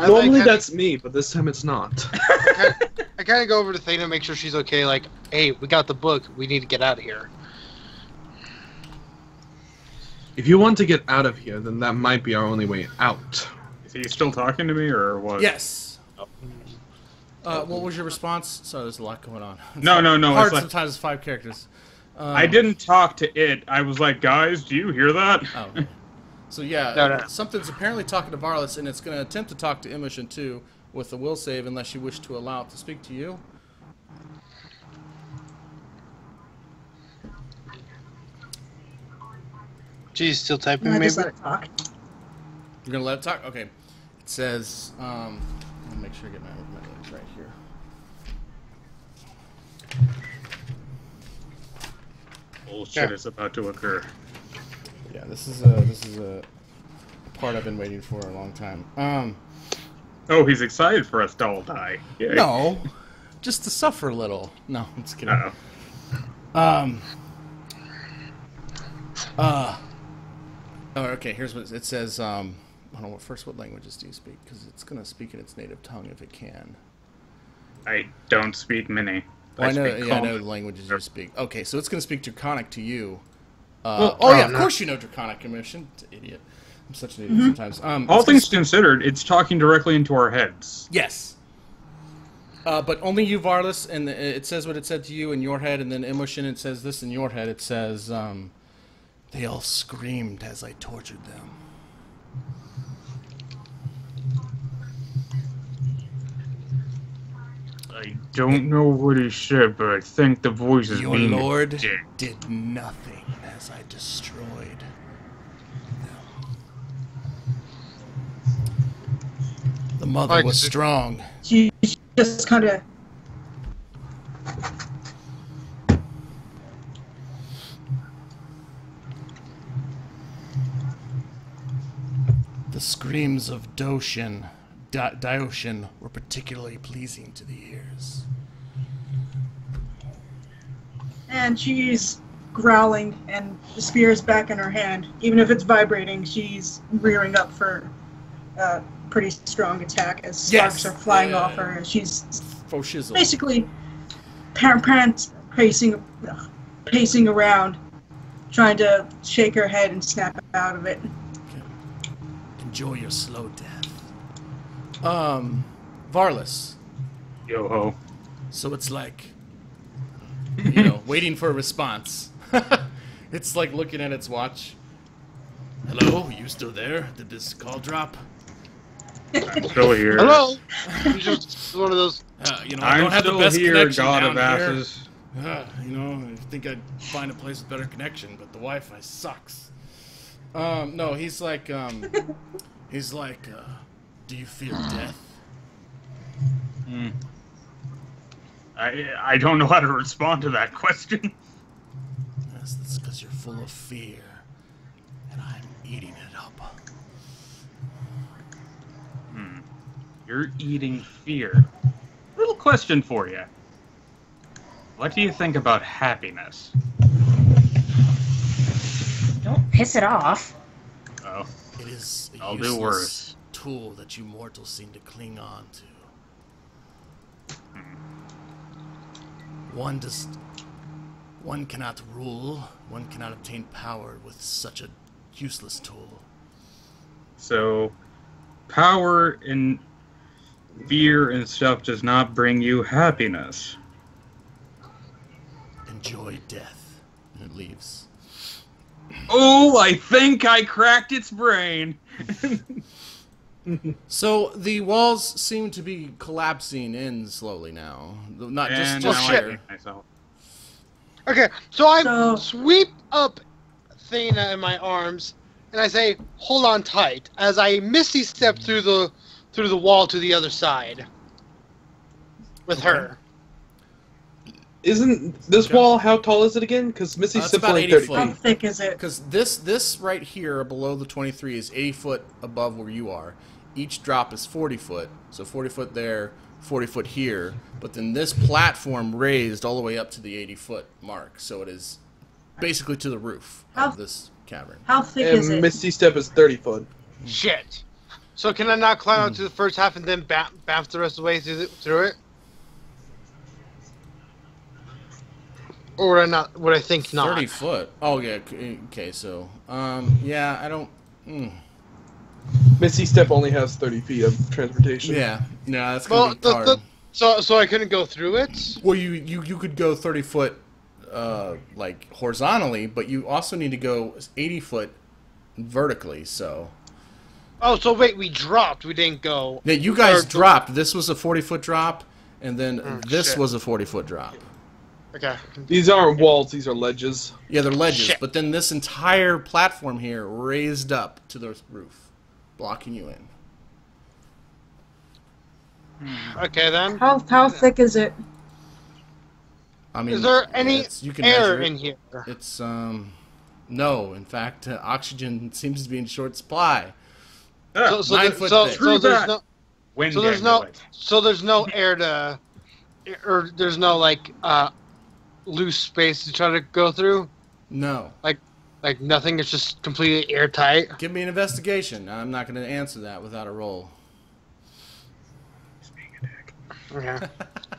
Normally that's me, but this time it's not. I kind of go over to Thana, make sure she's okay. Like, hey, we got the book. We need to get out of here. If you want to get out of here, then that might be our only way out. Is he still talking to me, or what? Yes. What was your response? Sorry, there's a lot going on. No. Hard it's like, sometimes it's 5 characters. I didn't talk to it. I was like, guys, do you hear that? Oh. So yeah, No. something's apparently talking to Varlis, and it's going to attempt to talk to Immoshen too with a will save, unless you wish to allow it to speak to you. She's still typing, I maybe? just let it talk. You're going to let it talk? Okay. It says, let me make sure I get my notes right here. Bullshit is about to occur. Yeah, this is a part I've been waiting for a long time. Oh, he's excited for us to all die. Yay. No, just to suffer a little. No, I'm just kidding. Oh, okay, here's what it says. I don't know, what languages do you speak? Because it's going to speak in its native tongue if it can. I don't speak many. Well, I know the languages you speak. Okay, so it's going to speak Draconic to you. Of course you know Draconic, Immoshen. Idiot. I'm such an idiot sometimes. All things considered, it's talking directly into our heads. Yes. But only you, Varlis, and it says what it said to you in your head, and then Immoshen, it says this in your head. It says, they all screamed as I tortured them. I don't know what he said, but I think the voice is Your being lord dick. did nothing as I destroyed them. The mother was strong. She just kind of... The screams of Doshin were particularly pleasing to the ears. And she's growling, and the spear is back in her hand. Even if it's vibrating, she's rearing up for a pretty strong attack as sparks are flying off her. She's basically pacing around, trying to shake her head and snap out of it. Enjoy your slow death. Varlis. Yo-ho. So it's like, waiting for a response. It's like looking at its watch. Hello, you still there? Did this call drop? I'm still here. Hello? Just one of those... I'm still here, God of Asses. I think I'd find a place with better connection, but the Wi-Fi sucks. No, he's like, do you fear death? I don't know how to respond to that question. Yes, that's because you're full of fear, and I'm eating it up. You're eating fear. Little question for you. What do you think about happiness? Don't piss it off. Oh, It is a I'll do useless worse. tool that you mortals seem to cling on to. One cannot rule, one cannot obtain power with such a useless tool. So, power and fear and stuff does not bring you happiness. Enjoy death. And it leaves. Oh, I think I cracked its brain. So the walls seem to be collapsing in slowly now. Not And just now I here. hate myself. Okay, so I sweep up Thana in my arms, and I say, "Hold on tight," as I misty step through the wall to the other side with her. Isn't this wall, how tall is it again? Because Missy's It's steps about only 80 30 foot. How feet. thick is it? Because this right here below the 23 is 80 foot above where you are. Each drop is 40 foot. So 40 foot there, 40 foot here. But then this platform raised all the way up to the 80 foot mark. So it is basically to the roof of this cavern. How thick is And it? Misty step is 30 foot. Shit. So can I not climb up to the first half and then bounce the rest of the way through it? Or would I not? Would I think not? 30 foot. Oh, yeah. Okay, so, yeah, I don't... Misty step only has 30 feet of transportation. Yeah. No, that's going to be hard. So I couldn't go through it? Well, you could go 30 foot, like, horizontally, but you also need to go 80 foot vertically, so... Oh, so wait, we dropped. We didn't go... Yeah, you guys dropped. This was a 40 foot drop, and then this shit. was a 40 foot drop. Okay. These aren't walls, these are ledges. Yeah, they're ledges, Shit. but then this entire platform here raised up to the roof, blocking you in. Okay, then. How thick is it? I mean, Is there any you can air measure it. in here? It's, no. In fact, oxygen seems to be in short supply. So 9 foot thick. so there's no... Wind So there's no, so there's no air to, or there's no like loose space to try to go through. No. Like nothing. It's just completely airtight. Give me an investigation. I'm not going to answer that without a roll. Okay.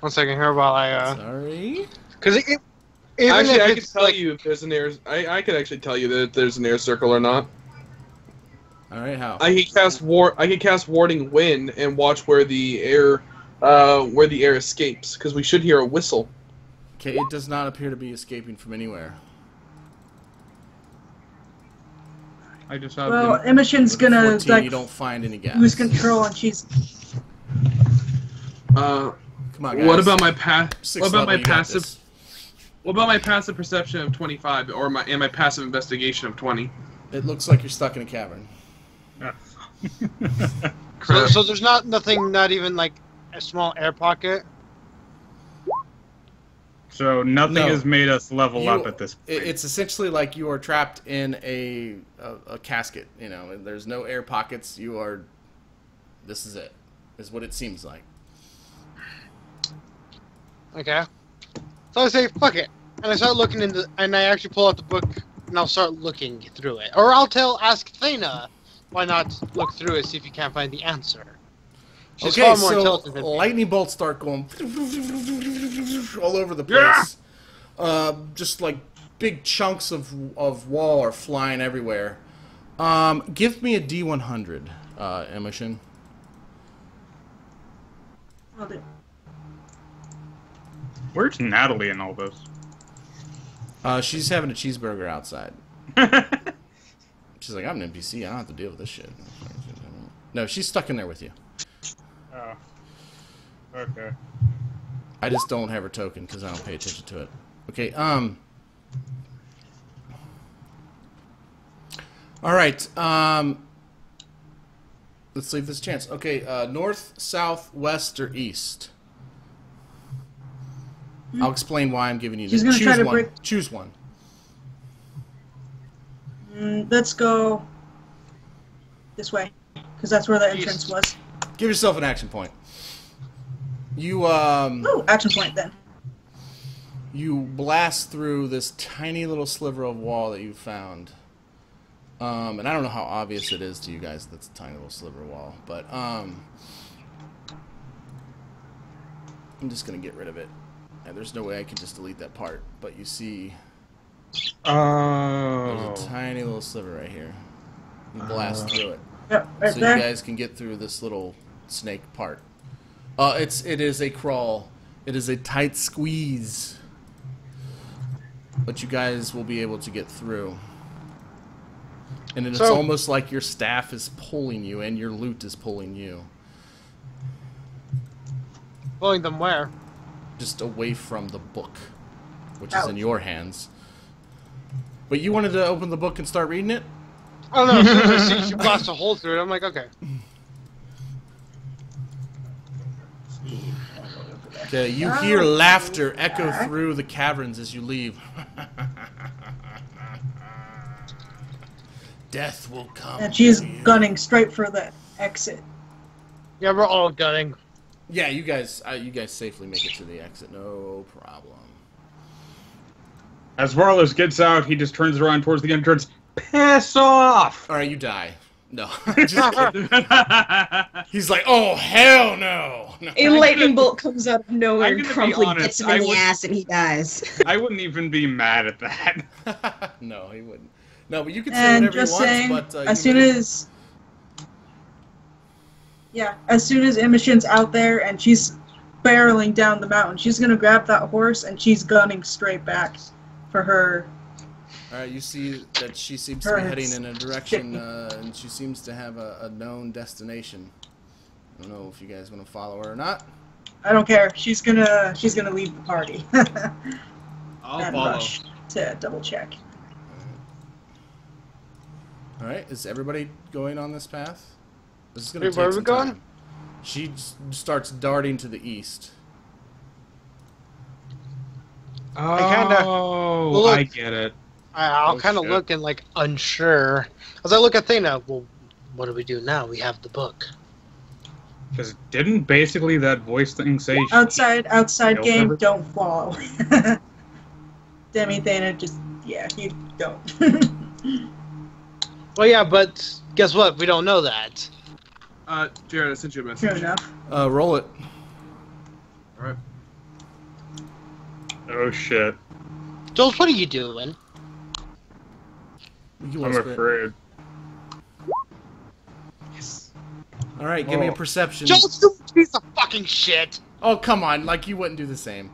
1 second here while I. Sorry. Because Actually, I can tell you if there's an air. I could actually tell you that if there's an air circle or not. All right, how? I can cast warding wind and watch where the air escapes because we should hear a whistle. Okay, it does not appear to be escaping from anywhere. I just have Well, Immoshen's With a gonna 14, like you don't find any gas. lose control, and she's Come on, guys. What about my path? Sixth What about level, my you got passive? this. What about my passive perception of 25 or my passive investigation of 20? It looks like you're stuck in a cavern. so there's nothing, not even like a small air pocket. So nothing No. has made us level You- up at this point. It's essentially like you are trapped in a casket. You know, there's no air pockets. You are. This is it. Is what it seems like. Okay. So I say fuck it, and I start looking and I actually pull out the book and I'll start looking through it, or ask Thana. Why not look through it, see if you can't find the answer? She's Okay, far more so intelligent than me. lightning bolts start going all over the place. Just like big chunks of wall are flying everywhere. Give me a D100, Immoshen. I'll do. Where's Natalie in all this? She's having a cheeseburger outside. She's like, I'm an NPC. I don't have to deal with this shit. No, she's stuck in there with you. Oh. Okay. I just don't have her token because I don't pay attention to it. Okay. All right. Let's leave this chance. Okay. North, south, west, or east. I'll explain why I'm giving you this. She's gonna try to break. Choose one. Let's go this way, because that's where the entrance was. Give yourself an action point. You Oh, action point then. You blast through this tiny little sliver of wall that you found. And I don't know how obvious it is to you guys that's a tiny little sliver of wall, but I'm just gonna get rid of it. And there's no way I can just delete that part, but you see there's a tiny little sliver right here. You blast through it. Yep, right so there. you guys can get through this little snake part. It is a crawl. It is a tight squeeze. But you guys will be able to get through. And it's almost like your staff is pulling you and your loot is pulling you. Pulling them where? Just away from the book, which is in your hands. But you wanted to open the book and start reading it? Oh no, as soon as I see she blasts a hole through it, I'm like, okay. Okay, you hear laughter echo through the caverns as you leave. Death will come. And she's gunning straight for the exit. Yeah, we're all gunning. Yeah, you guys safely make it to the exit, no problem. As Varlis gets out, he just turns around towards the entrance. Piss off! All right, you die. No. He's like, oh, hell no. A lightning bolt comes out of nowhere and promptly hits him in the ass and he dies. I wouldn't even be mad at that. No, he wouldn't. No, but you can say whatever you want, but... as soon as Immoshen's out there and she's barreling down the mountain, she's going to grab that horse and she's gunning straight back for her. Alright, you see that she seems to be heading in a direction, and she seems to have a known destination. I don't know if you guys want to follow her or not. I don't care. She's gonna leave the party. I'll follow. Rush to double check. Alright, is everybody going on this path? This is gonna take where are we some going? time. She starts darting to the east. I get it. I'll kind of look and like unsure. As I look at Thana, well, what do we do now? We have the book. Because didn't basically that voice thing say... Outside game, don't follow. Demi, Thana, you don't. Well, yeah, but guess what? We don't know that. Jared, I sent you a message. True enough. Roll it. Alright. Oh, shit. Joltz, what are you doing? You I'm afraid. Yes. Alright, give me a perception. Joltz, you piece of fucking shit! Oh, come on, like you wouldn't do the same.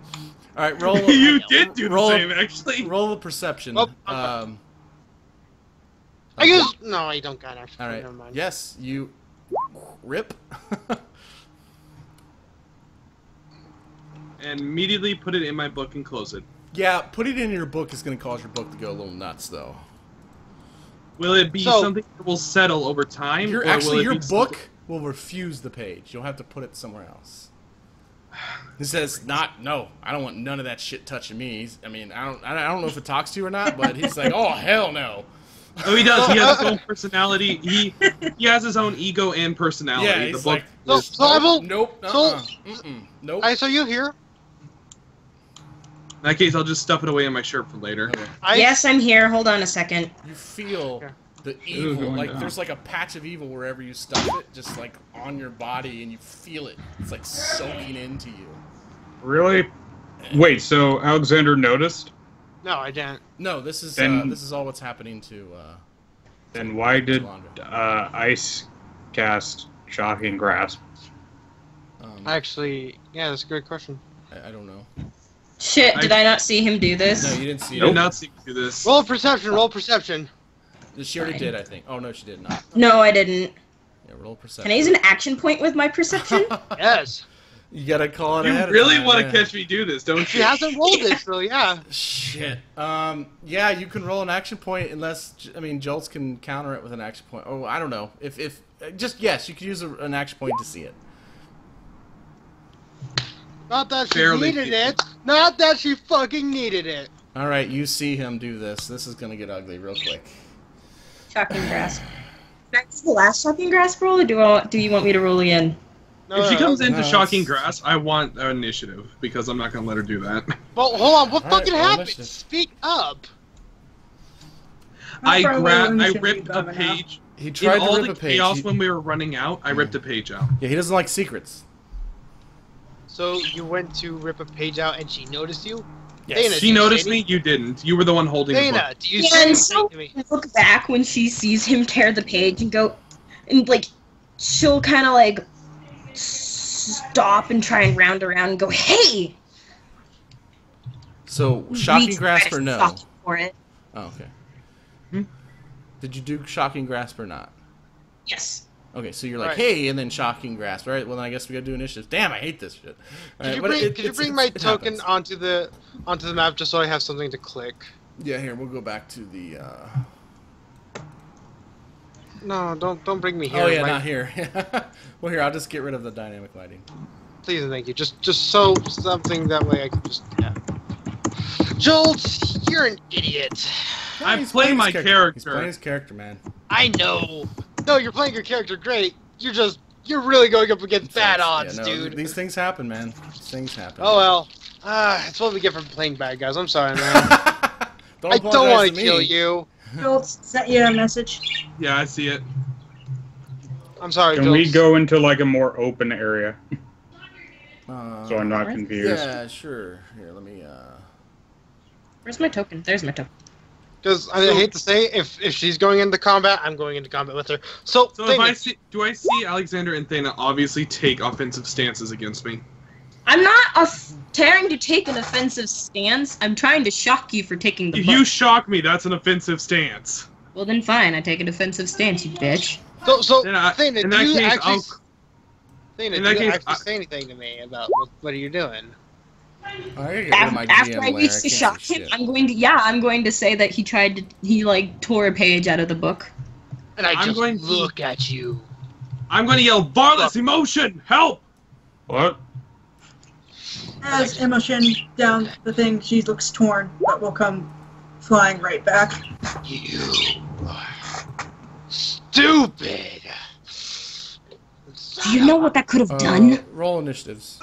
Alright, roll. You did do the same, actually. Roll a perception. Oh, I guess... No, I don't got actually. Alright, Never mind. yes, you... Rip. And immediately put it in my book and close it. Yeah, putting it in your book is going to cause your book to go a little nuts, though. Will it be something that will settle over time? Your book will refuse the page. You'll have to put it somewhere else. It says, no, I don't want none of that shit touching me. I don't know if it talks to you or not, but he's like, oh, hell no. Oh, he does. He has his own personality. He has his own ego and personality. Yeah, he's the book. Nope. Nope. I saw you here. In that case, I'll just stuff it away in my shirt for later. Okay. Yes, I'm here. Hold on a second. You feel the evil, like there's like a patch of evil wherever you stuff it, just like on your body, and you feel it. It's like soaking into you. Really? Wait, so Alexander noticed? No, I didn't. No, this is all what's happening to. Then why did Ice cast Shocking Grasp? Actually, yeah, that's a great question. I don't know. Shit, did I not see him do this? No, you didn't see it. I did not see him do this. Roll perception, roll perception. She already did, I think. Oh, no, she did not. No, I didn't. Yeah, roll perception. Can I use an action point with my perception? Yes. You gotta call it You ahead really of time, want to yeah. catch me do this, don't you? She hasn't rolled it, so yeah. Shit. Yeah, you can roll an action point unless, I mean, Joltz can counter it with an action point. Oh, I don't know. If just, yes, you can use an action point to see it. Not that she Barely needed people. it. Not that she fucking needed it. Alright, you see him do this. This is gonna get ugly real quick. Shocking grasp. That's the last shocking grasp roll, or do you want me to roll again? No, If she comes no, into it's- shocking grass, I want initiative because I'm not gonna let her do that. Well, hold on. What All right, fucking roll happened? initiative. Speak up. I Probably ripped a now. page. He In tried all to the rip a page. chaos when we were running out, I ripped a page out. Yeah, he doesn't like secrets. So you went to rip a page out and she noticed you? Yes. Dana, She do you noticed say me, you didn't. You were the one holding the book. Dana, do you Yeah, say and anything so to me? look back when she sees him tear the page and go, and like, she'll kind of like stop and try and round around and go, "Hey!" So, shocking Reach grasp try or to no? stop for it. Oh, okay. Did you do shocking grasp or not? Yes. Okay, so you're like, Right. hey, and then shocking grasp. All right, well, then I guess we gotta do initiative. Damn, I hate this shit. All right, Could you but bring, it- could you it's- bring my it token happens. onto the map just so I have something to click? Yeah, here, we'll go back to the... No, don't bring me here. Oh, yeah, Like, not here. Well, here, I'll just get rid of the dynamic lighting. Please and thank you. Just so something that way I can just yeah. Joltz, you're an idiot. No, I he's play playing my his character. He's playing his character, man. I know. No, you're playing your character great. You're really going up against bad Yeah, odds, no, dude. These things happen, man. These things happen. Oh well. That's what we get for playing bad guys. I'm sorry, man. I don't apologize want to me. kill you. Joltz sent you a message. Yeah, I see it. I'm sorry, Can we Joltz. go into like a more open area so I'm not What? confused? Yeah, sure. Here, let me, Where's my token? There's my token. Because I hate to say, if she's going into combat, I'm going into combat with her. So So thing if I is- see, do I see Alexander and Thana obviously take offensive stances against me? I'm not trying to take an offensive stance. I'm trying to shock you for taking the If book. you shock me, that's an offensive stance. Well, then fine. I take a defensive stance, you bitch. So Then I- Thana, in do that you case, actually, I'll- Thana, in do that you case, actually I- say anything to me about what are you doing? I gotta get rid of my After GM I layer. reach to can't shock say him, shit. I'm going to say that he like tore a page out of the book. And I I'm just going to- look at you. I'm going to yell, Varlis, Immoshen, help! What? As Immoshen down the thing, she looks torn, but will come flying right back. You are stupid. Do you know what that could have done? Roll initiatives.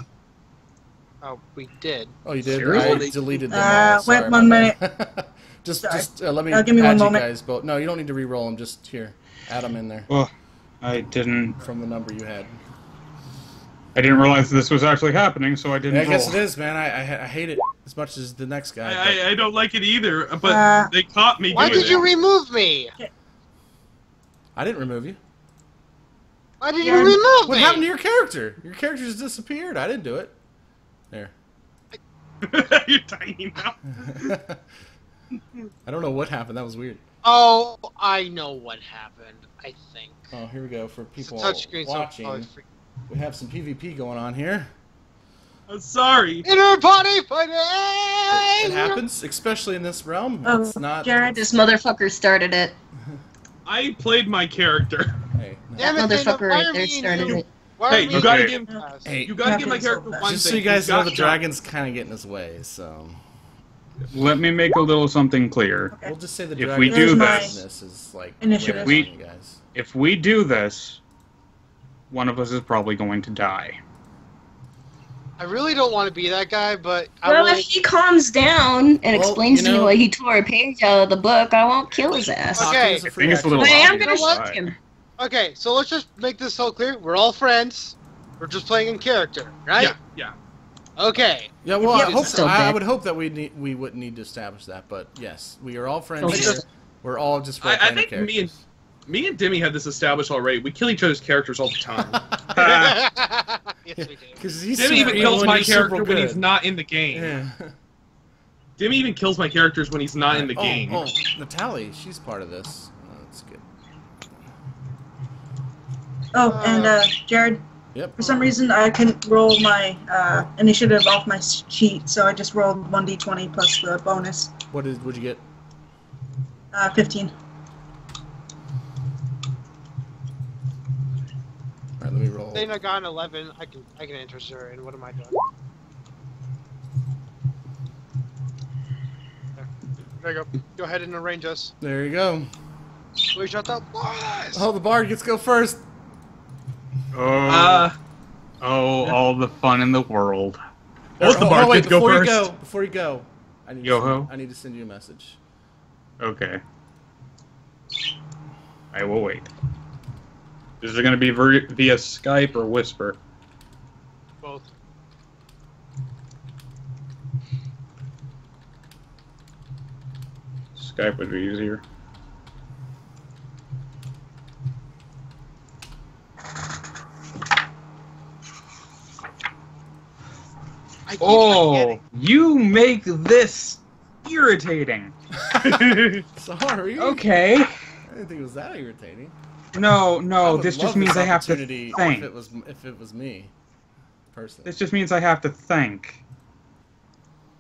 Oh, we did. Oh, you did? Seriously? I deleted them all. Wait Sorry 1 about that. just Sorry. let me Give me one add you moment. guys both. No, you don't need to re-roll them. Just here. Add them in there Well, I didn't from the number you had. realize this was actually happening, so I didn't Yeah, I guess roll. it is, man. I hate it as much as the next guy. I don't like it either, but they caught me Why doing did you it. remove me? I didn't remove you. Why did you Yeah. remove What me? happened to your character? Your character just disappeared. I didn't do it. There. You're tiny now. I don't know what happened. That was weird. Oh, I know what happened. I think. Oh, here we go. For It's a people touchscreen, so watching, probably free. we have some PvP going on here. I'm sorry. Inner body fighting. It happens, especially in this realm. Oh, It's not. Jared, This motherfucker started it. I played my character. Hey, no. Damn it, Motherfucker Dana, why right are there we in started you? it. Why Hey, are we you gotta in give- class? Hey, You gotta give my Nothing's character so one just thing. so you guys know, got the shot. dragon's kind of getting his way. So Let me make a little something clear. we'll just say the If dragon. we do this is like Initiative. way We- ahead of you guys. If we do this, one of us is probably going to die. I really don't want to be that guy, but Well, I if he calms down and Well, explains you to me know- why he tore a page out of the book, I won't kill his ass. Okay. Talking is a I free think it's a action. little But I am obvious, gonna You know shoot but- him. Okay, so let's just make this so clear. We're all friends. We're just playing in character, right? Yeah. Okay. Yeah, well, Yeah, I, hope still I dead. would hope that we wouldn't need to establish that, but yes, we are all friends Okay. here. We're all just role I playing think characters. me and Dimi had this established already. We kill each other's characters all the time. Yes, we do. Because he's Dimi super even evil kills and my you're super character when he's good. not in the game. Yeah. Dimi even kills my characters when he's not in the game. Oh, Natalie, she's part of this. Oh, that's good. Oh, and Jared, Yep. For some reason, I couldn't roll my initiative off my sheet, so I just rolled 1d20 plus the bonus. What'd you get? 15. Alright, let me roll. Thana got an 11. I can interest her in. What am I doing? There you go. Go ahead and arrange us. There you go. We shut up. Oh, the bard gets to go first. Oh, all the fun in the world. Oh, the bard wait, gets to go first. Before you go, I need to send you a message. Okay. I will wait. Is it going to be via Skype or Whisper? Both. Skype would be easier. Oh, you make this irritating. Sorry. Okay. I didn't think it was that irritating. No, this just means I have to think. If it was me, personally. This just means I have to think.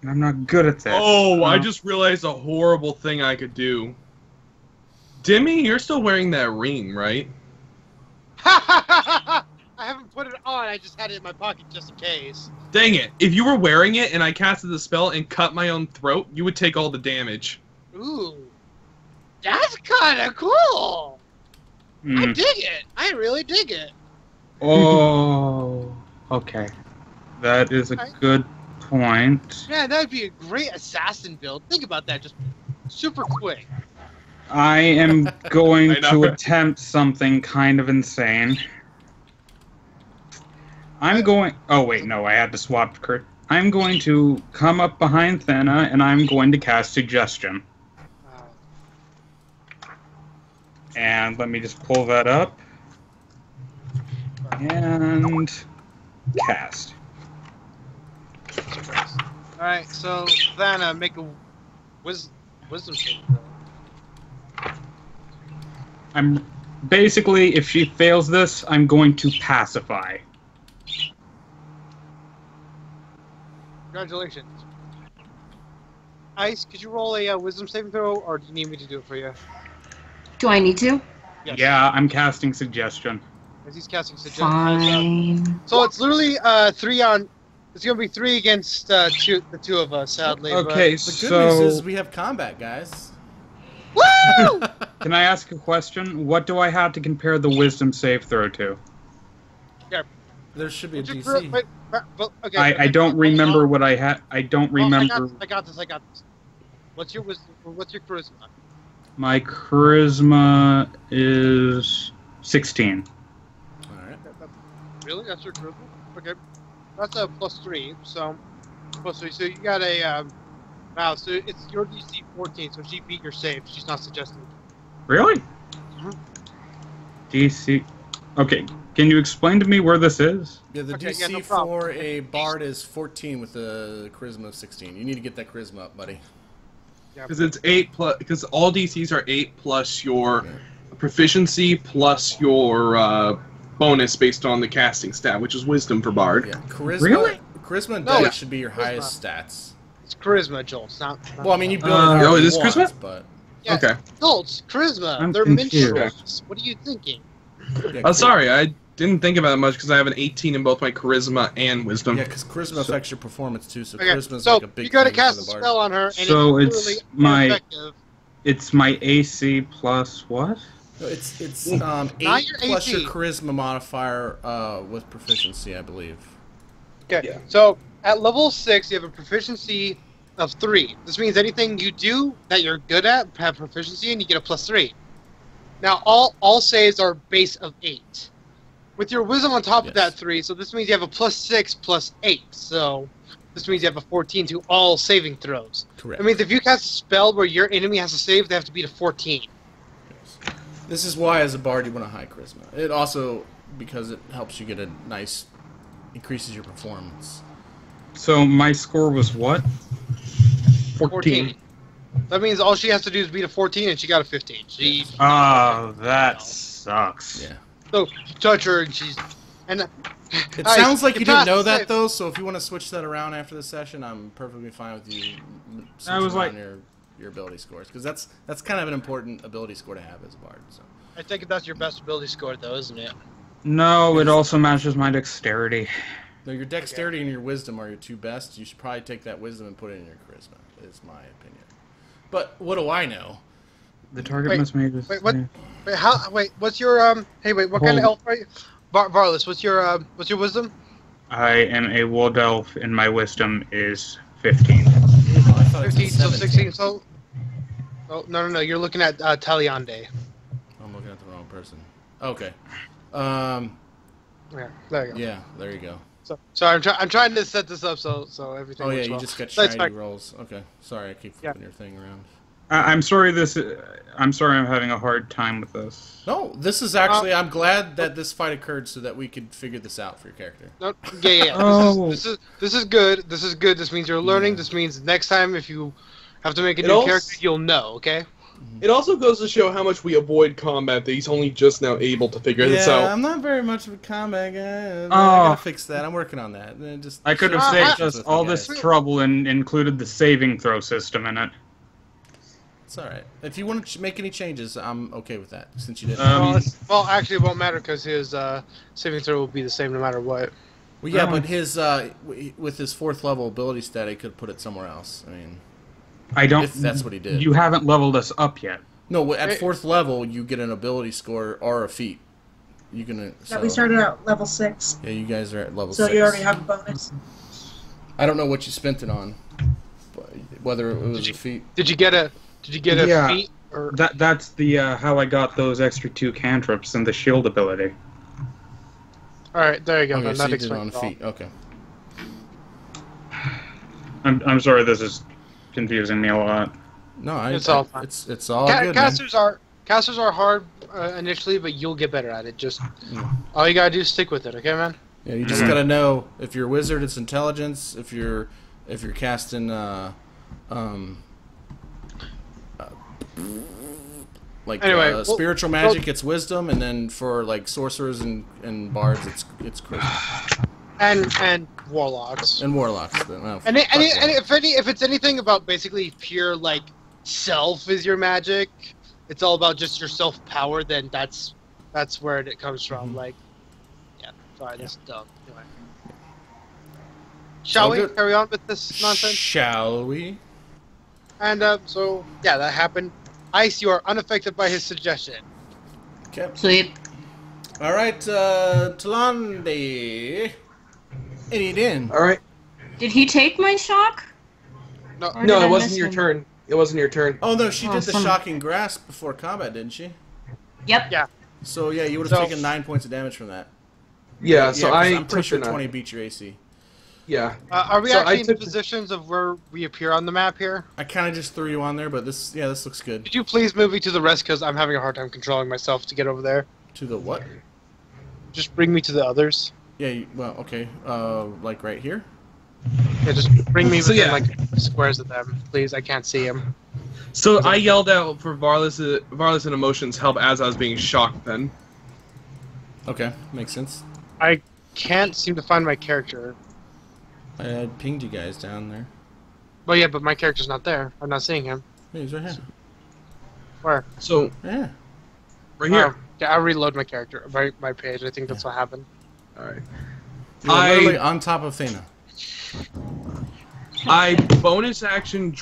And I'm not good at this. Oh, I just realized a horrible thing I could do. Dimi, you're still wearing that ring, right? I haven't put it on, I just had it in my pocket just in case. Dang it. If you were wearing it and I casted the spell and cut my own throat, you would take all the damage. Ooh. That's kinda cool! I dig it! I really dig it! Oh, okay. That is a good point. Man, that'd be a great assassin build. Think about that, just super quick. I am going to attempt something kind of insane. I'm going... Oh, wait, no, I had to swap... I'm going to come up behind Thana, and I'm going to cast Suggestion. And let me just pull that up. And... cast. Alright, so, Thana, make a wisdom saving throw. I'm... Basically, if she fails this, I'm going to pacify. Congratulations. Ice, could you roll a wisdom saving throw, or do you need me to do it for you? Do I need to? Yes. Yeah, I'm casting Suggestion. As he's casting Suggestion. Fine. So it's literally 3 on... It's going to be 3 against the two of us, sadly. Okay, The good news is we have combat, guys. Woo! Can I ask a question? What do I have to compare the Wisdom save throw to? Yeah. There should be a DC. Okay, I don't remember what I had. I don't remember. I got this. What's your wisdom? What's your charisma? My charisma is 16. Alright. Really? That's your charisma? Okay. That's a +3, so... +3, so you got a, wow, so it's your DC 14, so she beat your save. She's not suggesting. Really? DC... Okay, can you explain to me where this is? Yeah, the DC no problem. for a bard is 14 with a charisma of 16. You need to get that charisma up, buddy. Because it's 8 plus... Because all DCs are 8 plus your proficiency plus your bonus based on the casting stat, which is Wisdom for Bard. Yeah, charisma. Really? Charisma and No, dex should be your highest stats. It's charisma, Joltz, not Well, I mean, you build it however oh, it you is want, charisma? but... Yeah, Okay. Joltz, charisma, I'm they're confused. minstrels. What are you thinking? Yeah, Oh, sorry, I didn't think about it much because I have an 18 in both my Charisma and Wisdom. Yeah, because charisma affects your performance too, so Okay, charisma's so like a big you gotta thing cast for a the bard. spell on her, and So it's it's literally my- ineffective. It's my AC plus what? No, it's 8 Not your plus AC. your charisma modifier with proficiency, I believe. Okay, Yeah. so at level 6, you have a proficiency of 3. This means anything you do that you're good at, have proficiency in, you get a +3. Now, all saves are base of 8. With your wisdom on top of that 3, so this means you have a +6 plus 8. So this means you have a 14 to all saving throws. Correct. It means if you cast a spell where your enemy has to save, they have to beat a 14. Yes. This is why, as a bard, you want a high charisma. It also, because it helps you get a nice, increases your performance. So my score was what? 14. That means all she has to do is beat a 14, and she got a 15. She Oh, that sucks. Yeah. So you touch her, and she's And it sounds like you didn't know that though. So if you want to switch that around after the session, I'm perfectly fine with you. I was like your ability scores because that's kind of an important ability score to have as a bard. So I think that's your best ability score though, isn't it? No, it also matches my dexterity. No, your dexterity and your wisdom are your two best. You should probably take that wisdom and put it in your charisma. Is my opinion. But what do I know? The target must make this. Wait, what? Wait, how? Wait, what's your Hey, wait, what kind of elf are you? Varlis, what's your wisdom? I am a wood elf, and my wisdom is 15. Oh, I thought 15, it was so 17. 16. So. Oh no! You're looking at Taliandai. I'm looking at the wrong person. Okay. Yeah, there you go. Yeah, there you go. So I'm trying to set this up so everything. Oh yeah, works you well. just got That's shiny fine. rolls. Okay, sorry, I keep flipping your thing around. I'm sorry. I'm sorry. I'm having a hard time with this. No, this is actually. I'm glad that this fight occurred so that we could figure this out for your character. No, yeah. Oh. This is good. This is good. This means you're learning. This means next time if you have to make a new character, you'll know. Okay. It also goes to show how much we avoid combat that he's only just now able to figure this out. Yeah, I'm not very much of a combat guy. I gotta fix that. I'm working on that. I could have saved us all this trouble and included the saving throw system in it. It's alright. If you want to make any changes, I'm okay with that, since you didn't. Well, actually, it won't matter because his saving throw will be the same no matter what. Well, yeah, but his with his 4th level ability stat, he could put it somewhere else. I mean, I don't. If that's what he did. You haven't leveled us up yet. No, at 4th level, you get an ability score or a feat. You can. Yeah, we started at level 6. Yeah, you guys are at level 6. So you already have a bonus. I don't know what you spent it on. Whether it was a feat. Did you get a feat? Or... That's the how I got those extra 2 cantrips and the shield ability. All right, there you go. Okay, so that you did it on explains feat. Okay. I'm sorry. This is confusing me a lot. No, it's all fine. It's all good. Casters are hard initially, but you'll get better at it. Just all you gotta do is stick with it, okay, man? Yeah, you just gotta know if you're a wizard, it's intelligence. If you're casting spiritual magic, it's wisdom, and then for like sorcerers and bards, it's charisma. And warlocks. And warlocks. If it's anything about basically pure like self is your magic, it's all about just your self power. Then that's where it comes from. Mm-hmm. Like, yeah, sorry, that's dumb. Anyway. Shall we carry on with this nonsense? Shall we? And so yeah, that happened. Ice, you are unaffected by his suggestion. Okay. Sweet. All right, Taliandai. Any in? All right. Did he take my shock? No, it wasn't your turn. It wasn't your turn. Oh no, she did the shocking grasp before combat, didn't she? Yep. Yeah. So yeah, you would have taken 9 points of damage from that. Yeah. So I'm pretty sure 20 beat your AC. Yeah. Are we actually in the positions of where we appear on the map here? I kind of just threw you on there, but this looks good. Could you please move me to the rest, because I'm having a hard time controlling myself to get over there. To the what? Just bring me to the others. Yeah, well, okay. Like right here? Yeah, just bring me within like squares of them, please. I can't see him. So I yelled out for Varlis and Immoshen's help as I was being shocked then. Okay, makes sense. I can't seem to find my character. I had pinged you guys down there. Well, yeah, but my character's not there. I'm not seeing him. Yeah, he's right here. Where? So, yeah. Right here. Yeah, I'll reload my character, my page. I think that's what happened. Alright. You're literally on top of Thana. I bonus action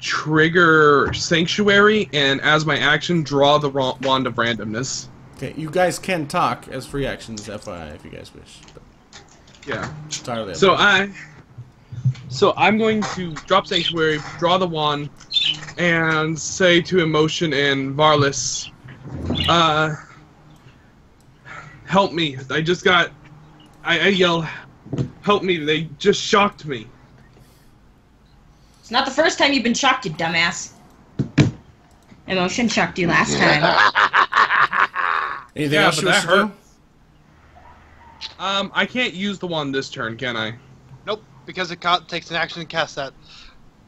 trigger Sanctuary, and as my action, draw the Wand of Randomness. Okay, you guys can talk as free actions, FYI, if you guys wish. But yeah. Entirely so I'm going to drop Sanctuary, draw the wand, and say to Immoshen and Varlis, help me. I yell, help me, they just shocked me. It's not the first time you've been shocked, you dumbass. Immoshen shocked you last time. Anything else you wish to do? I can't use the wand this turn, can I? Nope, because it takes an action to cast that.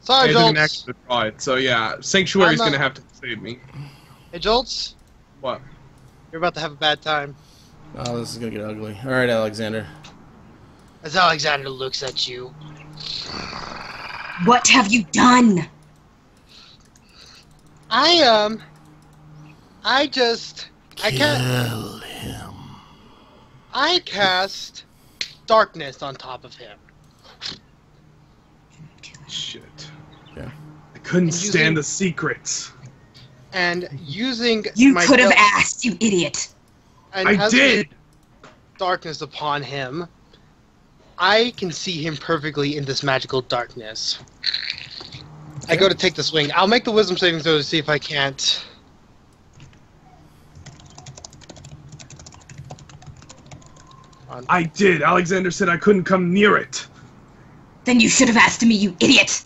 Sorry, Joltz. Joltz. An action to draw it, so yeah, Sanctuary's gonna have to save me. Hey, Joltz. What? You're about to have a bad time. Oh, this is gonna get ugly. All right, Alexander. As Alexander looks at you. What have you done? I Kill him. I cast darkness on top of him. Shit. Yeah. I couldn't stand the secrets. And using You my could have asked, you idiot. and I as did! darkness upon him, I can see him perfectly in this magical darkness. I go to take the swing. I'll make the wisdom saving throw to see if I can't. I did. Alexander said I couldn't come near it. Then you should have asked me, you idiot.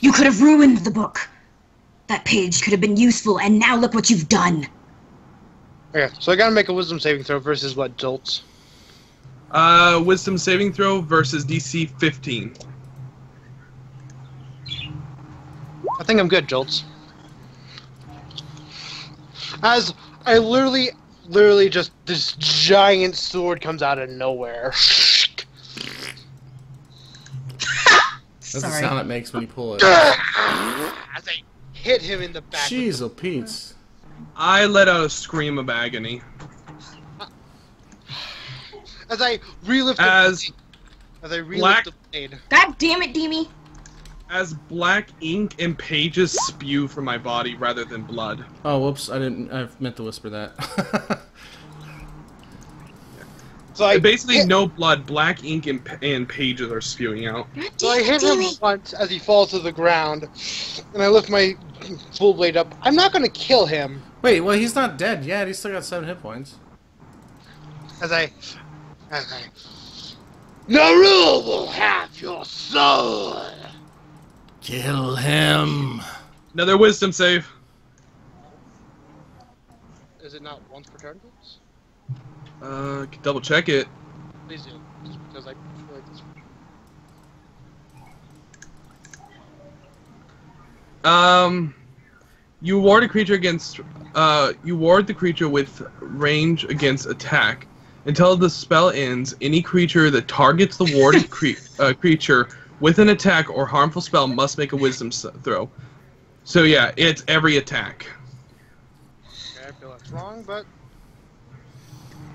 You could have ruined the book. That page could have been useful, and now look what you've done. Okay, so I gotta make a wisdom saving throw versus what, Joltz? Wisdom saving throw versus DC 15. I think I'm good, Joltz. As I literally just, this giant sword comes out of nowhere. That's the sound it makes when you pull it. As I hit him in the back. Jeez, oh Pete. I let out a scream of agony. As I relift As the blade. God damn it, Dimi. As black ink and pages spew from my body rather than blood. Oh, whoops! I meant to whisper that. So I basically no blood, black ink and pages are spewing out. So I hit him once as he falls to the ground, and I lift my full blade up. I'm not gonna kill him. Wait, well he's not dead yet. He's still got 7 hit points. As I Naru will have your soul. Kill him. Another wisdom save. Is it not once per turn? Can double check it. Please do, just because I feel like this. You ward a creature against. You ward the creature with range against attack. Until the spell ends, any creature that targets the warded creature with an attack or harmful spell must make a wisdom throw. So yeah, it's every attack. Okay, I feel that's wrong, but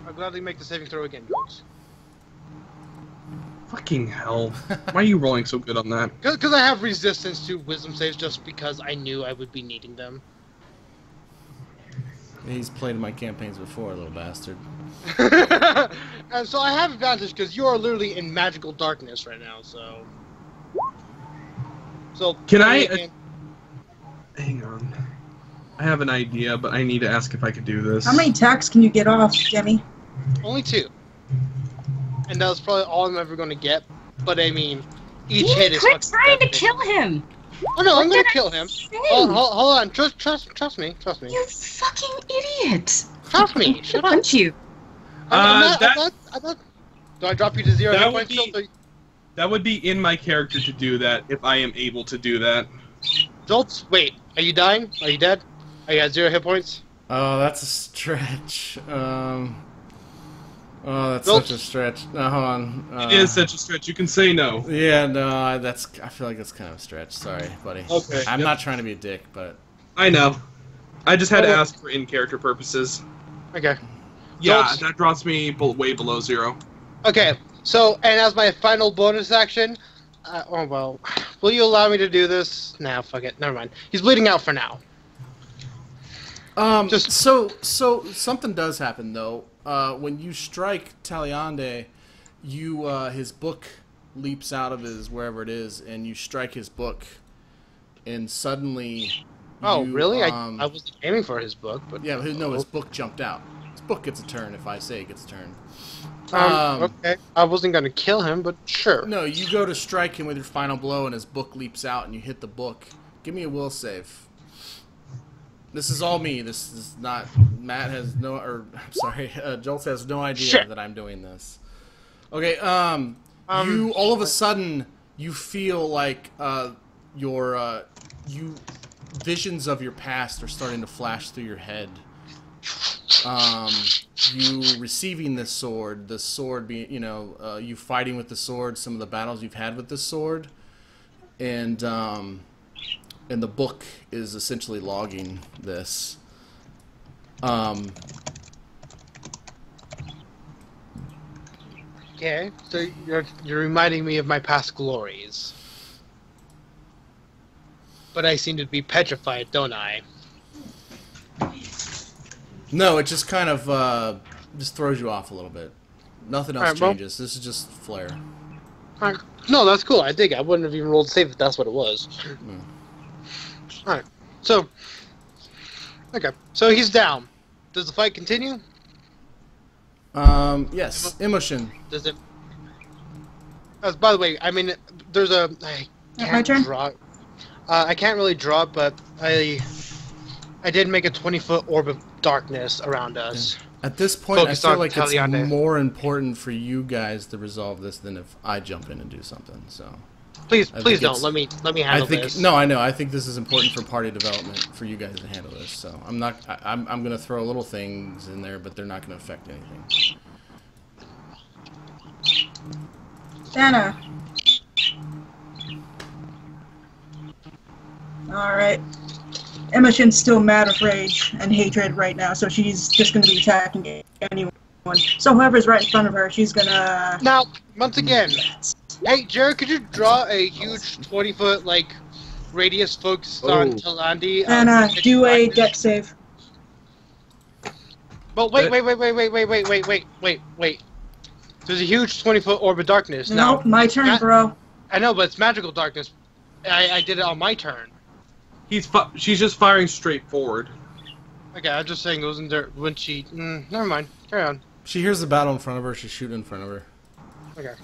I'll gladly make the saving throw again, Joltz. Fucking hell. Why are you rolling so good on that? Because I have resistance to wisdom saves just because I knew I would be needing them. He's played in my campaigns before, little bastard. And so I have advantage because you are literally in magical darkness right now, so... Can I... Hang on. I have an idea, but I need to ask if I could do this. How many attacks can you get off, Demi? Only 2. And that's probably all I'm ever going to get. But I mean, each hit is... Quit trying to kill him! Oh no, I'm going to kill him. Hold on. Trust me. You fucking idiot! Trust me. Shut up. Punch you. I'm not... Do I drop you to 0 hit points still? That would be in my character to do that, if I am able to do that. Joltz, wait. Are you dying? Are you dead? Are you at 0 hit points? Oh, that's a stretch. Oh, that's Joltz. such a stretch. No, hold on. It is such a stretch. You can say no. Yeah, no, I feel like that's kind of a stretch. Sorry, buddy. Okay. I'm not trying to be a dick, but... I know. I just had to ask for in-character purposes. Okay. Yeah, Joltz. that drops me way below 0. Okay, so, and as my final bonus action... oh, well, will you allow me to do this? Nah, fuck it. Never mind. He's bleeding out for now. So something does happen, though. When you strike Taliandai, his book leaps out of his wherever it is, and you strike his book, and suddenly... Oh, really? I wasn't aiming for his book, but... Yeah, no, his book jumped out. His book gets a turn if I say it gets a turn. Okay. I wasn't going to kill him, but sure. No, you go to strike him with your final blow, and his book leaps out, and you hit the book. Give me a will save. This is all me. This is not... Matt has no... Or, I'm sorry, Joltz has no idea that I'm doing this. Okay, you... All of a sudden, you feel like visions of your past are starting to flash through your head. you receiving this sword, the sword being, you fighting with the sword, some of the battles you've had with this sword, and the book is essentially logging this. Okay, so you're reminding me of my past glories. But I seem to be petrified, don't I? No, it just kind of just throws you off a little bit. Nothing else changes. This is just flair. Alright. No, that's cool. I dig it. I wouldn't have even rolled safe if that's what it was. Alright, so... Okay, so he's down. Does the fight continue? Yes. Immoshen. Does it... by the way, I mean, there's a... My turn? I can't really draw it, but I did make a 20-foot orb of darkness around us. At this point, I feel like Taliandai. it's more important for you guys to resolve this than if I jump in and do something. So, please don't let me handle this. No, I know. I think this is important for party development for you guys to handle this. So I'm not. I'm going to throw little things in there, but they're not going to affect anything. Thana. Alright. Immoshen's still mad with rage and hatred right now, so she's just going to be attacking anyone. So whoever's right in front of her, she's going to... Now, once again, hey, Jared, could you draw a huge 20-foot, radius focused on Taliandai? Thana, do a dex save. But wait. There's a huge 20-foot orb of darkness. Nope, my turn, bro. I know, but it's magical darkness. I did it on my turn. She's just firing straight forward. Okay, I'm just saying it wasn't there when she... never mind. Carry on. She hears the battle in front of her. She's shooting in front of her. Okay.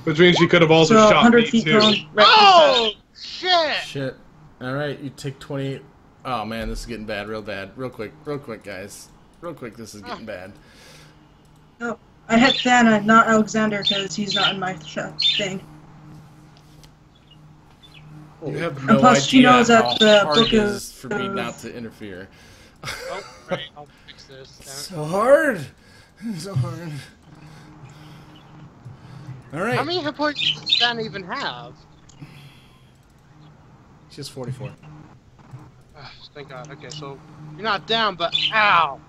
Which means she could have also so shot 100 me feet too. Going right oh, shit! Shit. Alright, you take 20... Oh, man, this is getting bad. Real bad. Real quick, guys. Real quick, this is getting bad. Oh, I hit Thana, not Alexander, because he's not in my thing. You have And no plus, idea she knows how that the hard book it is for me not to interfere. Oh, right, I'll fix this. So hard. So hard. Alright. How many hit points does Thana even have? She has 44. Thank God. Okay, so you're not down, but ow!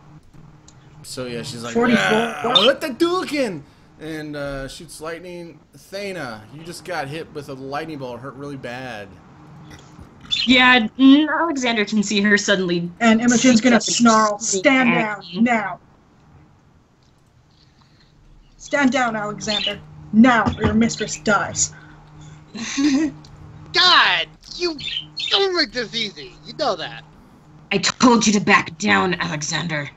So yeah, she's like, 44. Let the Ducant! And shoots lightning. Thana, you just got hit with a lightning bolt. It hurt really bad. Yeah, Alexander can see her suddenly. And Immoshen's gonna snarl, stand down, now. Stand down, Alexander. Now, or your mistress dies. God! You don't make this easy. You know that. I told you to back down, Alexander.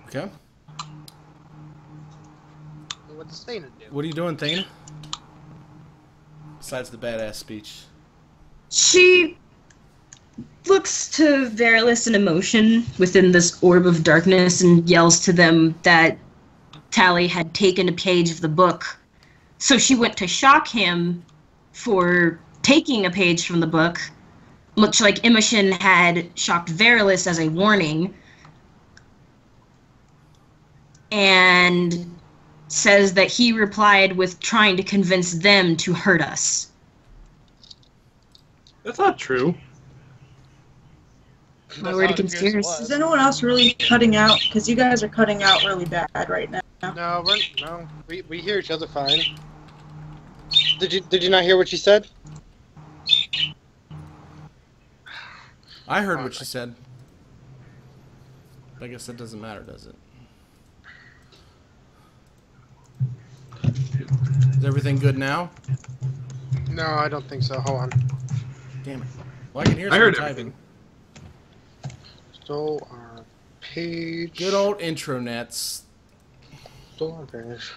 Okay. What does Thana do? What are you doing, Thana? Besides the badass speech. She looks to Varlis and Immoshen within this orb of darkness and yells to them that Tally had taken a page of the book. So she went to shock him for taking a page from the book, much like Immoshen had shocked Varlis as a warning, and says that he replied with trying to convince them to hurt us. That's not true. My word of conspiracy. Is anyone else really cutting out? Because you guys are cutting out really bad right now. No, we hear each other fine. Did you not hear what she said? I heard what she said. I guess that doesn't matter, does it? Is everything good now? No, I don't think so. Hold on. Damn it. Well, I can hear I heard some everything. typing. Stole our page. Good old intronets. Stole our page.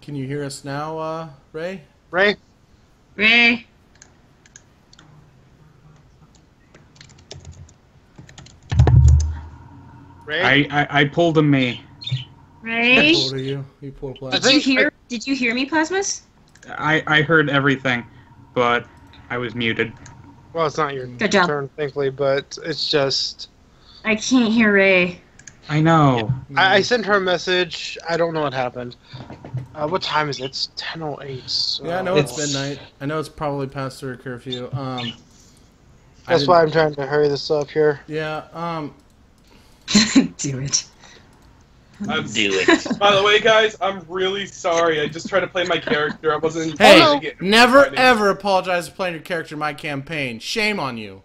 Can you hear us now, Ray? Ray? Ray? Ray? I pulled a me. Ray? How old are you? You poor Plasmas. Did you hear me, Plazmas? I heard everything, but I was muted. Well, it's not your Good job. turn, thankfully, but it's just... I can't hear Ray. I know. I sent her a message. I don't know what happened. What time is it? It's 10:08. So... Yeah, I know it's midnight. I know it's probably past her curfew. That's why I'm trying to hurry this up here. Yeah, Do it. Do it. By the way, guys, I'm really sorry. I just tried to play my character. I wasn't. Hey, trying to get never fighting. ever apologize for playing your character in my campaign. Shame on you.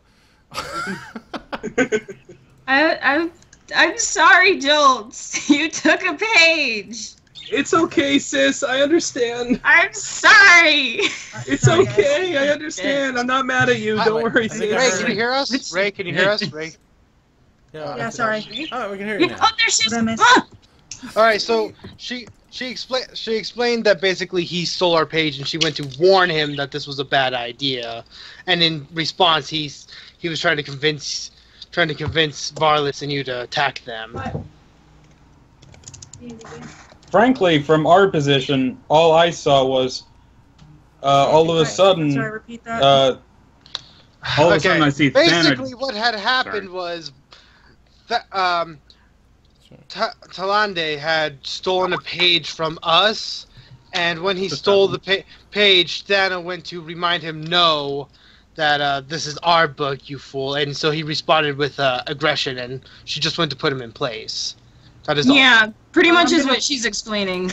I'm sorry, Joltz. You took a page. It's okay, sis. I understand. I'm sorry. It's okay. I understand. I'm not mad at you. Don't worry, I think sis. Ray, can you hear us? Ray, can you hear us? Ray. Yeah, sorry. Oh, we can hear you now. Oh, there's just... What I missed? Ah! All right, so she explained that basically he stole our page, and she went to warn him that this was a bad idea, and in response, he was trying to convince Varlis and you to attack them. Frankly, from our position, all I saw was all of a sudden. Sorry, repeat that. All of a sudden I see Basically, Thana. what had happened was that Taliandai had stolen a page from us, and when he stole the page, Thana went to remind him, no, that this is our book, you fool. And so he responded with aggression, and she just went to put him in place. That is all. Yeah, pretty much is what she's explaining.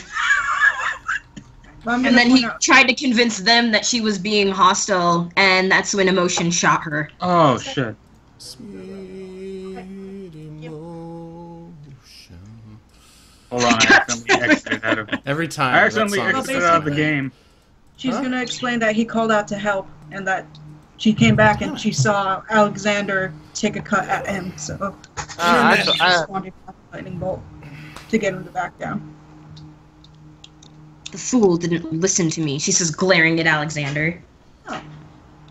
And then he tried to convince them that she was being hostile, and that's when Immoshen shot her. Oh shit. Sweet emotion. Hold on, I accidentally exited out of Every time. I that accidentally song- exited out of the game. She's going to explain that he called out to help and that she came back and she saw Alexander take a cut at him. So she responded with a lightning bolt to get him to back down. The fool didn't listen to me. She says, glaring at Alexander. Oh.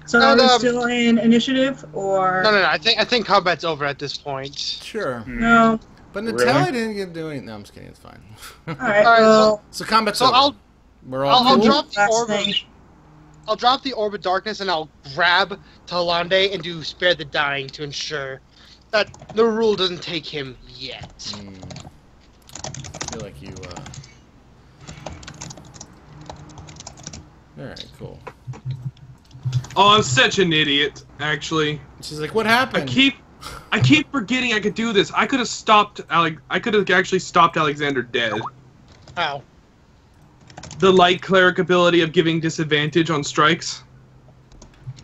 So are we still in initiative, or No. I think combat's over at this point. Sure. no? But Natalia didn't get doing. No, I'm just kidding. It's fine. All right. All right, Well, So combat's So over. We're all I'll cool? drop the Last orb. thing. I'll drop the orb of darkness, and I'll grab Taliandai and do spare the dying to ensure that the rule doesn't take him yet. I feel like you. All right, cool. Oh, I'm such an idiot, actually. She's like, "What happened?" I keep forgetting I could do this. I could have stopped I could have actually stopped Alexander dead. How? The light cleric ability of giving disadvantage on strikes.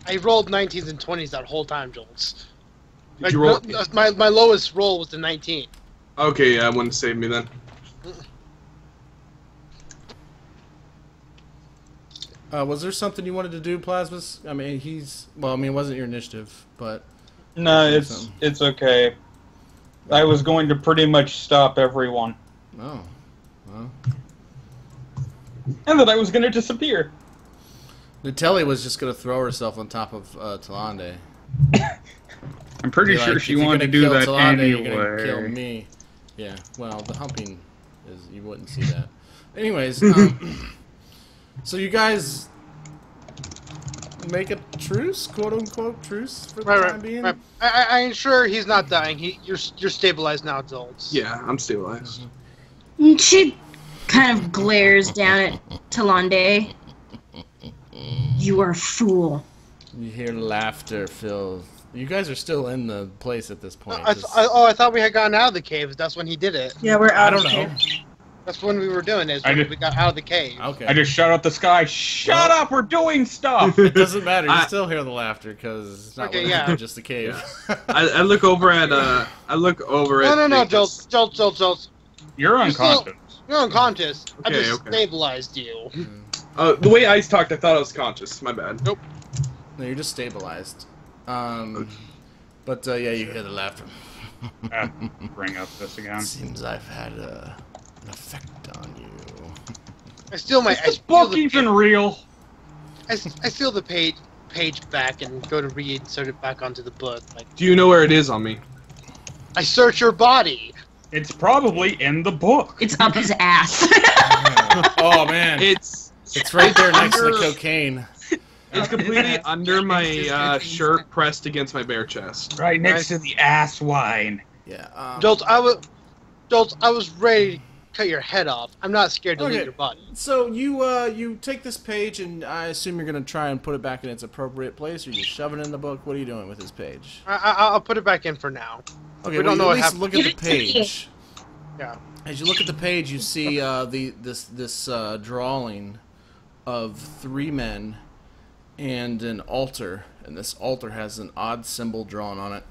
I rolled 19s and 20s that whole time, Joltz. Did you roll? My lowest roll was the 19. Okay, yeah, it wouldn't save me then. Was there something you wanted to do, Plazmas? I mean, it wasn't your initiative, but No, it's okay. I was going to pretty much stop everyone. oh, well. And then I was going to disappear. Natalia was just gonna throw herself on top of Taliandai. I'm pretty Be sure like, she if you're wanted to gonna do kill that Taliandai, you're gonna kill anyway. me. Yeah. Well, the humping is you wouldn't see that. Anyways, so you guys make a truce, quote unquote truce, for the time being. Right. I ensure he's not dying. You're stabilized now, Joltz. Yeah, I'm stabilized. She kind of glares down at Taliandai. You are a fool. You hear laughter, Phil. You guys are still in the place at this point. I thought we had gotten out of the cave. That's when he did it. Yeah, we're out. I don't know. That's when we were doing it. I When did- we got out of the cave. Okay. I just shot out the sky. Shut up! We're doing stuff. It doesn't matter. You still hear the laughter because it's not Okay, what yeah. just the cave. I look over at No, Joltz. Joltz. You're You're still- unconscious. You're unconscious. I Okay, just okay. stabilized you. The way Ice talked, I thought I was conscious. My bad. Nope. No, you're just stabilized. But yeah, you hear the laughter. Bring up this again. Seems I've had an effect on you. I steal my. Is this book even real? I steal the page back and go to reinsert it back onto the book. Like, Do you know where it is on me? I search your body. It's probably in the book. It's up his ass. Oh man, it's right there next to the cocaine. It's completely under my shirt, pressed against my bare chest. Right next to the ass wine. Yeah. Joltz, I was ready to cut your head off. I'm not scared to leave your body. So you take this page, and I assume you're gonna try and put it back in its appropriate place, or you shove it in the book. What are you doing with this page? I'll put it back in for now. Okay, we don't know at what least happened. look at the page. Yeah. As you look at the page, you see this drawing of 3 men and an altar, and this altar has an odd symbol drawn on it,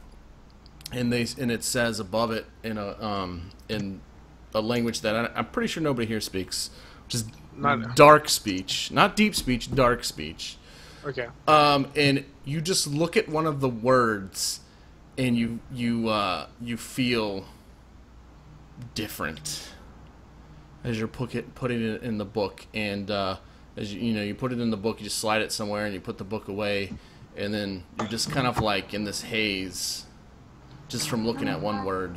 and it says above it in a language that I'm pretty sure nobody here speaks, which is dark speech, not deep speech, dark speech. Okay. And you just look at one of the words, and you feel different as you're putting it in the book, and as you put it in the book, you just slide it somewhere and you put the book away, and then you're just kind of like in this haze just from looking at one word.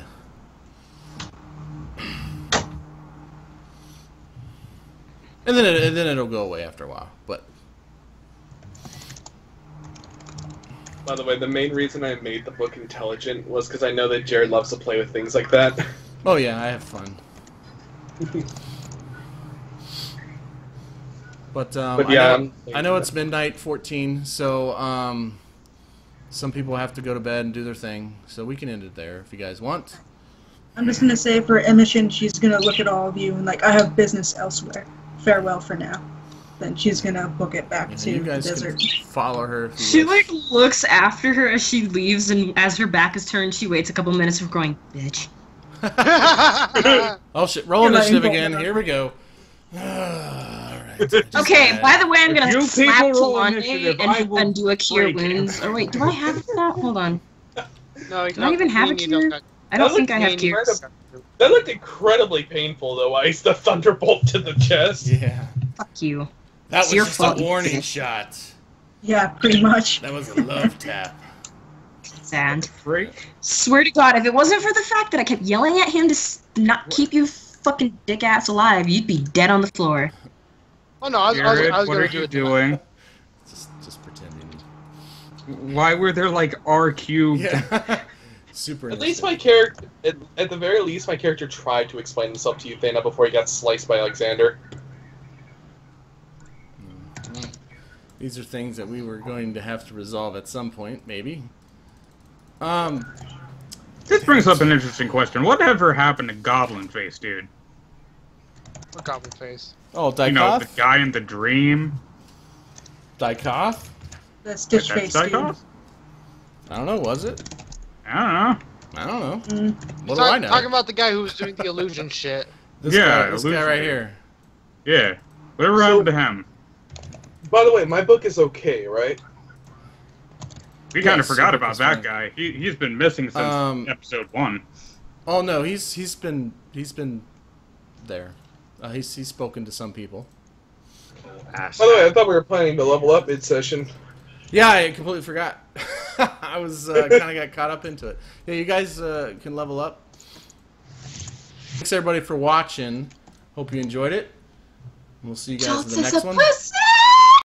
And then it'll go away after a while. But by the way, the main reason I made the book intelligent was because I know that Jared loves to play with things like that. Oh yeah, I have fun. But yeah, I know it's midnight 14, so some people have to go to bed and do their thing, so we can end it there if you guys want. I'm just gonna say for Immoshen, she's gonna look at all of you and like, I have business elsewhere. Farewell for now. Then she's gonna book it back to you the guys desert. Can follow her. If you She wish. like looks after her as she leaves, and as her back is turned, she waits a couple minutes before going, bitch. Oh shit! Roll You're not initiative involved. again. Here we go. Alright. Okay, by the way, I'm gonna you slap people roll Taliandai initiative, I will and do a cure break wounds. Or wait, do I have that? Hold on. No, Do I even have a cure? I don't think I have cures. That looked incredibly painful, though, Ice. The thunderbolt to the chest. Yeah. Fuck you. That It's was your just fault, a you warning bitch. shot. Yeah, pretty much. That was a love tap. Sad. Freak. Swear to God, if it wasn't for the fact that I kept yelling at him to not keep you fucking dick ass alive, you'd be dead on the floor. Oh no, I was Jared, what what gonna are do you it. doing? Just pretending. Why were there like R cubed? Yeah. Super. At least my character, at the very least, my character tried to explain himself to you, Thana, before he got sliced by Alexander. These are things that we were going to have to resolve at some point, maybe. This brings up an interesting question. Whatever happened to Goblin Face, dude? What goblin face? Oh, You know, Dykoth? the guy in the dream. Dykoth? The stitch That's face dude. Dykoth? I don't know, was it? I I don't know. Mm. What do I know? Talking about the guy who was doing the illusion shit. This Yeah, guy right illusion. here. don't know. Yeah. Whatever happened to him? By the way, my book is okay, right? We kind Yeah, of forgot Secrect about is that fine. guy. He's been missing since episode 1. Oh no, he's been there. He's spoken to some people. By the way, I thought we were planning to level up mid-session. Yeah, I completely forgot. I was kind of got caught up into it. Yeah, you guys can level up. Thanks everybody for watching. Hope you enjoyed it. We'll see you guys in the next one. Pussy!